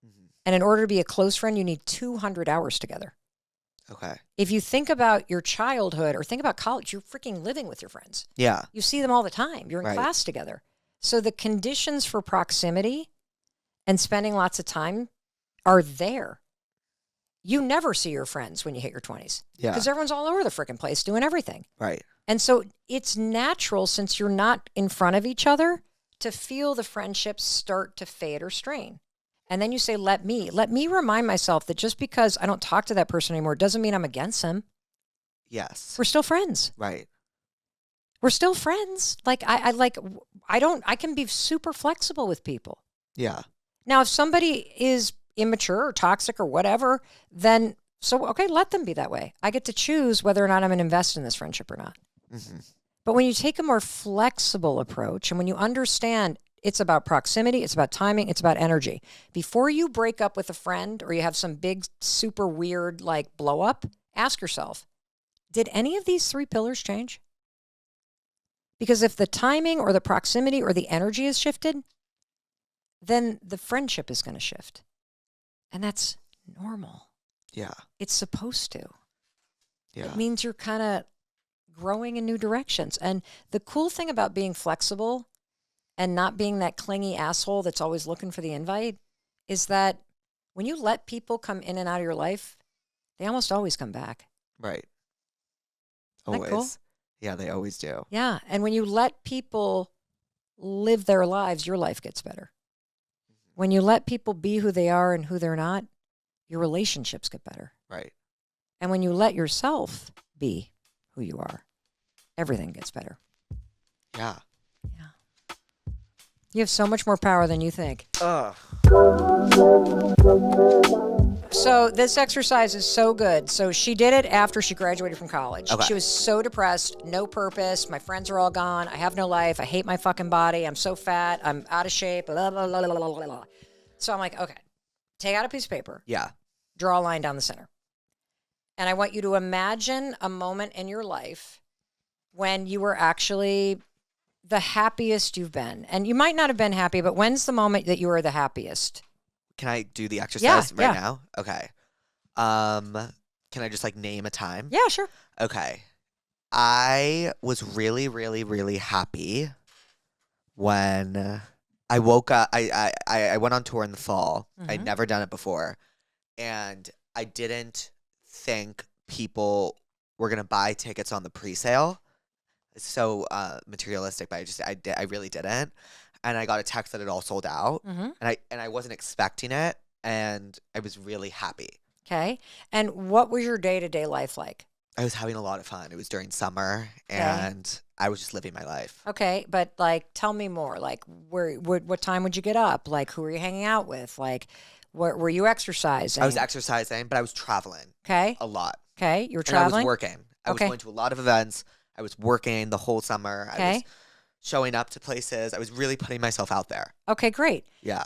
Mm-hmm.
And in order to be a close friend, you need 200 hours together.
Okay.
If you think about your childhood or think about college, you're freaking living with your friends.
Yeah.
You see them all the time. You're in
Right.
class together. So the conditions for proximity and spending lots of time are there. You never see your friends when you hit your 20s.
Yeah.
Because everyone's all over the freaking place doing everything.
Right.
And so it's natural, since you're not in front of each other, to feel the friendships start to fade or strain. And then you say, let me remind myself that just because I don't talk to that person anymore doesn't mean I'm against them.
Yes.
We're still friends.
Right.
We're still friends. Like I can be super flexible with people.
Yeah.
Now, if somebody is immature or toxic or whatever, then okay, let them be that way. I get to choose whether or not I'm going to invest in this friendship or not.
Mm-hmm.
But when you take a more flexible approach and when you understand it's about proximity, it's about timing, it's about energy. Before you break up with a friend or you have some big, super weird like blow up, ask yourself, did any of these 3 pillars change? Because if the timing or the proximity or the energy is shifted, then the friendship is going to shift. And that's normal.
Yeah.
It's supposed to.
Yeah.
It means you're kind of growing in new directions. And the cool thing about being flexible and not being that clingy asshole that's always looking for the invite is that when you let people come in and out of your life, they almost always come back.
Right.
Isn't
Always.
that cool?
Yeah, they always do.
Yeah. And when you let people live their lives, your life gets better. When you let people be who they are and who they're not, your relationships get better.
Right.
And when you let yourself be who you are, everything gets better.
Yeah.
Yeah. You have so much more power than you think.
Ugh.
So this exercise is so good. So she did it after she graduated from college.
Okay.
She was so depressed, no purpose. My friends are all gone. I have no life. I hate my fucking body. I'm so fat. I'm out of shape. Blah, blah, blah, blah, blah, blah. So I'm like, okay, take out a piece of paper.
Yeah.
Draw a line down the center. And I want you to imagine a moment in your life when you were actually the happiest you've been. And you might not have been happy, but when's the moment that you were the happiest?
Can I do the exercise
Yeah.
now? Okay. Can I just like name a time?
Yeah, sure.
Okay. I was really, really, really happy when I woke up. I went on tour in the fall. I'd never done it before. And I didn't think people were going to buy tickets on the pre-sale. It's so materialistic, but I really didn't. And I got a text that it all sold out. And I wasn't expecting it. And I was really happy.
Okay. And what was your day-to-day life like?
I was having a lot of fun. It was during summer, and I was just living my life.
Okay, but like, tell me more. Like, what time would you get up? Like, who were you hanging out with? Like, were you exercising?
I was exercising, but I was traveling.
Okay.
A lot.
Okay, you were
And
traveling.
I was working. I was going to a lot of events. I was working the whole summer. I was showing up to places. I was really putting myself out there.
Okay, great.
Yeah.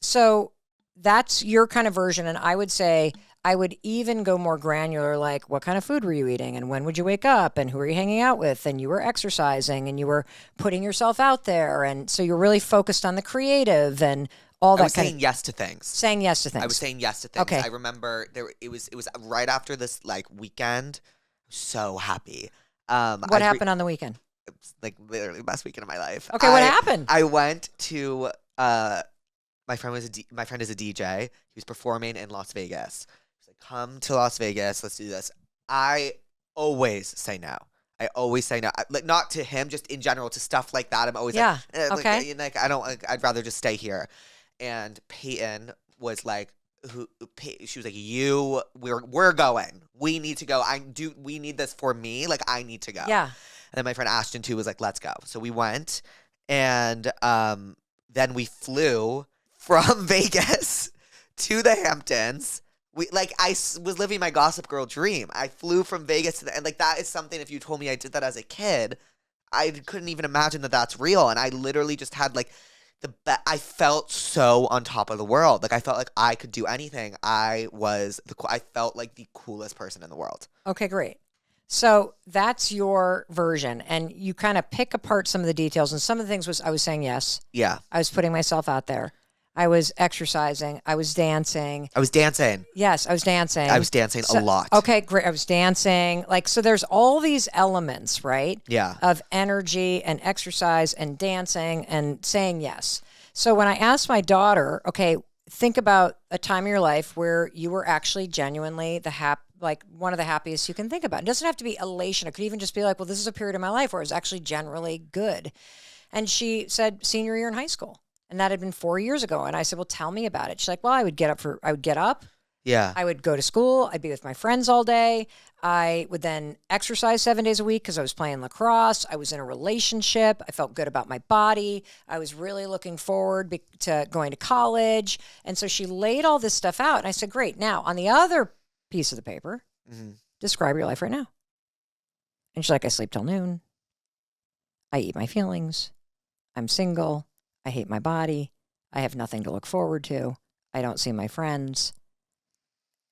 So that's your kind of version, and I would say I would even go more granular, like what kind of food were you eating and when would you wake up and who are you hanging out with, and you were exercising and you were putting yourself out there, and so you're really focused on the creative and all that.
I was saying yes to things.
Saying yes to things.
I was saying yes to things.
Okay.
I remember it was right after this like weekend. I was so happy.
What happened on the weekend?
It was like literally the best weekend of my life.
Okay, what happened?
I went to my friend is a DJ. He was performing in Las Vegas. He's like, "Come to Las Vegas. Let's do this." I always say no. I always say no. Like, not to him, just in general, to stuff like that. I'm always like,
okay.
like I don't. Like, I'd rather just stay here. And Peyton was like, she was like, we're going. We need to go. We need this for me. Like, I need to go.
Yeah.
And then my friend Ashton too was like, let's go. So we went, and then we flew from Vegas to the Hamptons. I was living my Gossip Girl dream. I flew from Vegas and like that is something. If you told me I did that as a kid, I couldn't even imagine that that's real. And I literally just had like I felt so on top of the world. Like I felt like I could do anything. I felt like the coolest person in the world.
Okay, great. So that's your version, and you kind of pick apart some of the details. And some of the things was I was saying yes.
Yeah.
I was putting myself out there. I was exercising. I was dancing.
I was dancing.
Yes, I was dancing.
I was dancing a lot.
Okay, great. I was dancing. Like, so there's all these elements, right?
Yeah.
Of energy and exercise and dancing and saying yes. So when I asked my daughter, okay, think about a time in your life where you were actually genuinely like one of the happiest you can think about. It doesn't have to be elation. It could even just be like, well, this is a period of my life where it was actually generally good. And she said senior year in high school. And that had been 4 years ago. And I said, well, tell me about it. She's like, well, I would get up.
Yeah.
I would go to school. I'd be with my friends all day. I would then exercise 7 days a week because I was playing lacrosse. I was in a relationship. I felt good about my body. I was really looking forward to going to college. And so she laid all this stuff out. And I said, great. Now, on the other piece of the paper, describe your life right now. And she's like, I sleep till noon. I eat my feelings. I'm single. I hate my body. I have nothing to look forward to. I don't see my friends.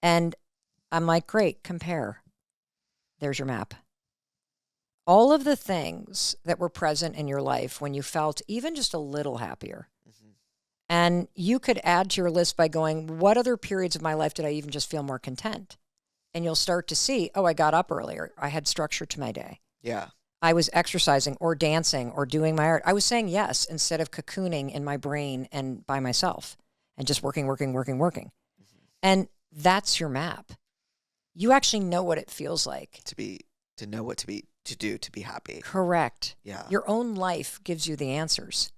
And I'm like, great, compare. There's your map. All of the things that were present in your life when you felt even just a little happier. And you could add to your list by going, what other periods of my life did I even just feel more content? And you'll start to see, oh, I got up earlier. I had structure to my day.
Yeah.
I was exercising or dancing or doing my art. I was saying yes instead of cocooning in my brain and by myself and just working. And that's your map. you actually know what it feels like.
To know what to do to be happy.
Correct.
Yeah.
Your own life gives you the answers.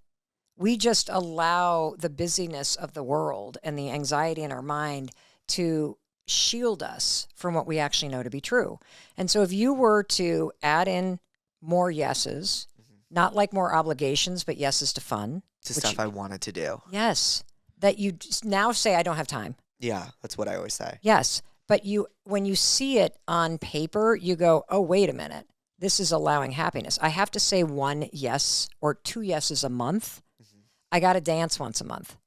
We just allow the busyness of the world and the anxiety in our mind to shield us from what we actually know to be true. And so if you were to add in more yeses, not like more obligations, but yeses to fun.
To stuff I wanted to do.
Yes. That you now say, I don't have time.
Yeah, that's what I always say.
Yes. But when you see it on paper, you go, oh, wait a minute. This is allowing happiness. I have to say 1 yes or 2 yeses a month. I got to dance once a month.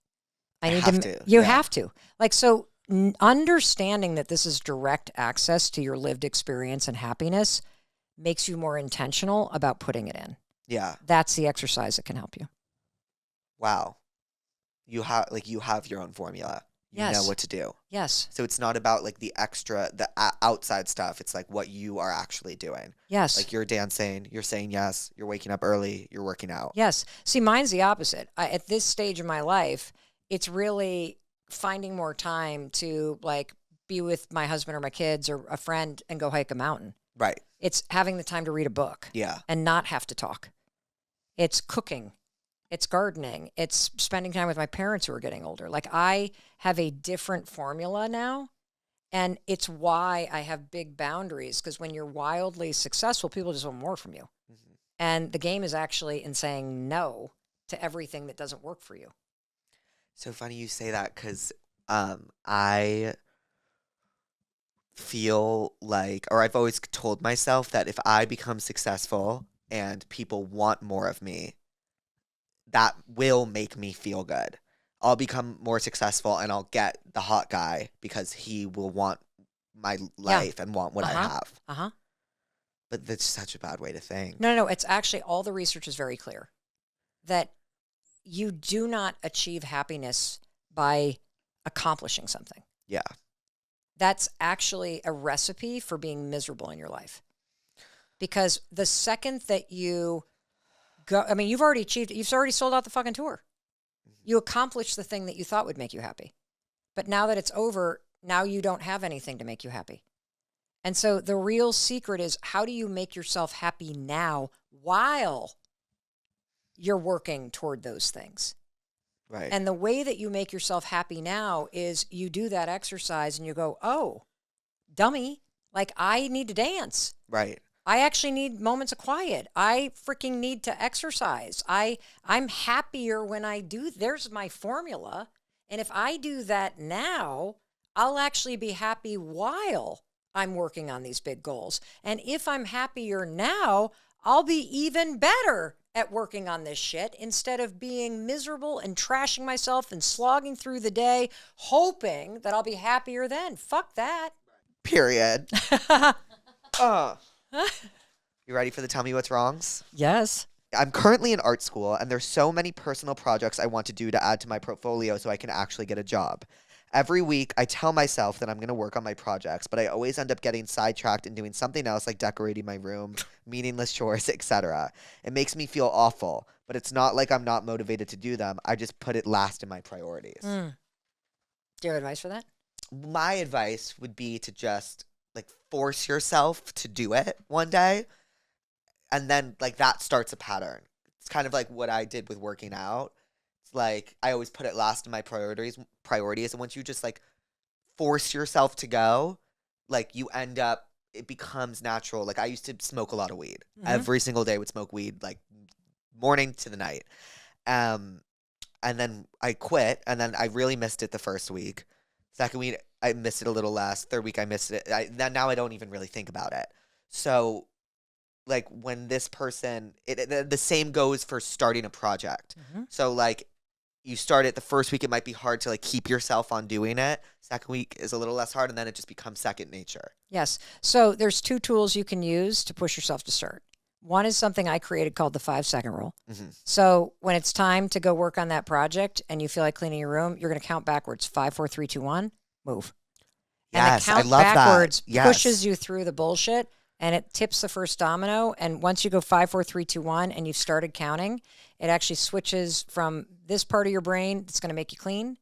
I need to. You have to. Like, so understanding that this is direct access to your lived experience and happiness makes you more intentional about putting it in.
Yeah.
That's the exercise that can help you.
Wow. You have your own formula. You know what to do.
Yes.
So it's not about like the outside stuff. It's like what you are actually doing.
Yes.
Like you're dancing, you're saying yes, you're waking up early, you're working out.
Yes. See, mine's the opposite. At this stage of my life, it's really finding more time to like be with my husband or my kids or a friend and go hike a mountain.
Right.
It's having the time to read a book.
Yeah.
And not have to talk. It's cooking. It's gardening. It's spending time with my parents who are getting older. Like I have a different formula now. And it's why I have big boundaries. Because when you're wildly successful, people just want more from you. Mm-hmm. And the game is actually in saying no to everything that doesn't work for you.
So funny you say that because I feel like, or I've always told myself that if I become successful and people want more of me, that will make me feel good. I'll become more successful and I'll get the hot guy because he will want my life and want what I have.
Uh-huh.
But that's such a bad way to think.
No. It's actually, all the research is very clear that you do not achieve happiness by accomplishing something.
Yeah.
That's actually a recipe for being miserable in your life. Because the second that you go, I mean, you've already achieved it. You've already sold out the fucking tour. You accomplished the thing that you thought would make you happy. But now that it's over, now you don't have anything to make you happy. And so the real secret is, how do you make yourself happy now while you're working toward those things?
Right.
And the way that you make yourself happy now is you do that exercise and you go, oh, dummy, like I need to dance.
Right.
I actually need moments of quiet. I freaking need to exercise. I'm happier when I do. There's my formula. And if I do that now, I'll actually be happy while I'm working on these big goals. And if I'm happier now, I'll be even better at working on this shit instead of being miserable and trashing myself and slogging through the day, hoping that I'll be happier then. Fuck that.
Period. You ready for the tell me what's wrongs?
Yes.
I'm currently in art school, and there's so many personal projects I want to do to add to my portfolio so I can actually get a job. Every week, I tell myself that I'm going to work on my projects, but I always end up getting sidetracked and doing something else like decorating my room, meaningless chores, etc. It makes me feel awful, but it's not like I'm not motivated to do them. I just put it last in my priorities.
Do you have advice for that?
My advice would be to just like force yourself to do it one day. And then like that starts a pattern. It's kind of like what I did with working out. It's like I always put it last in my priorities. And once you just like force yourself to go, like you end up, it becomes natural. Like I used to smoke a lot of weed. Every single day I would smoke weed, like morning to the night. And then I quit, and then I really missed it the first week. Second week, I missed it a little less. Third week, I missed it. Now I don't even really think about it. So, like, when this person, the same goes for starting a project. So, like, you start it the first week, it might be hard to, like, keep yourself on doing it. Second week is a little less hard, and then it just becomes second nature.
Yes. So, there's 2 tools you can use to push yourself to start. One is something I created called the 5-second rule. So when it's time to go work on that project and you feel like cleaning your room, you're going to count backwards. 5, 4, 3, 2, 1, move.
Yes,
and the count
I love
backwards
that. Yes.
pushes you through the bullshit, and it tips the first domino. And once you go 5, 4, 3, 2, 1, and you've started counting, it actually switches from this part of your brain that's going to make you clean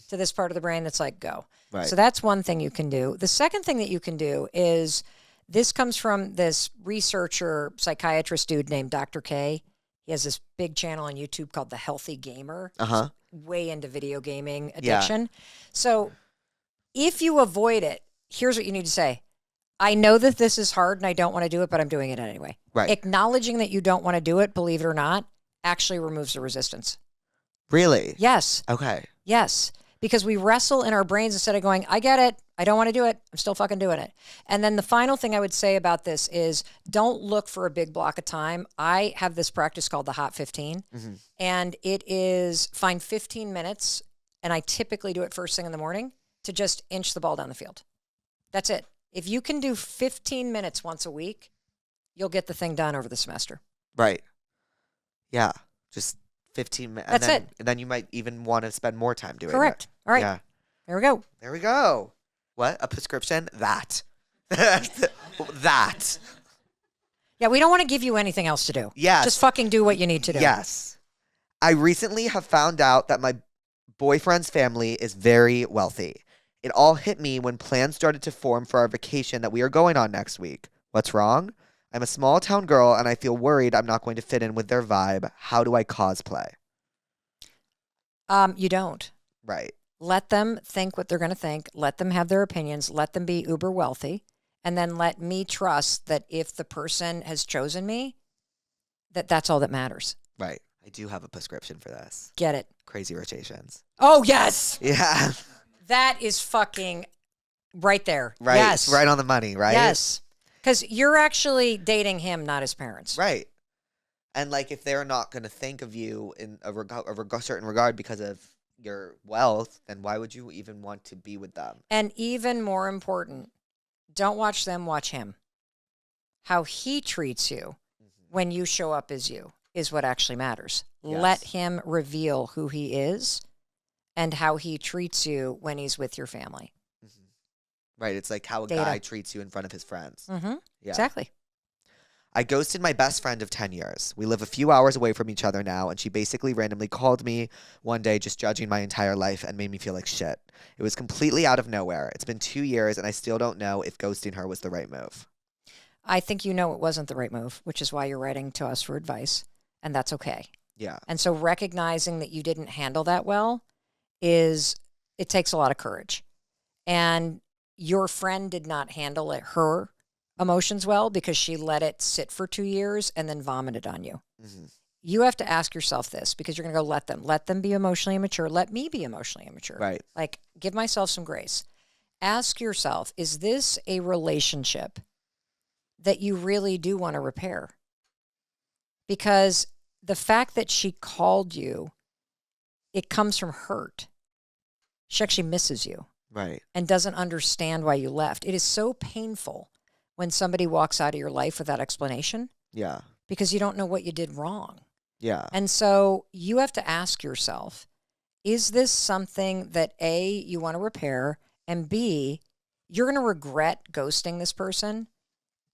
to this part of the brain that's like, go.
Right.
So that's one thing you can do. The second thing that you can do is this comes from this researcher, psychiatrist dude named Dr. K. He has this big channel on YouTube called The Healthy Gamer.
Uh-huh.
Way into video gaming addiction. So if you avoid it, here's what you need to say. I know that this is hard and I don't want to do it, but I'm doing it anyway.
Right.
Acknowledging that you don't want to do it, believe it or not, actually removes the resistance.
Really?
Yes.
Okay.
Yes. Because we wrestle in our brains instead of going, I get it. I don't want to do it. I'm still fucking doing it. And then the final thing I would say about this is don't look for a big block of time. I have this practice called the Hot 15. And it is find 15 minutes. And I typically do it first thing in the morning to just inch the ball down the field. That's it. If you can do 15 minutes once a week, you'll get the thing done over the semester.
Right. Yeah. Just 15 minutes.
That's it.
And then you might even want to spend more time doing it.
Correct. All right.
Yeah.
There we go.
There we go. What? A prescription? That. That.
Yeah, we don't want to give you anything else to do.
Yes.
Just fucking do what you need to do.
Yes. I recently have found out that my boyfriend's family is very wealthy. It all hit me when plans started to form for our vacation that we are going on next week. What's wrong? I'm a small town girl and I feel worried I'm not going to fit in with their vibe. How do I cosplay?
You don't.
Right.
Let them think what they're going to think. Let them have their opinions. Let them be uber wealthy. And then let me trust that if the person has chosen me, that's all that matters.
Right. I do have a prescription for this.
Get it.
Crazy Rich Asians.
Oh, yes.
Yeah.
That is fucking right there.
Right.
Yes.
Right on the money, right?
Yes. Because you're actually dating him, not his parents.
Right. And like if they're not going to think of you in a certain regard because of your wealth, then why would you even want to be with them?
And even more important, don't watch them, watch him. How he treats you when you show up as you is what actually matters.
Yes.
Let him reveal who he is and how he treats you when he's with your family.
Right. It's like how a
Data.
guy treats you in front of his friends.
Mm-hmm.
Yeah.
Exactly.
I ghosted my best friend of 10 years. We live a few hours away from each other now, and she basically randomly called me one day just judging my entire life and made me feel like shit. It was completely out of nowhere. It's been 2 years, and I still don't know if ghosting her was the right move.
I think you know it wasn't the right move, which is why you're writing to us for advice, and that's okay.
Yeah.
And so recognizing that you didn't handle that well it takes a lot of courage. And your friend did not handle her emotions well because she let it sit for 2 years and then vomited on you.
Mm-hmm.
You have to ask yourself this because you're going to go let them be emotionally immature. Let me be emotionally immature.
Right.
Like give myself some grace. Ask yourself, is this a relationship that you really do want to repair? Because the fact that she called you, it comes from hurt. She actually misses you.
Right.
And doesn't understand why you left. It is so painful when somebody walks out of your life without explanation.
Yeah.
Because you don't know what you did wrong.
Yeah.
And so you have to ask yourself, is this something that A, you want to repair, and B, you're going to regret ghosting this person?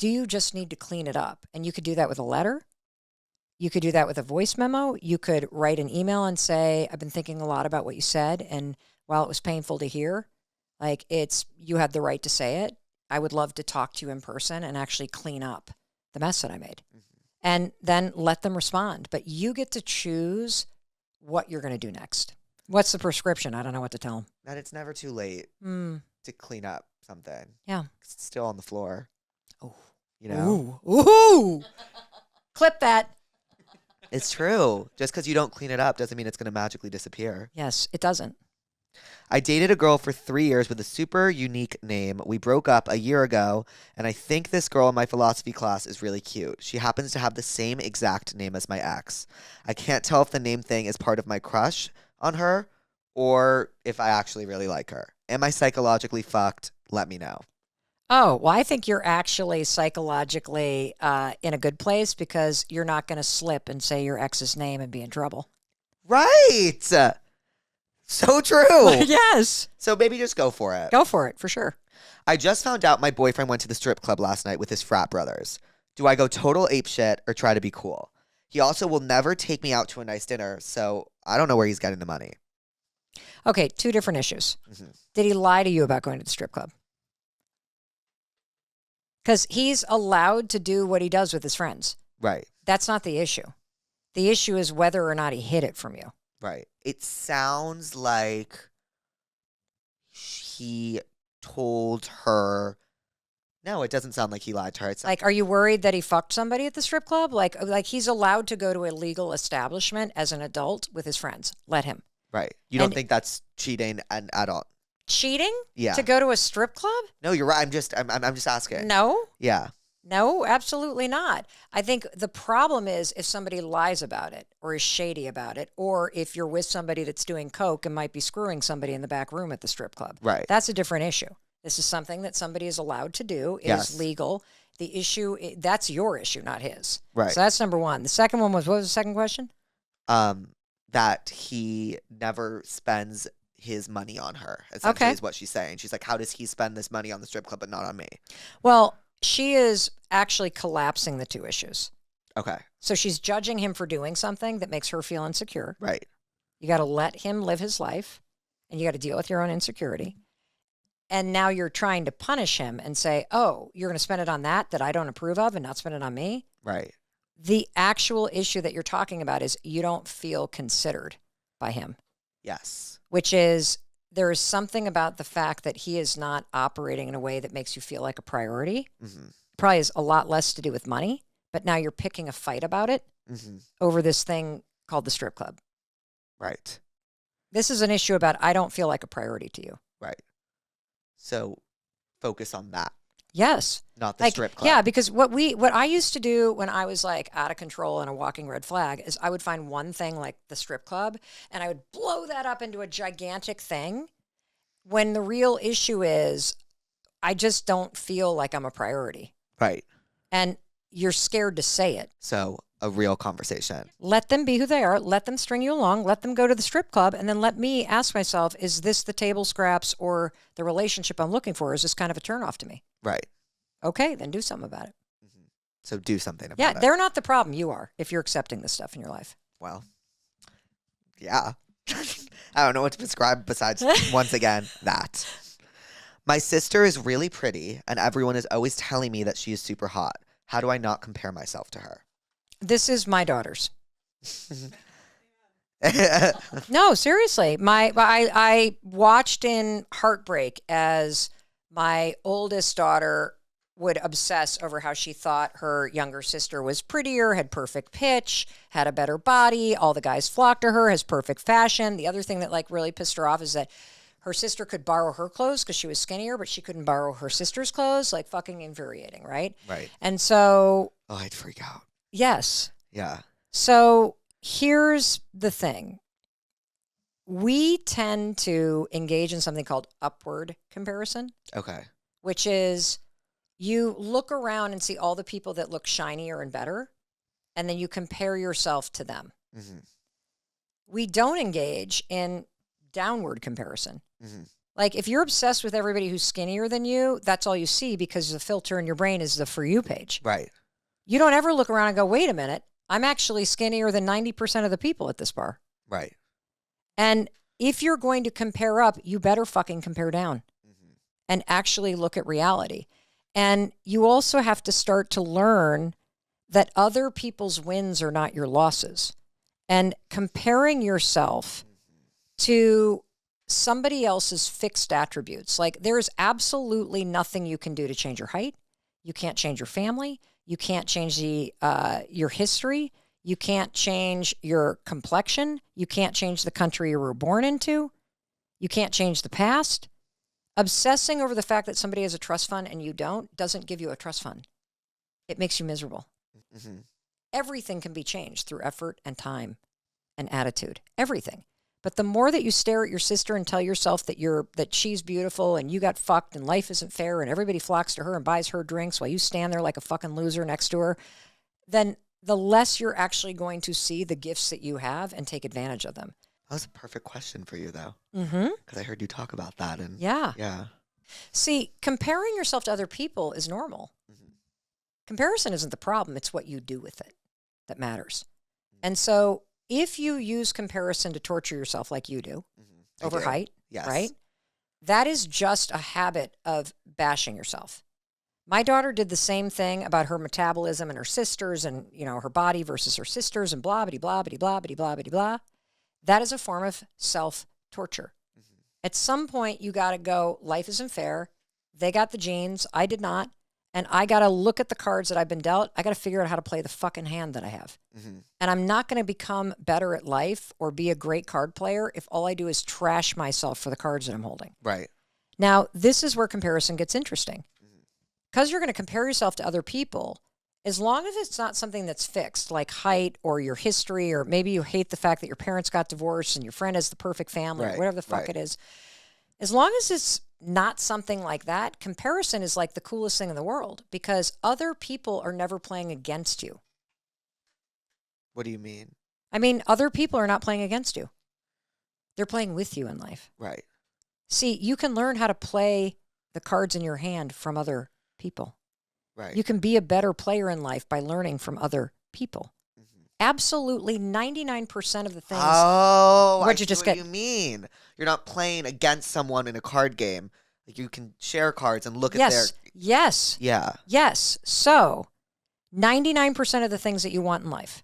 Do you just need to clean it up? And you could do that with a letter. You could do that with a voice memo. You could write an email and say, I've been thinking a lot about what you said. And while it was painful to hear, like you had the right to say it. I would love to talk to you in person and actually clean up the mess that I made. And then let them respond. But you get to choose what you're going to do next. What's the prescription? I don't know what to tell them.
That it's never too late to clean up something.
Yeah.
It's still on the floor.
Oh.
You know?
Ooh. Clip that.
It's true. Just because you don't clean it up doesn't mean it's going to magically disappear.
Yes, it doesn't.
I dated a girl for 3 years with a super unique name. We broke up a year ago, and I think this girl in my philosophy class is really cute. She happens to have the same exact name as my ex. I can't tell if the name thing is part of my crush on her or if I actually really like her. Am I psychologically fucked? Let me know.
Oh, well, I think you're actually psychologically in a good place because you're not going to slip and say your ex's name and be in trouble.
Right. So true.
Yes.
So maybe just go for it.
Go for it, for sure.
I just found out my boyfriend went to the strip club last night with his frat brothers. Do I go total apeshit or try to be cool? He also will never take me out to a nice dinner, so I don't know where he's getting the money.
Okay, 2 different issues.
Mhm.
Did he lie to you about going to the strip club? Because he's allowed to do what he does with his friends.
Right,
That's not the issue. The issue is whether or not he hid it from you.
right. It sounds like he told her. No, it doesn't sound like he lied to her. It's
Like, are you worried that he fucked somebody at the strip club? Like he's allowed to go to a legal establishment as an adult with his friends. Let him.
right. You don't
and-
think that's cheating and at all?
Cheating?
Yeah.
To go to a strip club?
No, you're right. I'm just asking.
No.
Yeah.
No, absolutely not. I think the problem is if somebody lies about it or is shady about it, or if you're with somebody that's doing coke and might be screwing somebody in the back room at the strip club.
Right.
That's a different issue. This is something that somebody is allowed to do. It
Yes.
is legal. The issue, that's your issue, not his.
Right.
So that's number one. The second one was, what was the second question?
That he never spends his money on her. Essentially,
Okay.
is what she's saying. She's like, how does he spend this money on the strip club but not on me?
Well, she is actually collapsing the 2 issues.
Okay.
So she's judging him for doing something that makes her feel insecure.
Right.
You got to let him live his life, and you got to deal with your own insecurity. And now you're trying to punish him and say, oh, you're going to spend it on that I don't approve of and not spend it on me.
Right.
The actual issue that you're talking about is you don't feel considered by him,
Yes.
which is there is something about the fact that he is not operating in a way that makes you feel like a priority.
Mm-hmm.
Probably has a lot less to do with money, but now you're picking a fight about it
Mm-hmm.
over this thing called the strip club.
Right.
This is an issue about I don't feel like a priority to you.
Right. So focus on that,
Yes.
not the
Like,
strip club.
yeah, because what I used to do when I was like out of control and a walking red flag is I would find one thing like the strip club and I would blow that up into a gigantic thing when the real issue is I just don't feel like I'm a priority.
Right.
And you're scared to say it.
So a real conversation.
Let them be who they are. Let them string you along. Let them go to the strip club. And then let me ask myself, is this the table scraps or the relationship I'm looking for? Is this kind of a turnoff to me?
Right.
Okay, then do something about it.
So do something about
Yeah,
it.
they're not the problem. You are, if you're accepting this stuff in your life.
Well, yeah. I don't know what to describe besides, once again, that. My sister is really pretty, and everyone is always telling me that she is super hot. How do I not compare myself to her?
This is my daughter's. No, seriously. I watched in heartbreak as my oldest daughter would obsess over how she thought her younger sister was prettier, had perfect pitch, had a better body. All the guys flocked to her, has perfect fashion. The other thing that like really pissed her off is that her sister could borrow her clothes because she was skinnier, but she couldn't borrow her sister's clothes. Like fucking infuriating, right?
Right.
And so,
Oh, I'd freak out.
yes.
Yeah.
So here's the thing. We tend to engage in something called upward comparison,
Okay.
which is you look around and see all the people that look shinier and better, and then you compare yourself to them.
Mm-hmm.
We don't engage in downward comparison.
Mm-hmm.
Like if you're obsessed with everybody who's skinnier than you, that's all you see because the filter in your brain is the For You page.
Right.
You don't ever look around and go, wait a minute, I'm actually skinnier than 90% of the people at this bar.
Right.
And if you're going to compare up, you better fucking compare down
Mm-hmm.
and actually look at reality. And you also have to start to learn that other people's wins are not your losses. And comparing yourself to somebody else's fixed attributes, like there's absolutely nothing you can do to change your height. You can't change your family. You can't change your history. You can't change your complexion. You can't change the country you were born into. You can't change the past. Obsessing over the fact that somebody has a trust fund and you don't doesn't give you a trust fund. It makes you miserable.
Mm-hmm.
Everything can be changed through effort and time and attitude. Everything. But the more that you stare at your sister and tell yourself that she's beautiful and you got fucked and life isn't fair and everybody flocks to her and buys her drinks while you stand there like a fucking loser next to her, then the less you're actually going to see the gifts that you have and take advantage of them.
That was a perfect question for you, though.
Mm-hmm.
Because I heard you talk about that. And
Yeah.
Yeah.
See, comparing yourself to other people is normal.
Mm-hmm.
Comparison isn't the problem. It's what you do with it that matters. And so if you use comparison to torture yourself like you do over height, right? That is just a habit of bashing yourself. My daughter did the same thing about her metabolism and her sisters and, her body versus her sisters and blah, blah, blah, blah, blah, blah, blah, blah. That is a form of self-torture. At some point, you got to go, life isn't fair. They got the genes. I did not. And I got to look at the cards that I've been dealt. I got to figure out how to play the fucking hand that I have. And I'm not going to become better at life or be a great card player if all I do is trash myself for the cards that I'm holding.
Right.
Now, this is where comparison gets interesting. Because you're going to compare yourself to other people, as long as it's not something that's fixed, like height or your history, or maybe you hate the fact that your parents got divorced and your friend has the perfect family, or whatever the fuck it is. As long as it's not something like that, comparison is like the coolest thing in the world because other people are never playing against you.
What do you mean?
I mean, other people are not playing against you. They're playing with you in life.
Right.
See, you can learn how to play the cards in your hand from other people.
Right.
You can be a better player in life by learning from other people. Absolutely 99% of the things.
Oh,
What'd you just
what
get?
you mean? You're not playing against someone in a card game. Like you can share cards and look at their.
Yes.
Yeah.
Yes. So 99% of the things that you want in life,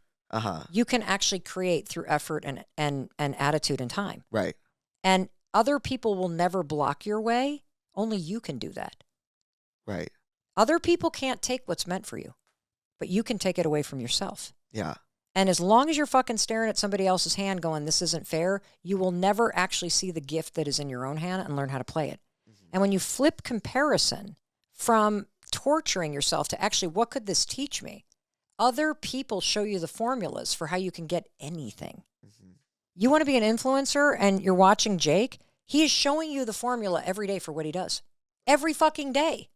you can actually create through effort and attitude and time.
Right.
And other people will never block your way. Only you can do that.
Right.
Other people can't take what's meant for you, but you can take it away from yourself.
Yeah.
And as long as you're fucking staring at somebody else's hand going, this isn't fair, you will never actually see the gift that is in your own hand and learn how to play it. And when you flip comparison from torturing yourself to actually, what could this teach me? Other people show you the formulas for how you can get anything. You want to be an influencer and you're watching Jake, he is showing you the formula every day for what he does. Every fucking day.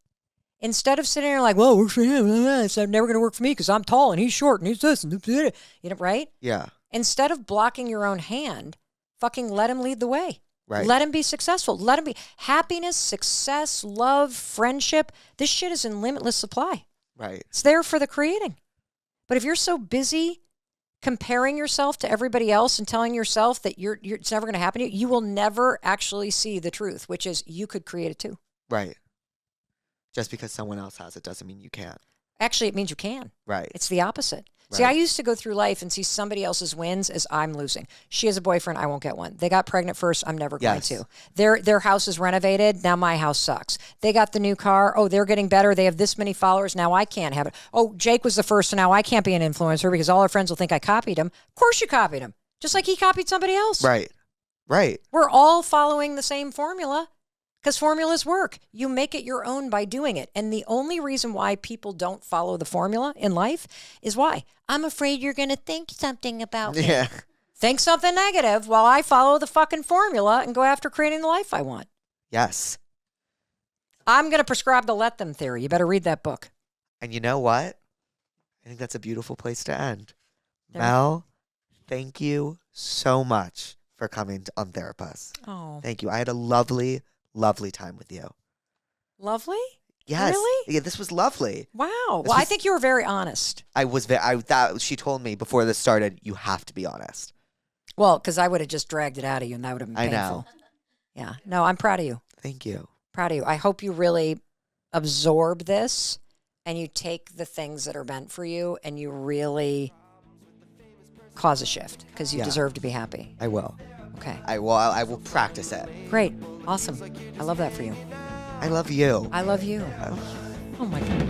Instead of sitting there like, well, works for him. It's never going to work for me because I'm tall and he's short and he's this. And right?
Yeah.
Instead of blocking your own hand, fucking let him lead the way.
Right.
Let him be successful. Let him be happiness, success, love, friendship. This shit is in limitless supply.
Right.
It's there for the creating. But if you're so busy comparing yourself to everybody else and telling yourself that it's never going to happen to you, you will never actually see the truth, which is you could create it too.
Right. Just because someone else has it doesn't mean you can't.
Actually, it means you can.
Right.
It's the opposite. See, I used to go through life and see somebody else's wins as I'm losing. She has a boyfriend, I won't get one. They got pregnant first, I'm never going to. Their house is renovated, now my house sucks. They got the new car, oh, they're getting better, they have this many followers, now I can't have it. Oh, Jake was the first, so now I can't be an influencer because all our friends will think I copied him. Of course you copied him, just like he copied somebody else.
Right. Right.
We're all following the same formula. Because formulas work. You make it your own by doing it. And the only reason why people don't follow the formula in life is why? I'm afraid you're going to think something about me.
Yeah.
Think something negative while I follow the fucking formula and go after creating the life I want.
Yes.
I'm going to prescribe the let them theory. You better read that book.
And you know what? I think that's a beautiful place to end. Mel, thank you so much for coming on Therapuss.
Oh.
Thank you. I had a lovely time with you.
Lovely?
Yes.
Really?
Yeah, this was lovely.
Wow. I think you were very honest.
She told me before this started, you have to be honest.
Well, because I would have just dragged it out of you and that would have been painful.
I know.
Yeah. No, I'm proud of you.
Thank you.
Proud of you. I hope you really absorb this and you take the things that are meant for you and you really cause a shift because you deserve to be happy.
I will.
Okay.
I will practice it.
Great. Awesome. I love that for you.
I love you.
I love you. Oh my God.